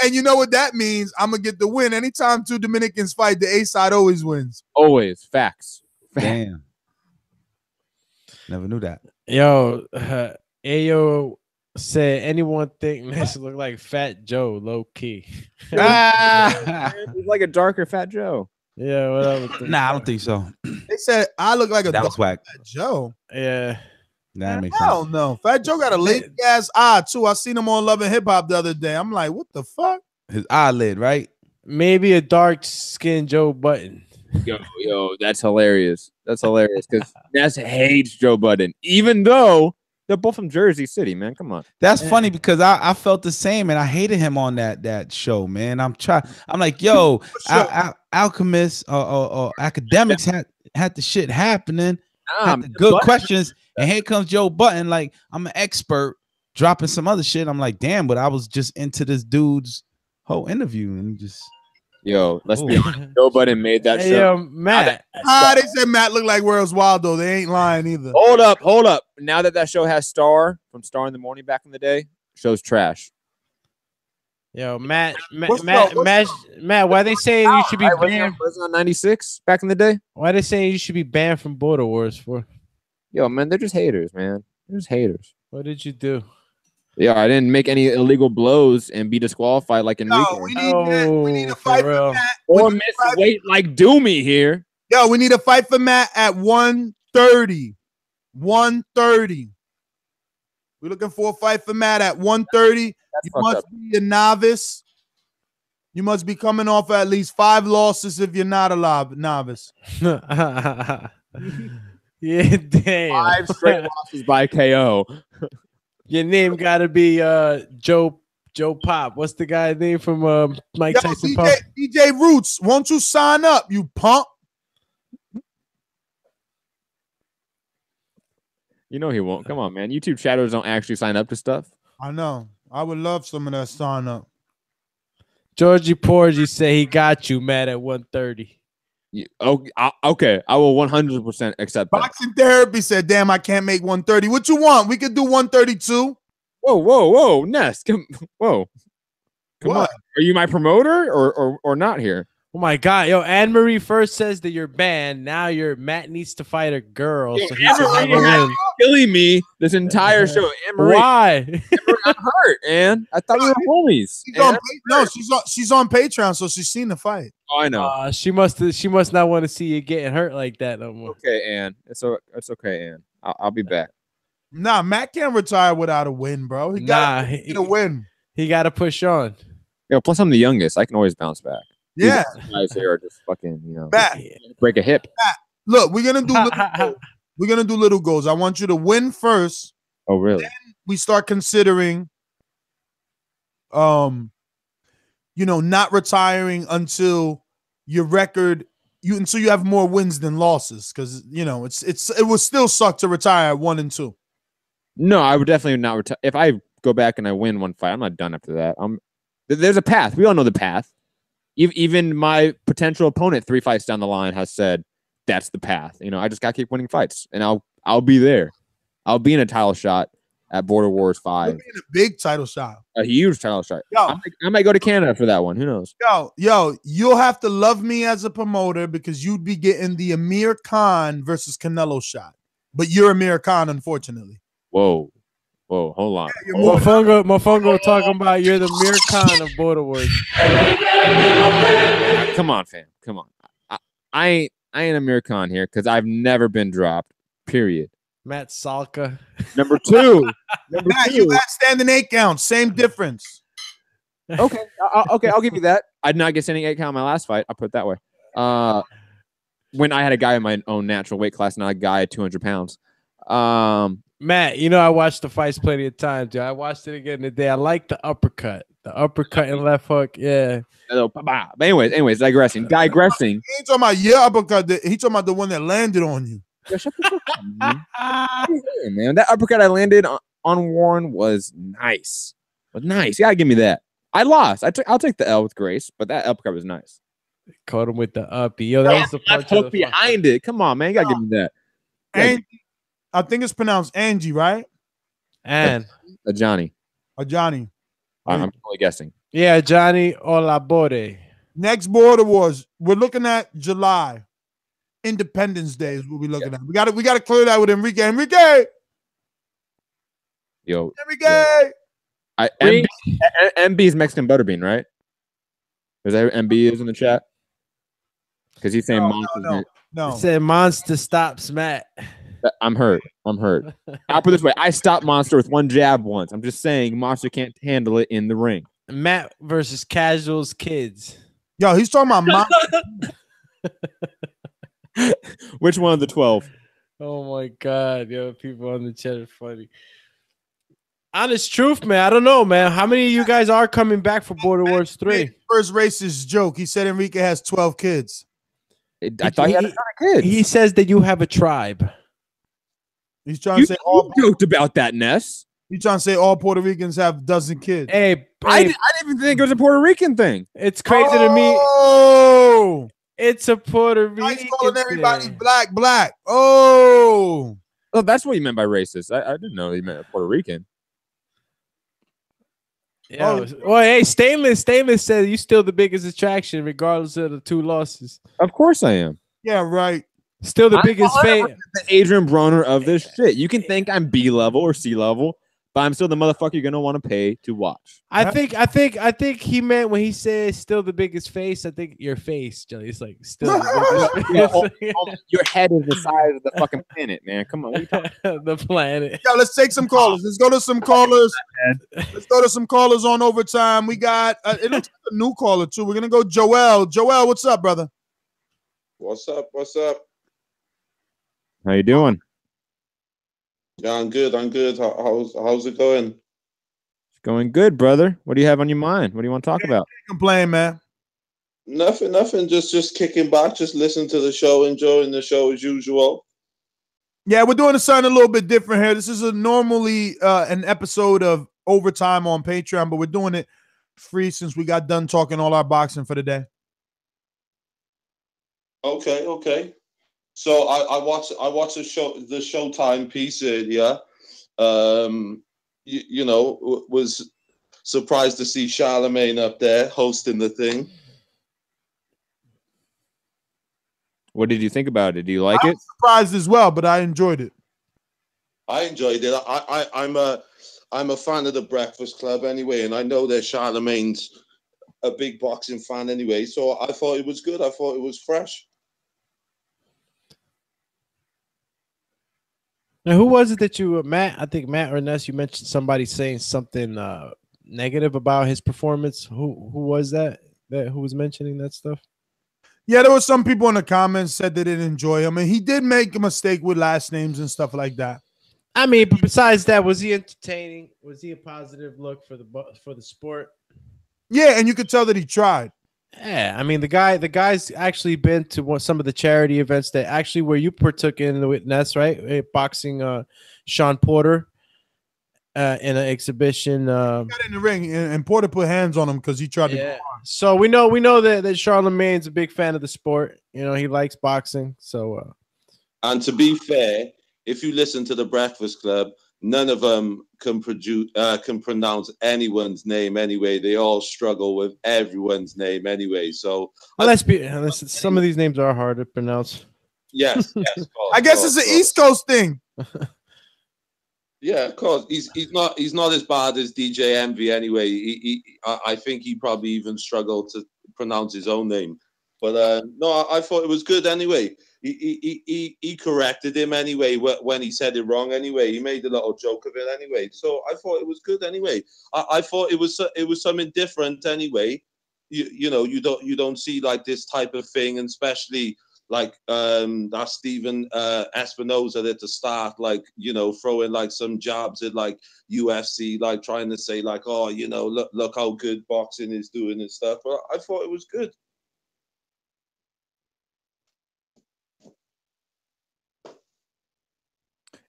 you know what that means? I'm gonna get the win. Anytime 2 Dominicans fight, the A side always wins. Always. Facts. Damn. Never knew that. Yo, Ayo said, anyone think Nestor look like Fat Joe, low key? He's like a darker Fat Joe. Yeah, whatever. Nah, I don't think so. They said I look like a That was whack. Fat Joe. Yeah. That makes Hell sense. no. Fat Joe got a lazy ass eye too. I seen him on Love and Hip Hop the other day. I'm like, what the fuck? His eyelid, right? Maybe a dark skinned Joe Button. Yo, that's hilarious. That's hilarious because Ness hates Joe Budden, even though they're both from Jersey City, man. Come on. That's funny because I felt the same and I hated him on that show, man. I'm like, yo, Alchemist or Academics had the shit happening, had the good questions, and here comes Joe Budden. Like, I'm an expert dropping some other shit. I'm like, damn, but I was just into this dude's whole interview and just. Yo, let's be honest. Joe Budden made that show. Yo, Matt. They said Matt looked like Where's Waldo. They ain't lying either. Hold up. Now that show has Star from Star in the Morning back in the day, show's trash. Yo, Matt, why they saying you should be banned? Was on 96 back in the day? Why they saying you should be banned from Border Wars for? Yo, man, they're just haters, man. They're just haters. What did you do? Yeah, I didn't make any illegal blows and be disqualified like Enrique. No, we need a fight for Matt. Or miss weight like Doomy here. Yo, we need a fight for Matt at 130. 130. We're looking for a fight for Matt at 130. You must be a novice. You must be coming off at least 5 losses if you're not a novice. Yeah, damn. 5 straight losses by KO. Your name gotta be Joe Pop. What's the guy's name from Mike Tyson? DJ Roots, won't you sign up, you punk? You know he won't. Come on, man. YouTube shadows don't actually sign up to stuff. I know. I would love some of that sign up. Georgie Porgy say he got you, Matt, at 130. Okay, I will 100% accept that. Boxing Therapy said, damn, I can't make 130. What you want? We could do 132. Whoa, Ness. Come on. What? Are you my promoter or not here? Oh my God, yo, Anne-Marie first says that you're banned. Now Matt needs to fight a girl. Yo, so he's killing me this entire show. Anne-Marie, why? Anne-Marie, I'm hurt, man. I thought we were homies. She's on Patreon, so she's seen the fight. Oh, I know. She must not want to see you getting hurt like that no more. Okay, Ann. It's okay, Ann. I'll be back. Nah, Matt can't retire without a win, bro. He got to win. He got to push on. Yo, plus I'm the youngest. I can always bounce back. Yeah. These guys here are just fucking, Matt, break a hip. Matt, look, we're gonna do little goals. We're gonna do little goals. I want you to win first. Oh, really? Then we start considering, not retiring until your record, until you have more wins than losses, because it would still suck to retire at 1 and 2. No, I would definitely not retire. If I go back and I win one fight, I'm not done after that. There's a path. We all know the path. Even my potential opponent 3 fights down the line has said that's the path. I just gotta keep winning fights, and I'll be there. I'll be in a title shot at Border Wars 5. A big title shot. A huge title shot. Yo. I might go to Canada for that one. Who knows? Yo, you'll have to love me as a promoter because you'd be getting the Amir Khan versus Canelo shot. But you're Amir Khan, unfortunately. Whoa, hold on. Mofongo talking about you're the Amir Khan of Border Wars. Come on, fam. Come on. I ain't Amir Khan here because I've never been dropped. Period. Matt Salka. Number two. Matt, you got standing 8 counts. Same difference. Okay. Okay, I'll give you that. I did not get standing 8 count in my last fight. I'll put it that way. When I had a guy in my own natural weight class, not a guy at 200 pounds. Matt, you know I watched the fights plenty of times, dude. I watched it again today. I like the uppercut. The uppercut and left hook. Yeah. But anyways, digressing. He ain't talking about your uppercut. He talking about the one that landed on you. Yeah, shut the fuck up, man. That uppercut I landed on Warren was nice. You gotta give me that. I lost. I'll take the L with grace, but that uppercut was nice. Caught him with the uppy. Yo, that was the punch hook behind it. Come on, man. You gotta give me that. Angie, I think it's pronounced Angie, right? And Johnny. Johnny. I'm totally guessing. Yeah, Johnny Olabode. Next Border Wars, we're looking at July. Independence Day is what we're looking at. We got to clear that with Enrique. Yo. Enrique. MB is Mexican Butterbean, right? Is that who MB is in the chat? Because he's saying monsters. No. He said Monster stops Matt. I'm hurt. I'll put it this way. I stopped Monster with one jab once. I'm just saying Monster can't handle it in the ring. Matt versus Casuals Kids. Yo, he's talking about Monster. Which one of the 12? Oh my God, yo, people on the chat are funny. Honest truth, man. I don't know, man. How many of you guys are coming back for Border Wars 3? First racist joke. He said Enrique has 12 kids. I thought he had a ton of kids. He says that you have a tribe. He's trying to say all joked about that, Ness. He's trying to say all Puerto Ricans have a dozen kids. Hey, I didn't even think it was a Puerto Rican thing. It's crazy to me. Oh, it's a Puerto Rican. He's calling everybody black. Oh, that's what he meant by racist. I didn't know he meant Puerto Rican. Yeah. Well, hey, Stainless said you still the biggest attraction, regardless of the 2 losses. Of course I am. Yeah, right. Still the biggest fan. The Adrien Broner of this shit. You can think I'm B level or C level, but I'm still the motherfucker you're gonna want to pay to watch. I think he meant when he said still the biggest face. I think your face, Jelly. It's like still the biggest. Your head is the size of the fucking planet, man. Come on, what are you talking about? The planet. Yo, let's take some callers. Let's go to some callers. Let's go to some callers on overtime. We got it looks like a new caller too. We're gonna go Joel. Joel, what's up, brother? What's up? How you doing? Yeah, I'm good. How's it going? It's going good, brother. What do you have on your mind? What do you want to talk about? Can't complain, man. Nothing. Just kicking back, just listening to the show, enjoying the show as usual. Yeah, we're doing something a little bit different here. This is normally an episode of Overtime on Patreon, but we're doing it free since we got done talking all our boxing for the day. Okay. So I watched the Showtime piece here. You know, was surprised to see Charlemagne up there hosting the thing. What did you think about it? Do you like it? Surprised as well, but I enjoyed it. I enjoyed it. I'm a fan of the Breakfast Club anyway, and I know that Charlemagne's a big boxing fan anyway. So I thought it was good. I thought it was fresh. Now, who was it that you, Matt? I think Matt or Ness, you mentioned somebody saying something negative about his performance. Who was that? Who was mentioning that stuff? Yeah, there were some people in the comments said they didn't enjoy him, and he did make a mistake with last names and stuff like that. I mean, but besides that, was he entertaining? Was he a positive look for the sport? Yeah, and you could tell that he tried. Yeah, I mean the guy's actually been to some of the charity events that actually where you partook in with Ness, right? Boxing Sean Porter in an exhibition. He got in the ring and Porter put hands on him because he tried to go on. So we know that Charlemagne's a big fan of the sport. You know, he likes boxing. So and to be fair, if you listen to the Breakfast Club, none of them can pronounce anyone's name anyway. They all struggle with everyone's name anyway. So some of these names are hard to pronounce. Yes. I guess it's an East Coast thing. Yeah, of course. He's not as bad as DJ Envy anyway. I think he probably even struggled to pronounce his own name. But no, I thought it was good anyway. He corrected him anyway when he said it wrong anyway. He made a little joke of it anyway. So I thought it was good anyway. I thought it was something different anyway. You know, you don't see like this type of thing, and especially like that Steven Espinoza at the start, like, you know, throwing like some jabs at like UFC, like trying to say like, oh, you know, look how good boxing is doing and stuff. But I thought it was good.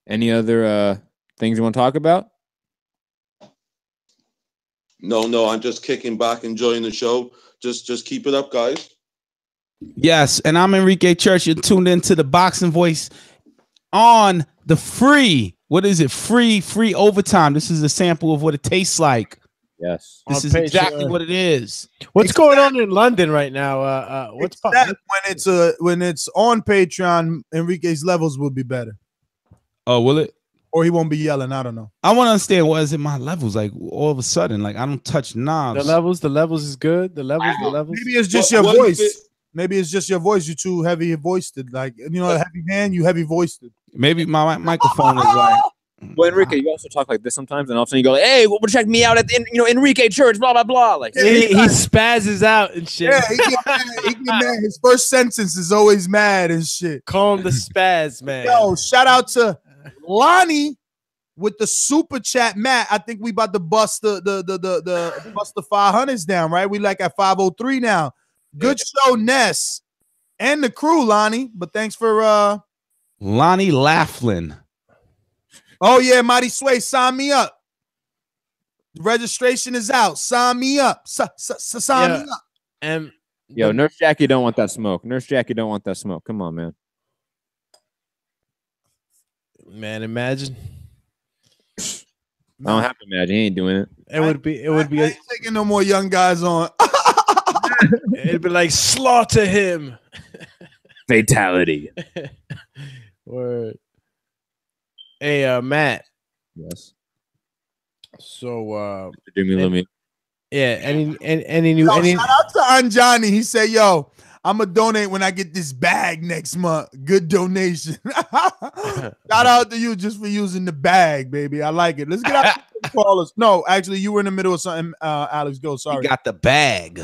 Any other things you want to talk about? No, I'm just kicking back, enjoying the show. Just keep it up, guys. Yes, and I'm Enrique Church. You're tuned into the Boxing Voice on the free. What is it? Free overtime. This is a sample of what it tastes like. Yes, this is exactly what it is. What's going on in London right now? What's when it's on Patreon, Enrique's levels will be better. Oh, will it? Or he won't be yelling. I don't know. I want to understand what is it my levels like all of a sudden. Like I don't touch knobs. The levels is good. The levels. Maybe it's just your voice. Maybe it's just your voice. You're too heavy voiced. Like, you know, a heavy hand, you heavy voiced. Maybe my microphone is like. Well, Enrique, you also talk like this sometimes, and all of a sudden you go, like, "Hey, well, check me out at the, Enrique Church, blah blah blah." Like he spazzes out and shit. Yeah, he get mad. His first sentence is always mad and shit. Call him the spaz man. Yo, shout out to Lonnie with the super chat, Matt. I think we about to bust the 500s down, right? We like at 503 now. Good show, Ness and the crew, Lonnie. But thanks for Lonnie Laughlin. Oh yeah, Mighty Sway, sign me up. The registration is out. Sign me up. Sign me up. And yo, Nurse Jackie don't want that smoke. Nurse Jackie don't want that smoke. Come on, man. Man, imagine. I don't have to imagine. He ain't doing it. It would be. I ain't taking no more young guys on. It'd be like slaughter him. Fatality. Word. Hey, Matt. Yes. So, do me, let me. Yeah. Any new? Yo, shout out to Anjani. He said, "Yo, I'm gonna donate when I get this bag next month. Good donation." Shout out to you just for using the bag, baby. I like it. Let's get out the callers. No, actually, you were in the middle of something. Alex, go. Sorry. You got the bag.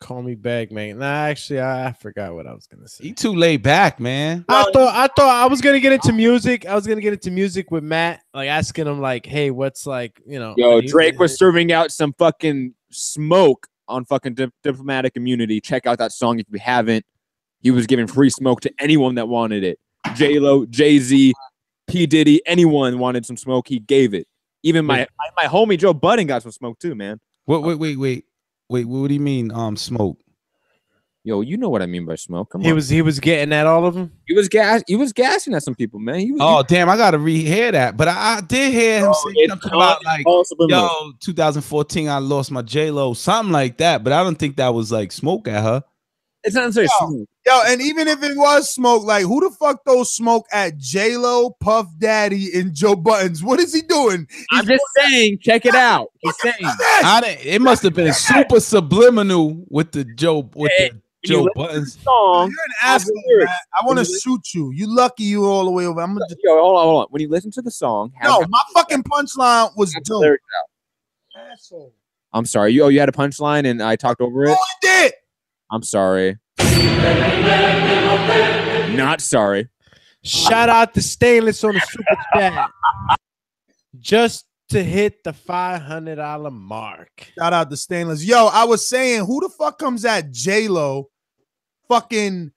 Call me bag, man. Nah, actually, I forgot what I was gonna say. You too laid back, man. I thought I was gonna get into music. I was gonna get into music with Matt, like asking him, like, "Hey, what's like, you know?" Yo, Drake was serving out some fucking smoke on fucking diplomatic immunity. Check out that song if you haven't. He was giving free smoke to anyone that wanted it. J-Lo, Jay-Z, P. Diddy, anyone wanted some smoke, he gave it. Even my homie Joe Budden got some smoke too, man. Wait, what do you mean? Smoke? Yo, you know what I mean by smoke. Come on. He was getting at all of them. He was gassing at some people, man. Damn, I gotta rehear that. But I did hear him say something about like, yo, 2014, I lost my J-Lo, something like that. But I don't think that was like smoke at her. It's not necessarily smoke. Yo, and even if it was smoke, like who the fuck throws smoke at J-Lo, Puff Daddy, and Joe Buttons? What is he doing? I'm just saying, check it out. He's saying it must have been super subliminal with the Joe Buttons song. You're an asshole, man. I want to shoot you. You lucky you all the way over. I'm gonna just... Yo, hold on. When you listen to the song, no, my fucking punchline was dope. Asshole. I'm sorry. You had a punchline and I talked over it. Oh, I did. I'm sorry. Not sorry. Shout out to Stainless on the super chat. Just to hit the $500 mark. Shout out to Stainless. Yo, I was saying, who the fuck comes at J-Lo, fucking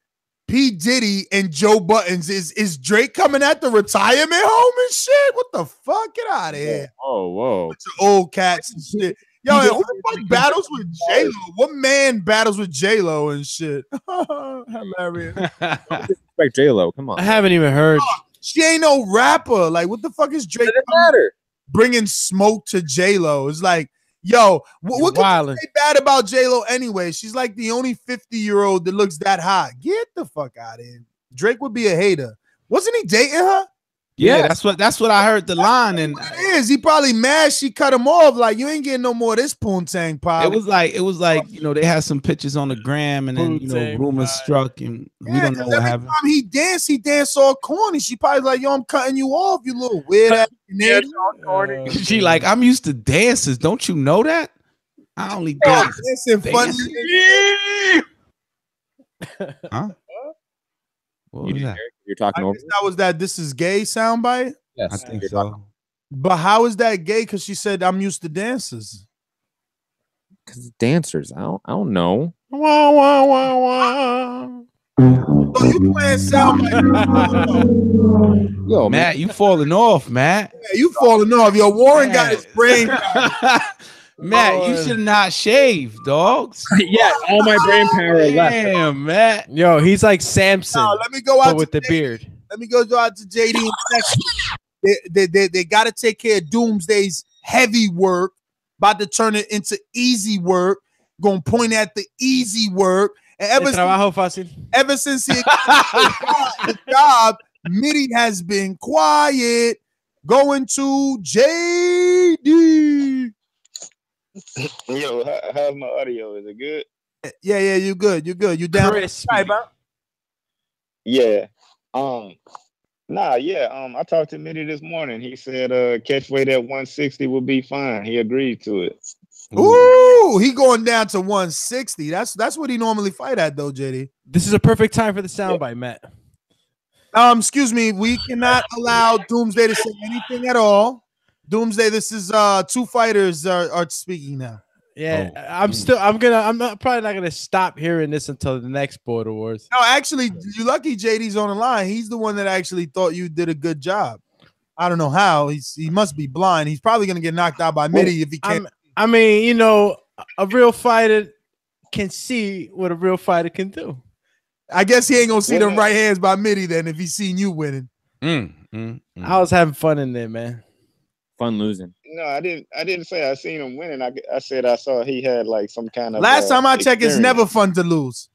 P. Diddy, and Joe Buttons? Is Drake coming at the retirement home and shit? What the fuck? Get out of here. Oh, whoa. Bunch of old cats and shit. Yo, who the fuck battles with J-Lo? What man battles with J-Lo and shit? Hilarious. Respect J-Lo. Come on. I haven't even heard. She ain't no rapper. Like, what the fuck is Drake bringing smoke to J-Lo? It's like, yo, what can you say bad about J-Lo anyway? She's like the only 50-year-old that looks that hot. Get the fuck out of here. Drake would be a hater. Wasn't he dating her? Yeah, that's what I heard the line. And it is. He probably mad she cut him off. Like, you ain't getting no more of this poontang pop. It was like, you know, they had some pictures on the gram, and then, you know, rumors struck, and we don't know what happened. Time he danced all corny. She probably like, yo, I'm cutting you off, you little weird ass. She like, I'm used to dances. Don't you know that? I only dance. Huh? What was that? You're talking over. That was that "This Is Gay" soundbite. Yes, I think so. But how is that gay? Because she said, "I'm used to dancers." Because dancers, I don't know. Wah, wah, wah, wah. So you playing soundbite? Yo, Matt, you falling off, Matt. Yeah, you falling off. Yo, Warren got his brain. Matt, you should not shave, dogs. Yeah, all my brain power left. Damn, Matt. Yo, he's like Samson. No, let me go out with the beard. Let me go out to JD and Texas. They got to take care of Doomsday's heavy work. About to turn it into easy work. Gonna point at the easy work. And ever since he got the job, Mitty has been quiet. Going to JD. Yo, how's my audio? Is it good? Yeah, you good. You good. You down? Crispy. Yeah. I talked to Mitty this morning. He said catch weight at 160 would be fine. He agreed to it. Ooh, he going down to 160. That's what he normally fight at, though, JD. This is a perfect time for the soundbite, Matt. Excuse me. We cannot allow Doomsday to say anything at all. Doomsday, this is two fighters are speaking now. Yeah, I'm probably not gonna stop hearing this until the next Board Awards. No, actually, you're lucky JD's on the line. He's the one that actually thought you did a good job. I don't know how. He must be blind. He's probably gonna get knocked out by Mitty if he can't. I mean, you know, a real fighter can see what a real fighter can do. I guess he ain't gonna see them right hands by Mitty then if he's seen you winning. I was having fun in there, man. Fun losing. No, I didn't say I seen him winning. I said I saw he had like some kind of. Last time I checked, it's never fun to lose.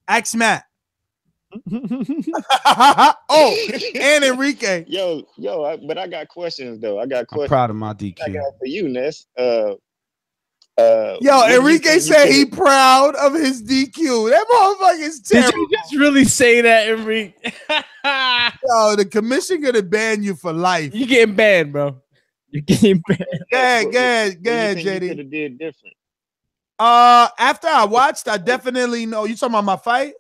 Ask Matt. Oh, and Enrique. Yo, but I got questions though. I'm proud of my DQ. I got for you, Ness. Yo, Enrique said he proud of his DQ. That motherfucker is terrible. Did you just really say that, Enrique? Yo, the commission gonna ban you for life. You getting banned, bro. You're getting banned. Go ahead, JD. You could have did different. After I watched, I definitely know. You talking about my fight?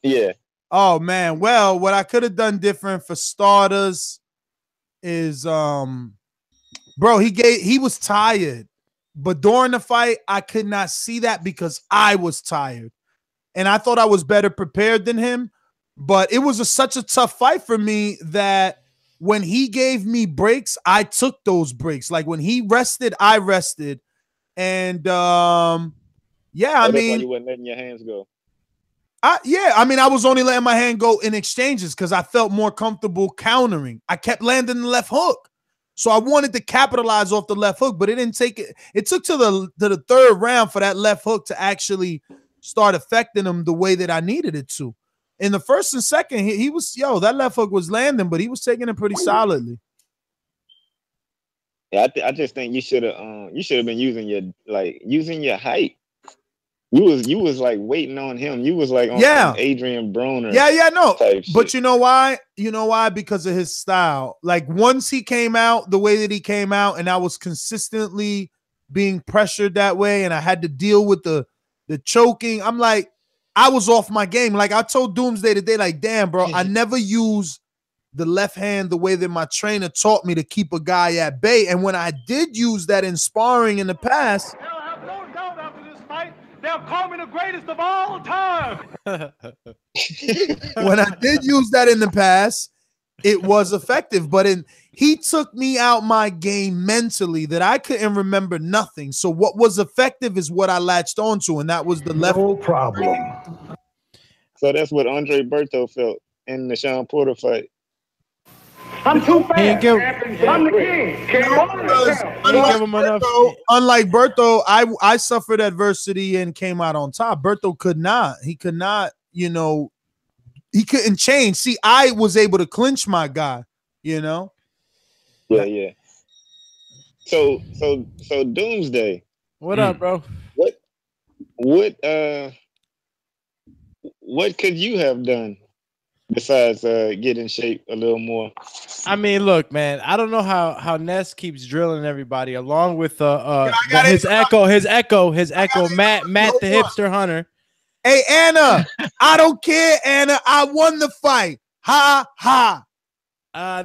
Yeah. Oh man. Well, what I could have done different for starters is bro, he was tired. But during the fight, I could not see that because I was tired. And I thought I was better prepared than him. But it was such a tough fight for me that when he gave me breaks, I took those breaks. Like when he rested, I rested. And I mean, you weren't letting your hands go. I was only letting my hand go in exchanges because I felt more comfortable countering. I kept landing the left hook. So I wanted to capitalize off the left hook, but it didn't take it. It took to the third round for that left hook to actually start affecting him the way that I needed it to. In the first and second, he was, that left hook was landing, but he was taking it pretty solidly. Yeah, I just think you should have been using your height. You was like waiting on him. You was like on Adrien Broner. No. But you know why? You know why? Because of his style. Like once he came out the way that he came out, and I was consistently being pressured that way, and I had to deal with the choking. I'm like, I was off my game. Like I told Doomsday today, like, damn, bro, I never use the left hand the way that my trainer taught me to keep a guy at bay. And when I did use that in sparring in the past, they'll call me the greatest of all time. When I did use that in the past, it was effective. But he took me out my game mentally that I couldn't remember nothing. So what was effective is what I latched onto, and that was the left. No problem. So that's what Andre Berto felt in the Sean Porter fight. I'm too fast. I'm the king. Unlike Berto, I suffered adversity and came out on top. Berto could not. He could not, you know, he couldn't change. See, I was able to clinch my guy, you know? Yeah. So Doomsday. What up, bro? What could you have done besides get in shape a little more? I mean, look, man, I don't know how Ness keeps drilling everybody along with his echo, Matt the hipster hunter. Hey, Anna, I don't care, Anna. I won the fight. Ha ha.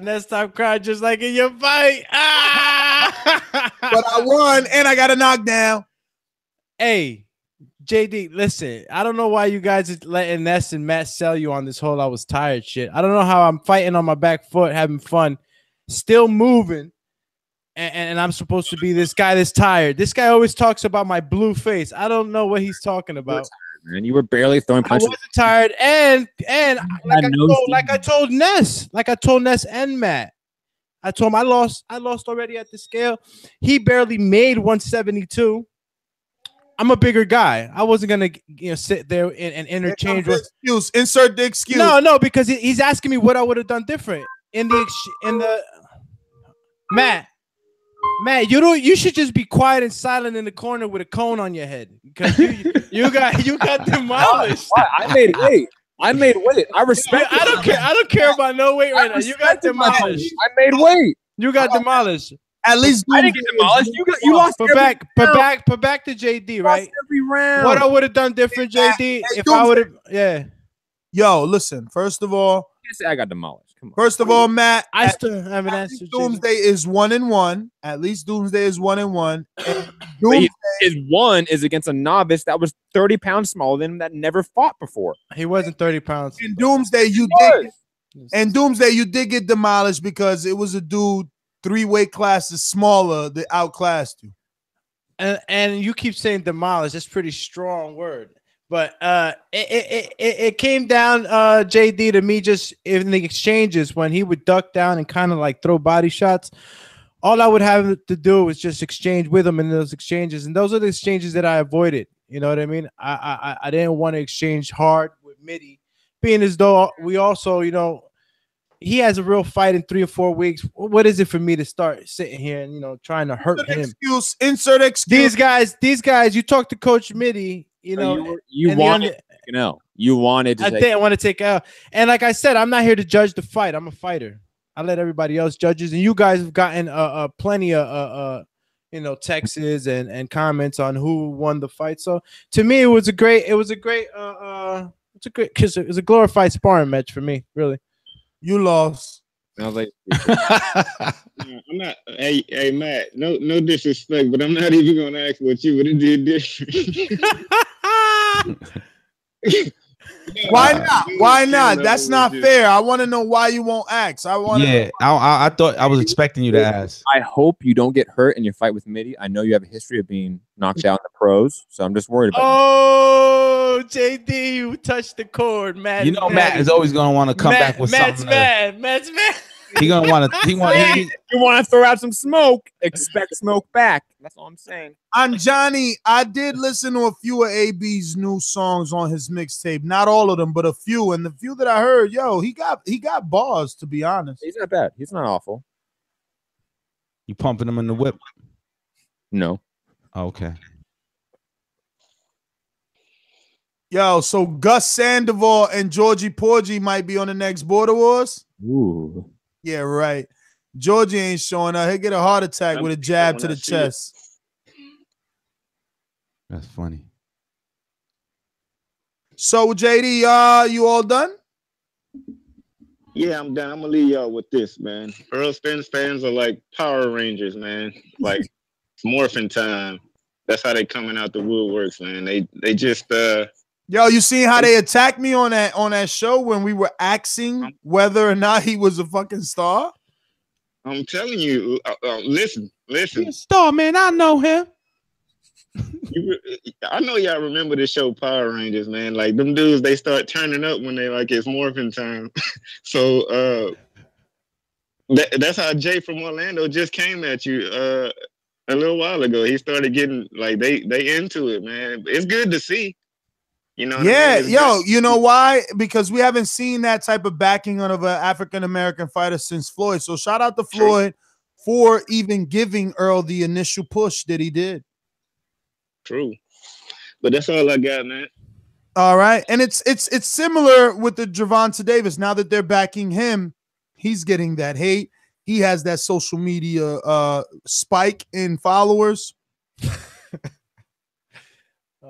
Ness, stop crying just like in your fight. But I won and I got a knockdown. Hey, JD, listen, I don't know why you guys is letting Ness and Matt sell you on this whole I was tired shit. I don't know how I'm fighting on my back foot, having fun, still moving, and I'm supposed to be this guy that's tired. This guy always talks about my blue face. I don't know what he's talking about. Man, you were barely throwing punches. I wasn't tired, and like I told Ness and Matt, I told him I lost already at the scale. He barely made 172. I'm a bigger guy. I wasn't gonna, sit there and interchange with excuse. Insert the excuse. No, because he's asking me what I would have done different in the Matt, you should just be quiet and silent in the corner with a cone on your head because you got demolished. I made weight. I respect. I don't care about no weight right now. You got demolished. I made weight. You got demolished. At least I didn't get demolished. You lost. Put back to JD, right? Every round. What I would have done different, JD, if I would have. Yeah. Yo, listen. First of all, I got demolished. Come on. First of all, Matt, I still haven't answered. Doomsday is 1-1. At least Doomsday is 1-1. His one is against a novice that was 30 pounds smaller than him that never fought before. He wasn't 30 pounds. In Doomsday, you did get demolished because it was a dude 3 weight classes smaller that outclassed you. And you keep saying demolished. That's a pretty strong word. But it came down, JD, to me just in the exchanges when he would duck down and kind of like throw body shots. All I would have to do was just exchange with him in those exchanges. And those are the exchanges that I avoided. You know what I mean? I didn't want to exchange hard with Mitty, being as though we also, he has a real fight in 3 or 4 weeks. What is it for me to start sitting here and, trying to hurt him? Insert excuse. These guys, you talk to Coach Mitty, you wanted to. I didn't want to take out. And like I said, I'm not here to judge the fight. I'm a fighter. I let everybody else judges. And you guys have gotten plenty of texts and comments on who won the fight. So to me, it was a glorified sparring match for me. Really, you lost. I was like, I'm not. Hey, Matt. No disrespect, but I'm not even gonna ask what you would have did different. Why not? Why not? That's not fair. I want to know why you won't ask. I thought I was expecting you to ask. I hope you don't get hurt in your fight with Mitty. I know you have a history of being knocked out in the pros, so I'm just worried about you. JD, you touched the chord, man. Matt is always gonna want to come back with something. Matt's mad. You want to throw out some smoke. Expect smoke back. That's all I'm saying. Johnny, I did listen to a few of AB's new songs on his mixtape. Not all of them, but a few. And the few that I heard, he got bars, to be honest. He's not bad. He's not awful. You pumping him in the whip? No. Okay. Yo, so Gus Sandoval and Georgie Porgy might be on the next Border Wars. Ooh. Yeah, right. Georgie ain't showing up. He'll get a heart attack with a jab to the chest. That's funny. So, JD, you all done? Yeah, I'm done. I'm gonna leave y'all with this, man. Errol Spence fans are like Power Rangers, man. Like it's morphin' time. That's how they coming out the woodworks, man. They just Yo, you seen how they attacked me on that show when we were asking whether or not he was a fucking star? I'm telling you, listen. He's a star, man. I know him. I know y'all remember the show Power Rangers, man. Like them dudes, they start turning up when they like it's morphin' time. So That's how Jay from Orlando just came at you a little while ago. He started getting like they into it, man. It's good to see. You know what I mean? Yo, you know why? Because we haven't seen that type of backing of an African-American fighter since Floyd. So shout out to Floyd for even giving Earl the initial push that he did. True. But that's all I got, man. All right. And it's similar with the Gervonta Davis. Now that they're backing him, he's getting that hate. He has that social media spike in followers.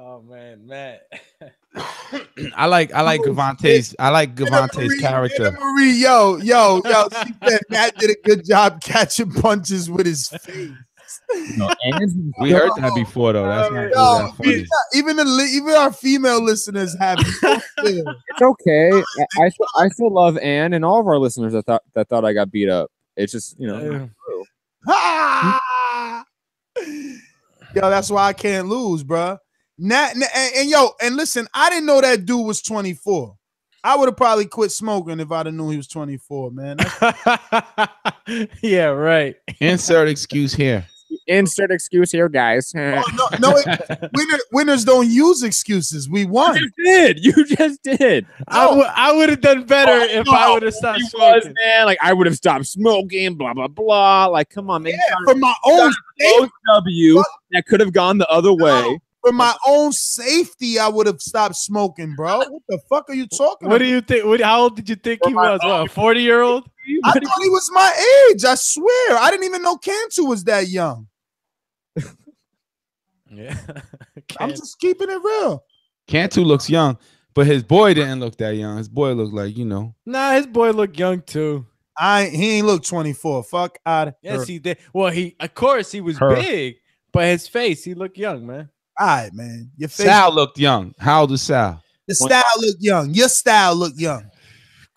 Oh man, Matt. I like Gervonta's character. Marie, yo, she said Matt did a good job catching punches with his face. No, we heard that before though. That's not that funny. Even our female listeners have it. It's okay. I still love Ann and all of our listeners that thought I got beat up. It's just, you know. Yo, that's why I can't lose, bro. And listen, I didn't know that dude was 24. I would have probably quit smoking if I'd have known he was 24, man. Yeah, right. Insert excuse here. Insert excuse here, guys. Winners don't use excuses. We won. You just did. I would have done better if I would have stopped smoking. Man, like I would have stopped smoking. Blah blah blah. Like, come on, man. For my own OW that could have gone the other way. For my own safety, I would have stopped smoking, bro. What the fuck are you talking about? What do you think? How old did you think he was? What, a 40-year-old? I thought he was my age. I swear. I didn't even know Cantu was that young. Yeah. I'm just keeping it real. Cantu looks young, but his boy didn't look that young. His boy looked like, Nah, his boy looked young too. He ain't look 24. Fuck out of Yes, he did. Well, of course he was big, but his face, he looked young, man. All right, man. Your face. Sal looked young. How old is Sal? The style looked young. Your style looked young.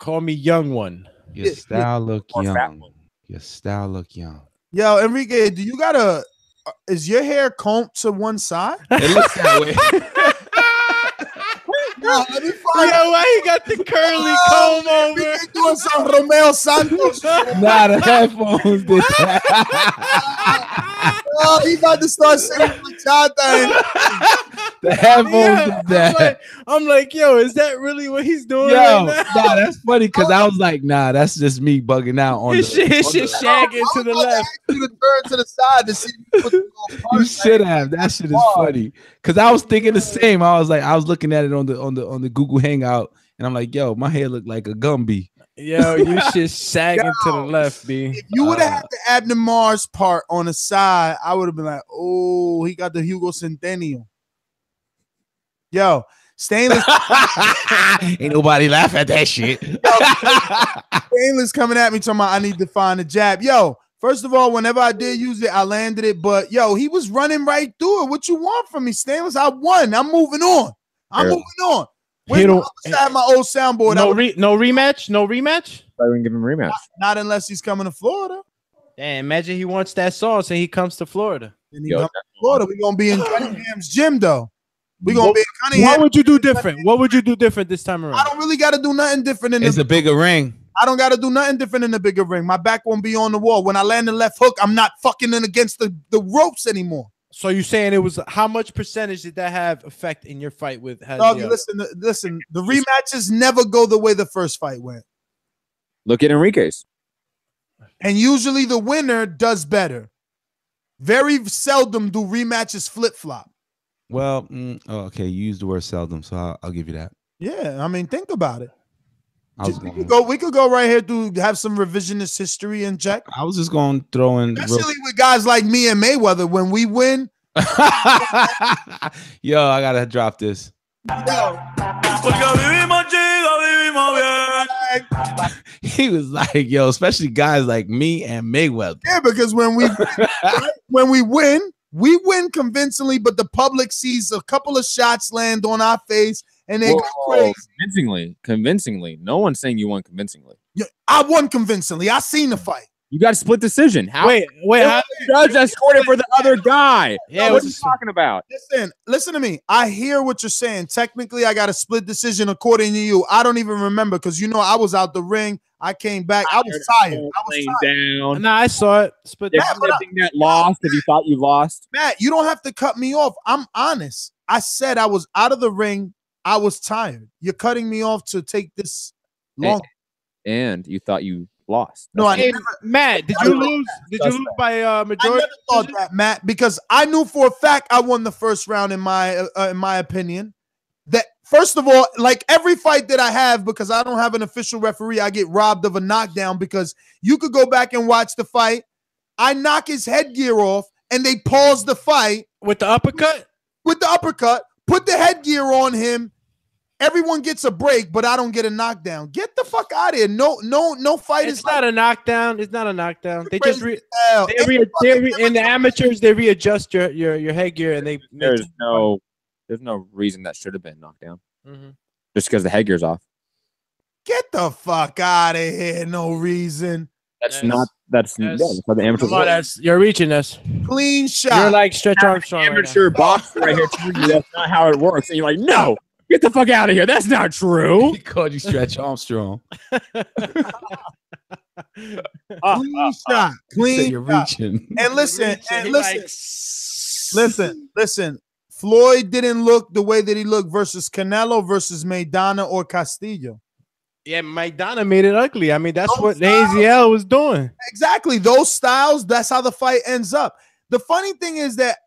Call me young one. Your style look young. Your style look young. Yo, Enrique, do you got is your hair combed to one side? It looks that way. Let me find why he got the curly comb over? Doing some Romeo Santos. Nah, the headphones did that. Oh, he about to start singing bachata. The headphones did that. I'm like, yo, is that really what he's doing? Yo, right now? nah, that's funny because I was like, nah, that's just me bugging out on his shit shagging to the left. You to turn to the side to see you should have. That shit is funny because I was thinking the same. I was looking at it on the Google Hangout, and I'm like, yo, my hair look like a Gumby. Yo, you shit sagging to the left, B. If you would have had the Abner Mars part on the side, I would have been like, oh, he got the Hugo Centennial. Yo, Stainless. Ain't nobody laugh at that shit. Stainless coming at me talking about I need to find a jab. Yo, first of all, whenever I did use it, I landed it. But yo, he was running right through it. What you want from me, Stainless? I won. I'm moving on. Where's my other side, my old soundboard? No rematch? No rematch? I wouldn't give him a rematch. Not unless he's coming to Florida. Damn, imagine he wants that sauce and he comes to Florida. And he comes to Florida. We're going to be in Cunningham's gym, though. We're going to be in Cunningham. What would you do different? What would you do different this time around? I don't really got to do nothing different. It's a bigger ring. I don't got to do nothing different in the bigger ring. My back won't be on the wall. When I land the left hook, I'm not fucking in against the ropes anymore. So you're saying it was how much percentage did that have effect in your fight with Doggy, listen. The rematches never go the way the first fight went. Look at Enrique's. And usually the winner does better. Very seldom do rematches flip-flop. Well, okay, you used the word seldom, so I'll give you that. Yeah, I mean, think about it. We could go right here to have some revisionist history in check. I was just going to throw in, especially with guys like me and Mayweather. When we win, yo, I gotta drop this. He was like, yo, especially guys like me and Mayweather. Yeah, because when we win convincingly, but the public sees a couple of shots land on our face. And they go crazy. Convincingly. No one's saying you won convincingly. Yeah, I won convincingly. I seen the fight. You got a split decision. How? Wait. How the judge escorted for the other guy? Yeah, what are you talking about? Listen to me. I hear what you're saying. Technically, I got a split decision according to you. I don't even remember because I was out the ring. I came back. I was tired. Down. No, I saw it. Split There's something that lost if you thought you lost. Matt, you don't have to cut me off. I'm honest. I said I was out of the ring. I was tired. You're cutting me off to take this long. And you thought you lost. No, Matt, did you lose? Did you lose by majority? I never thought that, Matt, because I knew for a fact I won the first round in my opinion. That first of all, like every fight that I have, because I don't have an official referee, I get robbed of a knockdown because you could go back and watch the fight. I knock his headgear off and they pause the fight with the uppercut. Put the headgear on him. Everyone gets a break, but I don't get a knockdown. Get the fuck out of here. No fight. It's not a knockdown. It's not a knockdown. They just in the amateurs, they readjust your headgear and they. There's no reason that should have been knocked down. Just because the headgear's off. Get the fuck out of here. No reason. That's how the amateurs. Come on, you're reaching us. Clean shot. You're like Stretch Armstrong. Amateur boxer right here telling you that's not how it works, and you're like, no. Get the fuck out of here. That's not true. He called you Stretch Armstrong. Clean shot. Clean you're shot. Reaching. And listen. Floyd didn't look the way that he looked versus Canelo versus Maidana or Castillo. Yeah, Maidana made it ugly. I mean, that's what the AZL was doing. Exactly. Those styles, that's how the fight ends up. The funny thing is that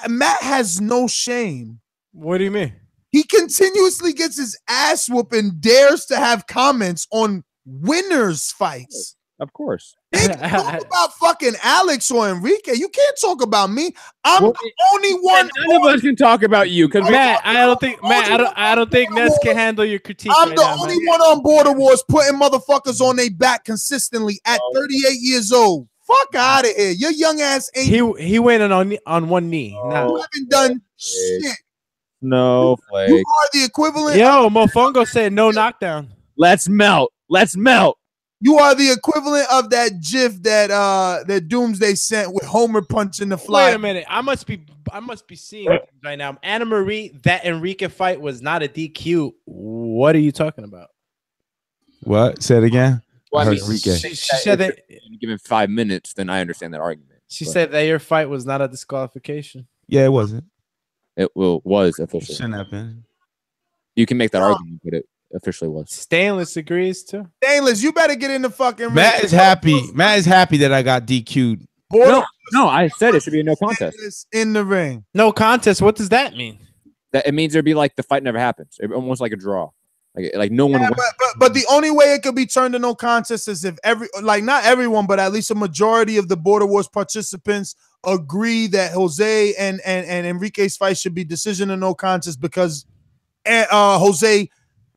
Matt has no shame. What do you mean? He continuously gets his ass whooped and dares to have comments on winners' fights. Of course. They can talk about fucking Alex or Enrique. You can't talk about me. I'm the only one. None of us can talk about you because Matt, I don't think Ness can handle your critique. I'm the only one on Border Wars putting motherfuckers on their back consistently at 38 years old. Fuck out of here. Your young ass ain't. He went on one knee. You haven't done shit. No flake. You are the equivalent. Yo, Mofongo said no knockdown. Let's melt. You are the equivalent of that GIF that Doomsday sent with Homer punching the fly. Wait a minute. I must be seeing things right now. Anna Marie, that Enrique fight was not a DQ. What are you talking about? What? Say it again. Well, I mean, Enrique. She said that given 5 minutes, then I understand that argument. She said that your fight was not a disqualification. Yeah, it wasn't. It was officially. Shouldn't have been. You can make that argument, but it officially was. Stainless agrees too. Stainless, you better get in the fucking ring. Matt is happy. Matt is happy that I got DQ'd. No, I said it should be a no contest. In the ring. No contest. What does that mean? That it means there'd be like the fight never happens. Almost like a draw. Like no one. But the only way it could be turned to no contest is if not everyone, but at least a majority of the Border Wars participants agree that Jose and Enrique's fight should be decision and no contest because Jose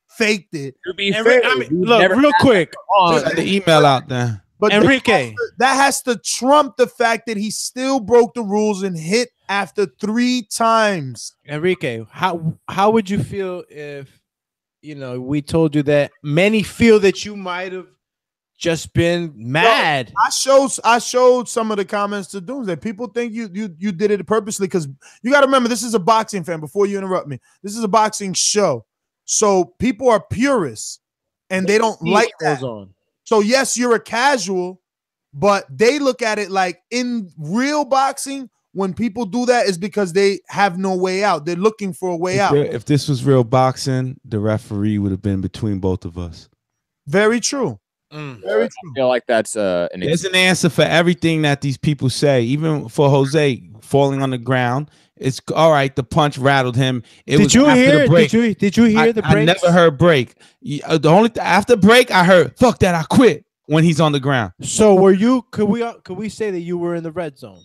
faked it. To be fair, look, real quick, send the email out there. But Enrique, that has to trump the fact that he still broke the rules and hit after 3 times. Enrique, how would you feel if we told you that many feel that you might have just been mad? No, I showed some of the comments to Doomsday. People think you did it purposely because you got to remember this is a boxing fan. Before you interrupt me, this is a boxing show, so people are purists and they don't like that. So yes, you're a casual, but they look at it like in real boxing. When people do that, is because they have no way out. They're looking for a way out. If this was real boxing, the referee would have been between both of us. Very true. Very true. I feel like that's there's an answer for everything that these people say. Even for Jose falling on the ground, it's all right. The punch rattled him. Did you hear the break? I never heard break. After break, I heard fuck that. I quit when he's on the ground. So were you? Could we say that you were in the red zone?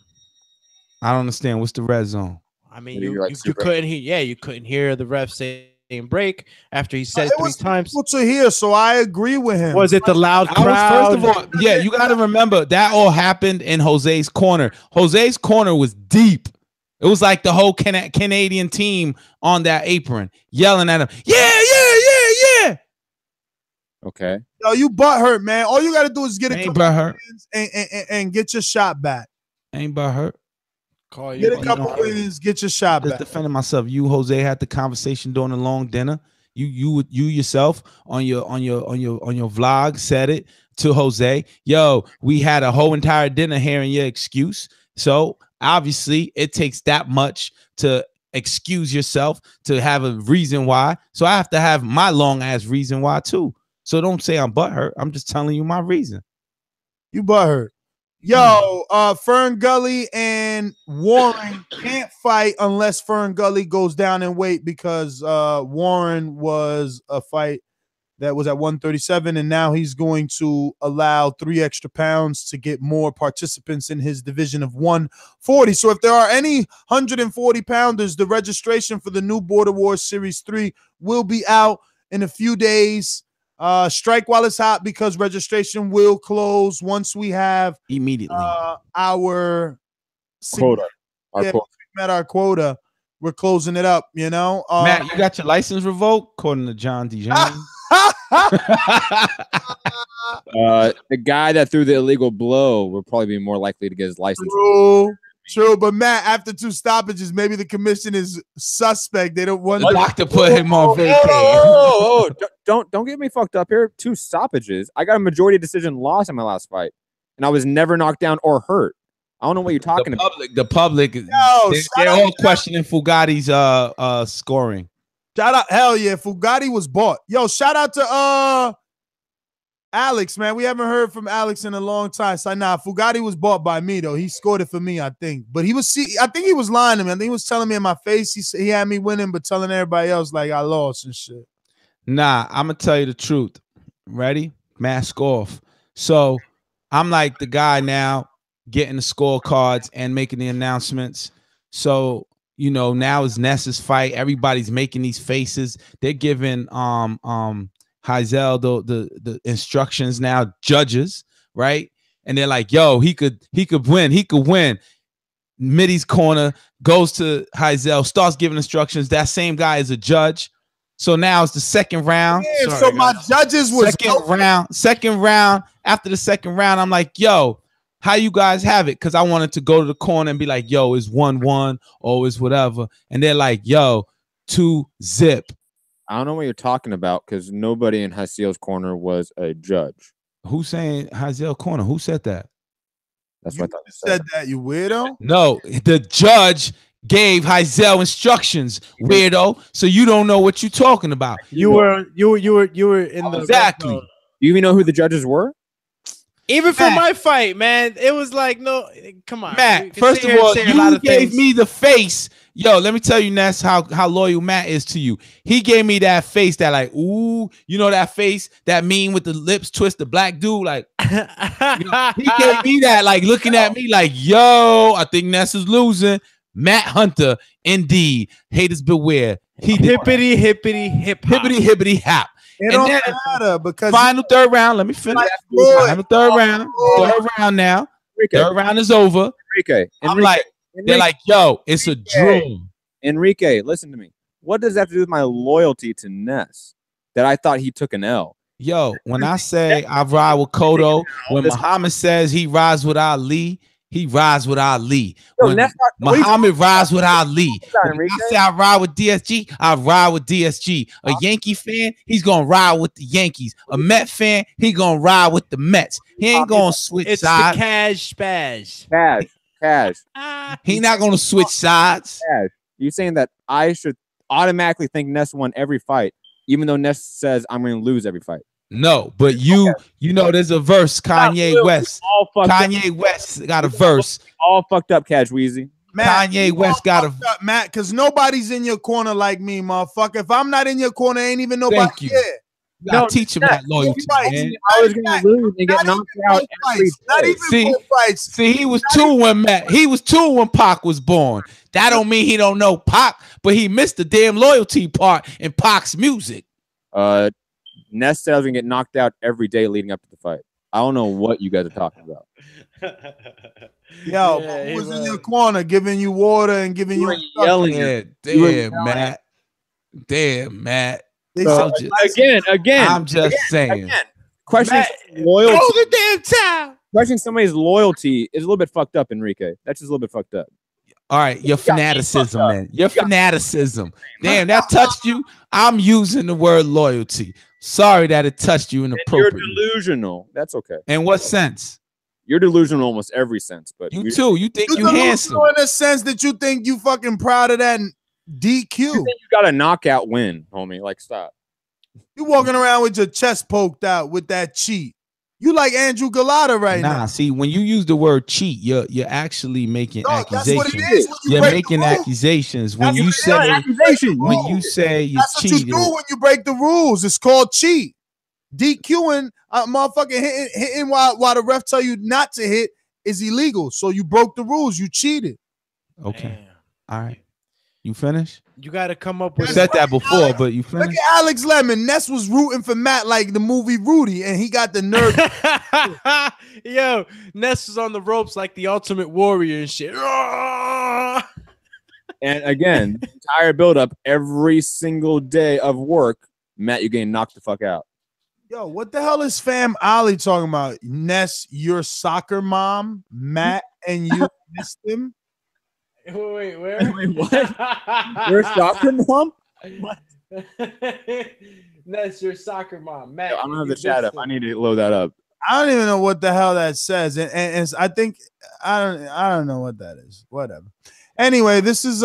I don't understand. What's the red zone? I mean, you couldn't hear. Yeah, you couldn't hear the ref saying break after he said it 3 times. Difficult to hear, so I agree with him. Was it the loud crowd? First of all, yeah, you got to remember that all happened in Jose's corner. Jose's corner was deep. It was like the whole Canadian team on that apron yelling at him. Yeah. Okay. Yo, you butthurt, man. All you gotta do is get a Ain't couple butthurt. wins and get your shot back. Ain't butthurt. Get a couple wins, get your shot Just back. defending myself. You, Jose, had the conversation during the long dinner. You yourself on your vlog said it to Jose. Yo, we had a whole entire dinner hearing your excuse. So obviously, it takes that much to excuse yourself to have a reason why. So I have to have my long ass reason why too. So don't say I'm butthurt. I'm just telling you my reason. You butthurt. Yo, Fern Gully and Warren can't fight unless Fern Gully goes down in weight because Warren was a fight that was at 137, and now he's going to allow 3 extra pounds to get more participants in his division of 140. So if there are any 140 pounders, the registration for the new Border Wars Series 3 will be out in a few days. Strike while it's hot because registration will close once we have immediately our quota. We've met our quota. We're closing it up, you know. Matt, you got your license revoked, according to John D. James. The guy that threw the illegal blow will probably be more likely to get his license. True, but Matt, after 2 stoppages, maybe the commission is suspect. They don't want to put him on vacay. Don't get me fucked up here. 2 stoppages. I got a majority decision loss in my last fight, and I was never knocked down or hurt. I don't know what you're talking about. The public, they're all questioning Fugatti's scoring. Shout out, hell yeah, Fugatti was bought. Yo, shout out to Alex, man. We haven't heard from Alex in a long time. So nah, Fugatti was bought by me though. He scored it for me, I think. But I think he was lying to me. I think he was telling me in my face. He had me winning, but telling everybody else like I lost and shit. Nah, I'm gonna tell you the truth. Ready? Mask off. So I'm like the guy now getting the scorecards and making the announcements. So you know, now is Ness's fight. Everybody's making these faces. They're giving Heizel the instructions now, judges, right? And they're like, yo, he could win. He could win. Mitty's corner goes to Heizel, starts giving instructions. That same guy is a judge. So now it's the second round. Yeah, so my judges was second round. After the second round, I'm like, yo, how you guys have it? Because I wanted to go to the corner and be like, yo, it's 1-1 or it's whatever. And they're like, yo, 2-0. I don't know what you're talking about because nobody in Heizel's corner was a judge. Who's saying Heizel corner? Who said that? That's what I thought you said that, you weirdo. No, the judge gave Heizel instructions, weirdo. So you don't know what you're talking about. You were in the exactly. Do you even know who the judges were? Even for my fight, man, it was like, no, come on, Matt. First of all, you gave me the face. Yo, let me tell you, Ness, how loyal Matt is to you. He gave me that face that like, ooh, you know that face, that mean with the lips twist, the black dude, like, you know, he gave me that, like, looking at me like, yo, I think Ness is losing. Matt Hunter, indeed. Haters beware. He hippity hip hop. Hippity hop. It don't matter because final third round. Let me finish. Final third round. Third round now. Enrique. Third round is over. Enrique. I'm like, they're like, yo, it's a dream. Enrique, listen to me. What does that have to do with my loyalty to Ness? That I thought he took an L. Yo, when I say I ride with Cotto, when Muhammad says he rides with Ali, he rides with Ali. When Muhammad rides with Ali. When I say I ride with DSG, I ride with DSG. A Yankee fan, he's gonna ride with the Yankees. A Met fan, he gonna ride with the Mets. He ain't gonna switch sides. It's the cash spaz. Cash. He not gonna switch sides. Cash. You saying that I should automatically think Ness won every fight, even though Ness says I'm gonna lose every fight? No, but you know, there's a verse, Kanye West. Kanye West got a verse. All fucked up, Cash Weezy. Kanye West got a Matt, because nobody's in your corner like me, motherfucker. If I'm not in your corner, ain't even nobody there. You gotta teach him that loyalty, man. I was gonna lose and get knocked out every fight. See, he was 2 when Matt. He was 2 when Pac was born. That don't mean he don't know Pac, but he missed the damn loyalty part in Pac's music. Ness said I was gonna get knocked out every day leading up to the fight. I don't know what you guys are talking about. Yo, who was in your corner giving you water and giving you yelling? Damn, Matt. Damn, Matt. So Again. I'm just saying. Again, questioning loyalty. Throw the damn towel. Questioning somebody's loyalty is a little bit fucked up, Enrique. That's just a little bit fucked up. All right, your fanaticism, man. Your fanaticism. Damn, that touched you. I'm using the word loyalty. Sorry that it touched you inappropriately. You're delusional. That's okay. In what sense? You're delusional in almost every sense, but you too. You think you handsome in the sense that you think you fucking proud of that DQ. You think you got a knockout win, homie. Like, stop. You walking around with your chest poked out with that cheat. You like Andrew Galata right now. Nah, see, when you use the word cheat, you're actually making accusations. That's what it is. You're making accusations. When you say you that's cheated. what you do when you break the rules. It's called cheat. DQing, motherfucking hitting while the ref tell you not to hit is illegal. So you broke the rules. You cheated. Okay. Damn. All right. You finished? You got to come up with. You said that before, but you finished. Look at Alex Lemon. Ness was rooting for Matt like the movie Rudy, and he got the nerve. Yo, Ness was on the ropes like the Ultimate Warrior and shit. And again, the entire buildup, every single day of work, Matt, you're getting knocked the fuck out. Yo, what the hell is Fam Ali talking about? Ness, your soccer mom, Matt, and you missed him. Wait, where? Wait, what? Your soccer mom? What? That's your soccer mom, Matt. Yo, I don't have the chat up. I need to load that up. I don't even know what the hell that says, and I think I don't know what that is. Whatever. Anyway, this is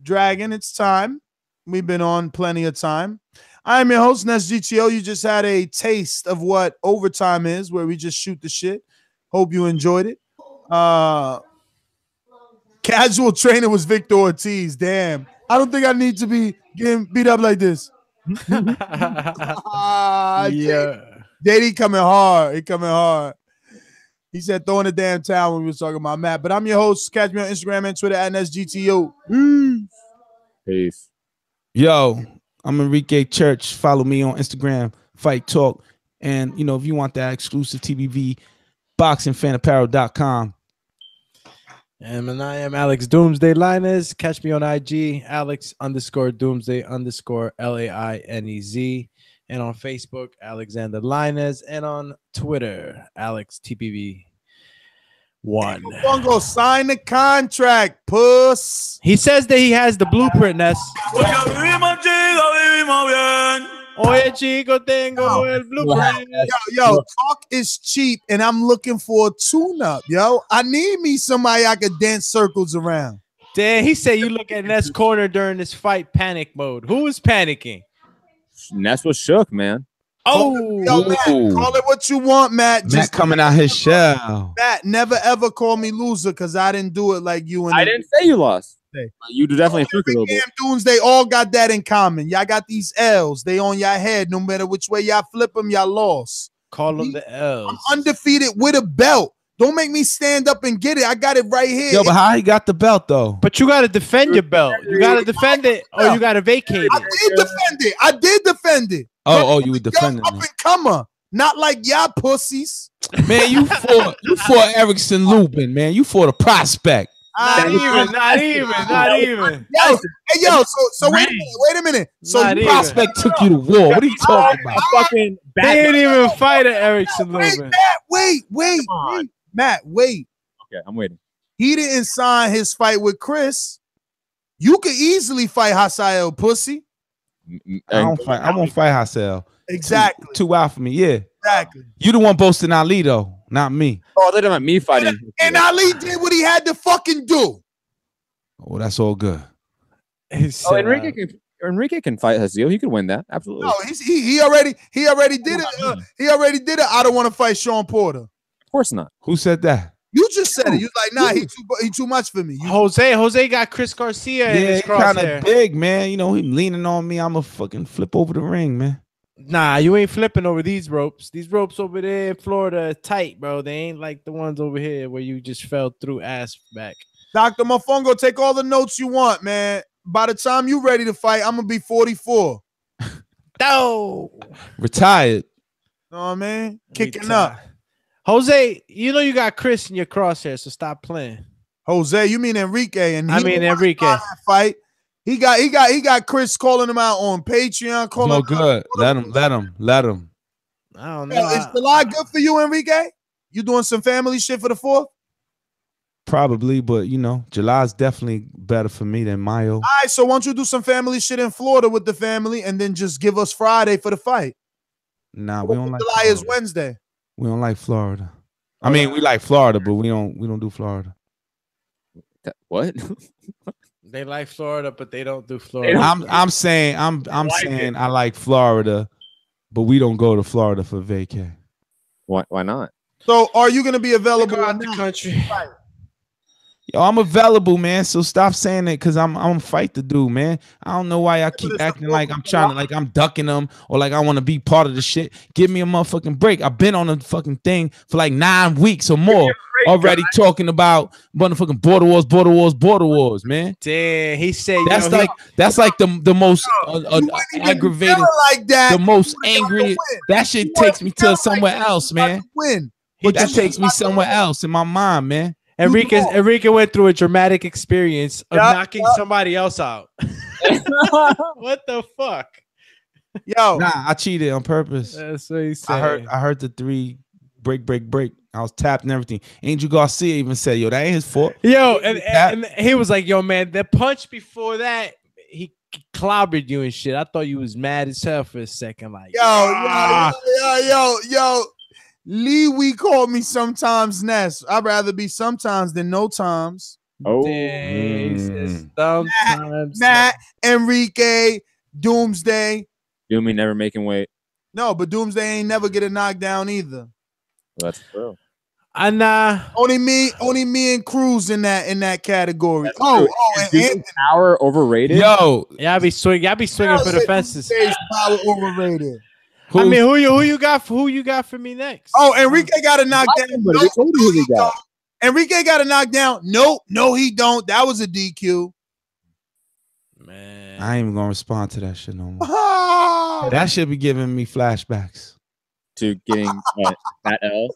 Dragon. It's time. We've been on plenty of time. I'm your host, Ness GTO. You just had a taste of what overtime is, where we just shoot the shit. Hope you enjoyed it. Casual trainer was Victor Ortiz. Damn. I don't think I need to be getting beat up like this. Yeah. JD coming hard. He coming hard. He said throwing the damn towel when we were talking about Matt. But I'm your host. Catch me on Instagram and Twitter at NSGTO. Peace. Yo, I'm Enrique Church. Follow me on Instagram, Fight Talk. And, you know, if you want that exclusive TBV, boxingfanapparel.com. And I am Alex Doomsday Lainez. Catch me on IG, Alex_Doomsday_LAINEZ. And on Facebook, Alexander Lainez. And on Twitter, AlexTPV1. Go sign the contract, puss. He says that he has the blueprint, Ness. Oye, chico, tengo el blueprint. Yo, talk is cheap, and I'm looking for a tune-up, yo. I need me somebody I could dance circles around. Damn, he said you look at Ness' corner during this fight, panic mode. Who was panicking? Ness was shook, man. Oh, yo, Matt, call it what you want, Matt. Matt coming out his shell. Matt, never ever call me loser because I didn't do it like you. And I didn't say you lost. You definitely took a little bit. Doomsday all got that in common. Y'all got these L's. They on your head. No matter which way y'all flip them, y'all lost. Call them the L's. I'm undefeated with a belt. Don't make me stand up and get it. I got it right here. Yo, but how he got the belt, though? But you got to defend your belt. You got to defend it or you got to vacate it. I did defend it. Oh, you were defending up and comer. Not like y'all pussies. Man, you fought Erickson Lubin, man. You fought a prospect. Not even. Yo, so wait a minute. So the prospect took you to war. What are you talking about? Fucking they didn't even fight at Erickson Lubin. Wait. Matt, wait. Okay, I'm waiting. He didn't sign his fight with Chris. You could easily fight Hasael, pussy. I won't fight Hasael. Exactly. Too out for me, yeah. Exactly. You the one boasting Ali, though, not me. Oh, they don't want me fighting. And Ali did what he had to fucking do. Oh, that's all good. Enrique can fight Hasael. He could win that. Absolutely. No, he already did it. He already did it. I don't want to fight Sean Porter. Of course not. Who said that? You just said it. You like, nah, he too much for me. Jose got Chris Garcia in his crosshair. Kind of big, man. You know, he leaning on me. I'm a fucking flip over the ring, man. Nah, you ain't flipping over these ropes. These ropes over there in Florida are tight, bro. They ain't like the ones over here where you just fell through ass back. Dr. Mofongo, take all the notes you want, man. By the time you ready to fight, I'm gonna be 44. No. Retired. Know what I mean? Kicking up. Jose, you know you got Chris in your crosshair, so stop playing. Jose, you mean Enrique? And I mean Enrique. Fight. He got Chris calling him out on Patreon. No good. Let him. I don't know. Yo, is July good for you, Enrique? You doing some family shit for the 4th? Probably, but you know, July's definitely better for me than Mayo. All right, so why don't you do some family shit in Florida with the family and then just give us Friday for the fight? Nah, we don't like July Florida. is Wednesday. We don't like Florida. I mean, we like Florida, but we don't do Florida. What? They like Florida, but they don't do Florida. I'm saying I like Florida, but we don't go to Florida for vacay. Why not? So are you gonna be available out the country? Yo, I'm available, man. So stop saying that because I'm fight the dude, man. I don't know why y'all keep acting like I'm trying to, like I'm ducking them or like I want to be part of the shit. Give me a motherfucking break. I've been on a fucking thing for like 9 weeks or more already talking about motherfucking border wars, man. Damn, he said that's like the most aggravating, like that. The most angry. That shit takes me to somewhere else, man. That takes me somewhere else in my mind, man. Enrique went through a dramatic experience of knocking somebody else out. What the fuck? Yo, nah, I cheated on purpose. That's what he said. I heard the 3 break. I was tapped and everything. Angel Garcia even said, "Yo, that ain't his fault." Yo, and he was like, "Yo, man, the punch before that, he clobbered you and shit. I thought you was mad as hell for a second. Like, yo. Lee, we call me sometimes Ness. I'd rather be sometimes than no times. Oh, sometimes. Matt, Enrique, Doomsday. Doomy never making weight. No, but Doomsday ain't never get a knockdown either. That's true. And only me and Cruz in that category. That's true. And Anthony. Power overrated. Yo, y'all be swinging for the fences. Power overrated. I mean, who you got for me next? Oh, Enrique got a knockdown. Enrique got a knockdown. No, he don't. That was a DQ. Man, I ain't even gonna respond to that shit no more. That should be giving me flashbacks to getting that L.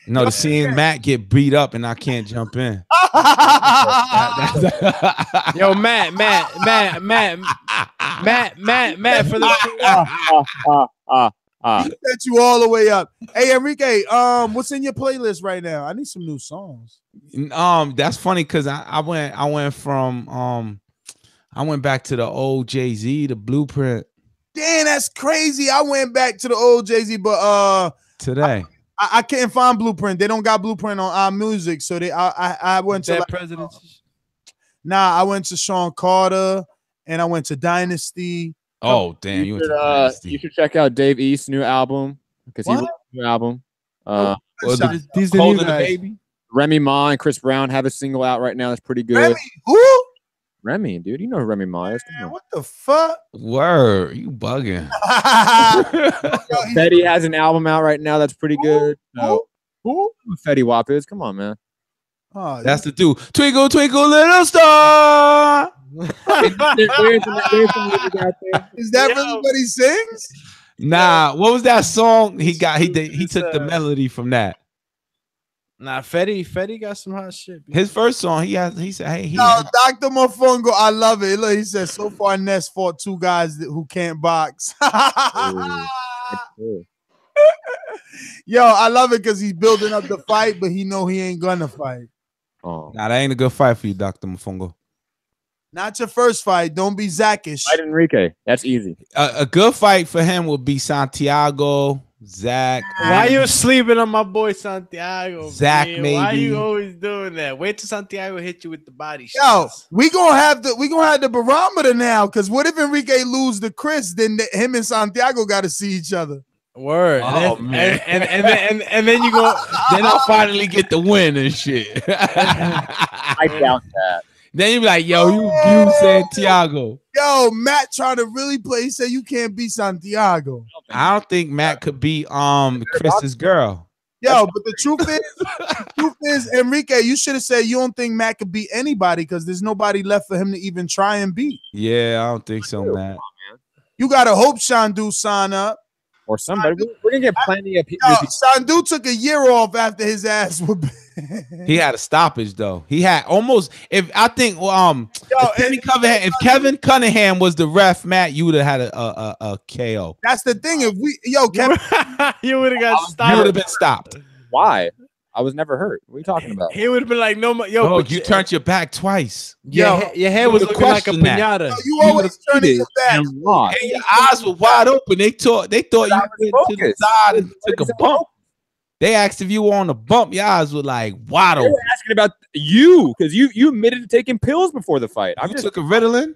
No, to seeing Matt get beat up and I can't jump in. Yo, Matt, for the set you all the way up. Hey, Enrique, what's in your playlist right now? I need some new songs. That's funny because I went back to the old Jay-Z, the Blueprint. Damn, that's crazy. I went back to the old Jay-Z, but today. I can't find Blueprint. They don't got Blueprint on our music, so I went to Presidents. I went to Sean Carter and I went to Dynasty. Oh damn! You should check out Dave East's new album because he released a new album. These the new guys. Baby. Remy Ma and Chris Brown have a single out right now that's pretty good. Remy, who? Remy, dude, you know who Remy Ma is. Man, what the fuck? Word, you bugging. Fetty has an album out right now that's pretty good. Who? Fetty Wap is. Come on, man. Oh, that's the dude. Twinkle, twinkle, little star. Is that really what he sings? Nah, what was that song he got? He took the melody from that. Nah, Fetty got some hot shit. His first song, he said, "Hey, Dr. Mofongo, I love it." Look, he said, "So far, Ness fought 2 guys who can't box." Yo, I love it because he's building up the fight, but he know he ain't gonna fight. Oh, nah, that ain't a good fight for you, Dr. Mofongo. Not your first fight. Don't be Zackish. Fight Enrique. That's easy. A good fight for him would be Santiago, Zach. Why you sleeping on my boy Santiago? Zach, man? maybe. Why you always doing that? Wait till Santiago hit you with the body Yo, shots. we gonna have the barometer now. Because what if Enrique lose to Chris? Then him and Santiago got to see each other. Word. Oh, man. And then you go. Then I'll finally get the win and shit. I doubt that. Then you be like, yo, you Santiago. Yo, Matt trying to really play. He said you can't beat Santiago. I don't think Matt could beat Chris's girl. Yo, but the truth is, Enrique, you should have said you don't think Matt could beat anybody because there's nobody left for him to even try and beat. Yeah, I don't think so, Matt. You got to hope Shandu sign up. or somebody. We're gonna get plenty of people. Sandu took a year off after his ass was. He had a stoppage though. He had almost. If Kevin Cunningham was the ref, Matt, you would have had a KO. That's the thing. If Kevin, you would have got stopped. You would have been stopped. Why? I was never hurt. What are you talking about? He would have been like, no, you turned your back twice. Your head was looking like a pinata. You always turning your back. And your eyes were wide open. They thought you went to the side and took a bump. They asked if you were on a bump. Your eyes were like wide open. They were asking about you because you admitted to taking pills before the fight. I took a Ritalin.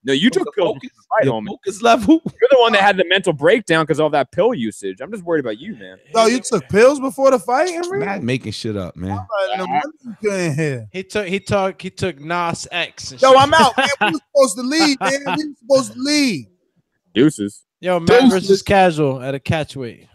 No, you took pills before the fight, homie. Focus level. You're the one that had the mental breakdown because of all that pill usage. I'm just worried about you, man. No, you took pills before the fight, Henry? Matt making shit up, man. He took Nas X. Yo, I'm out, man. We were supposed to leave, man. We were supposed to leave. Deuces. Yo, Matt versus Casual at a catchweight.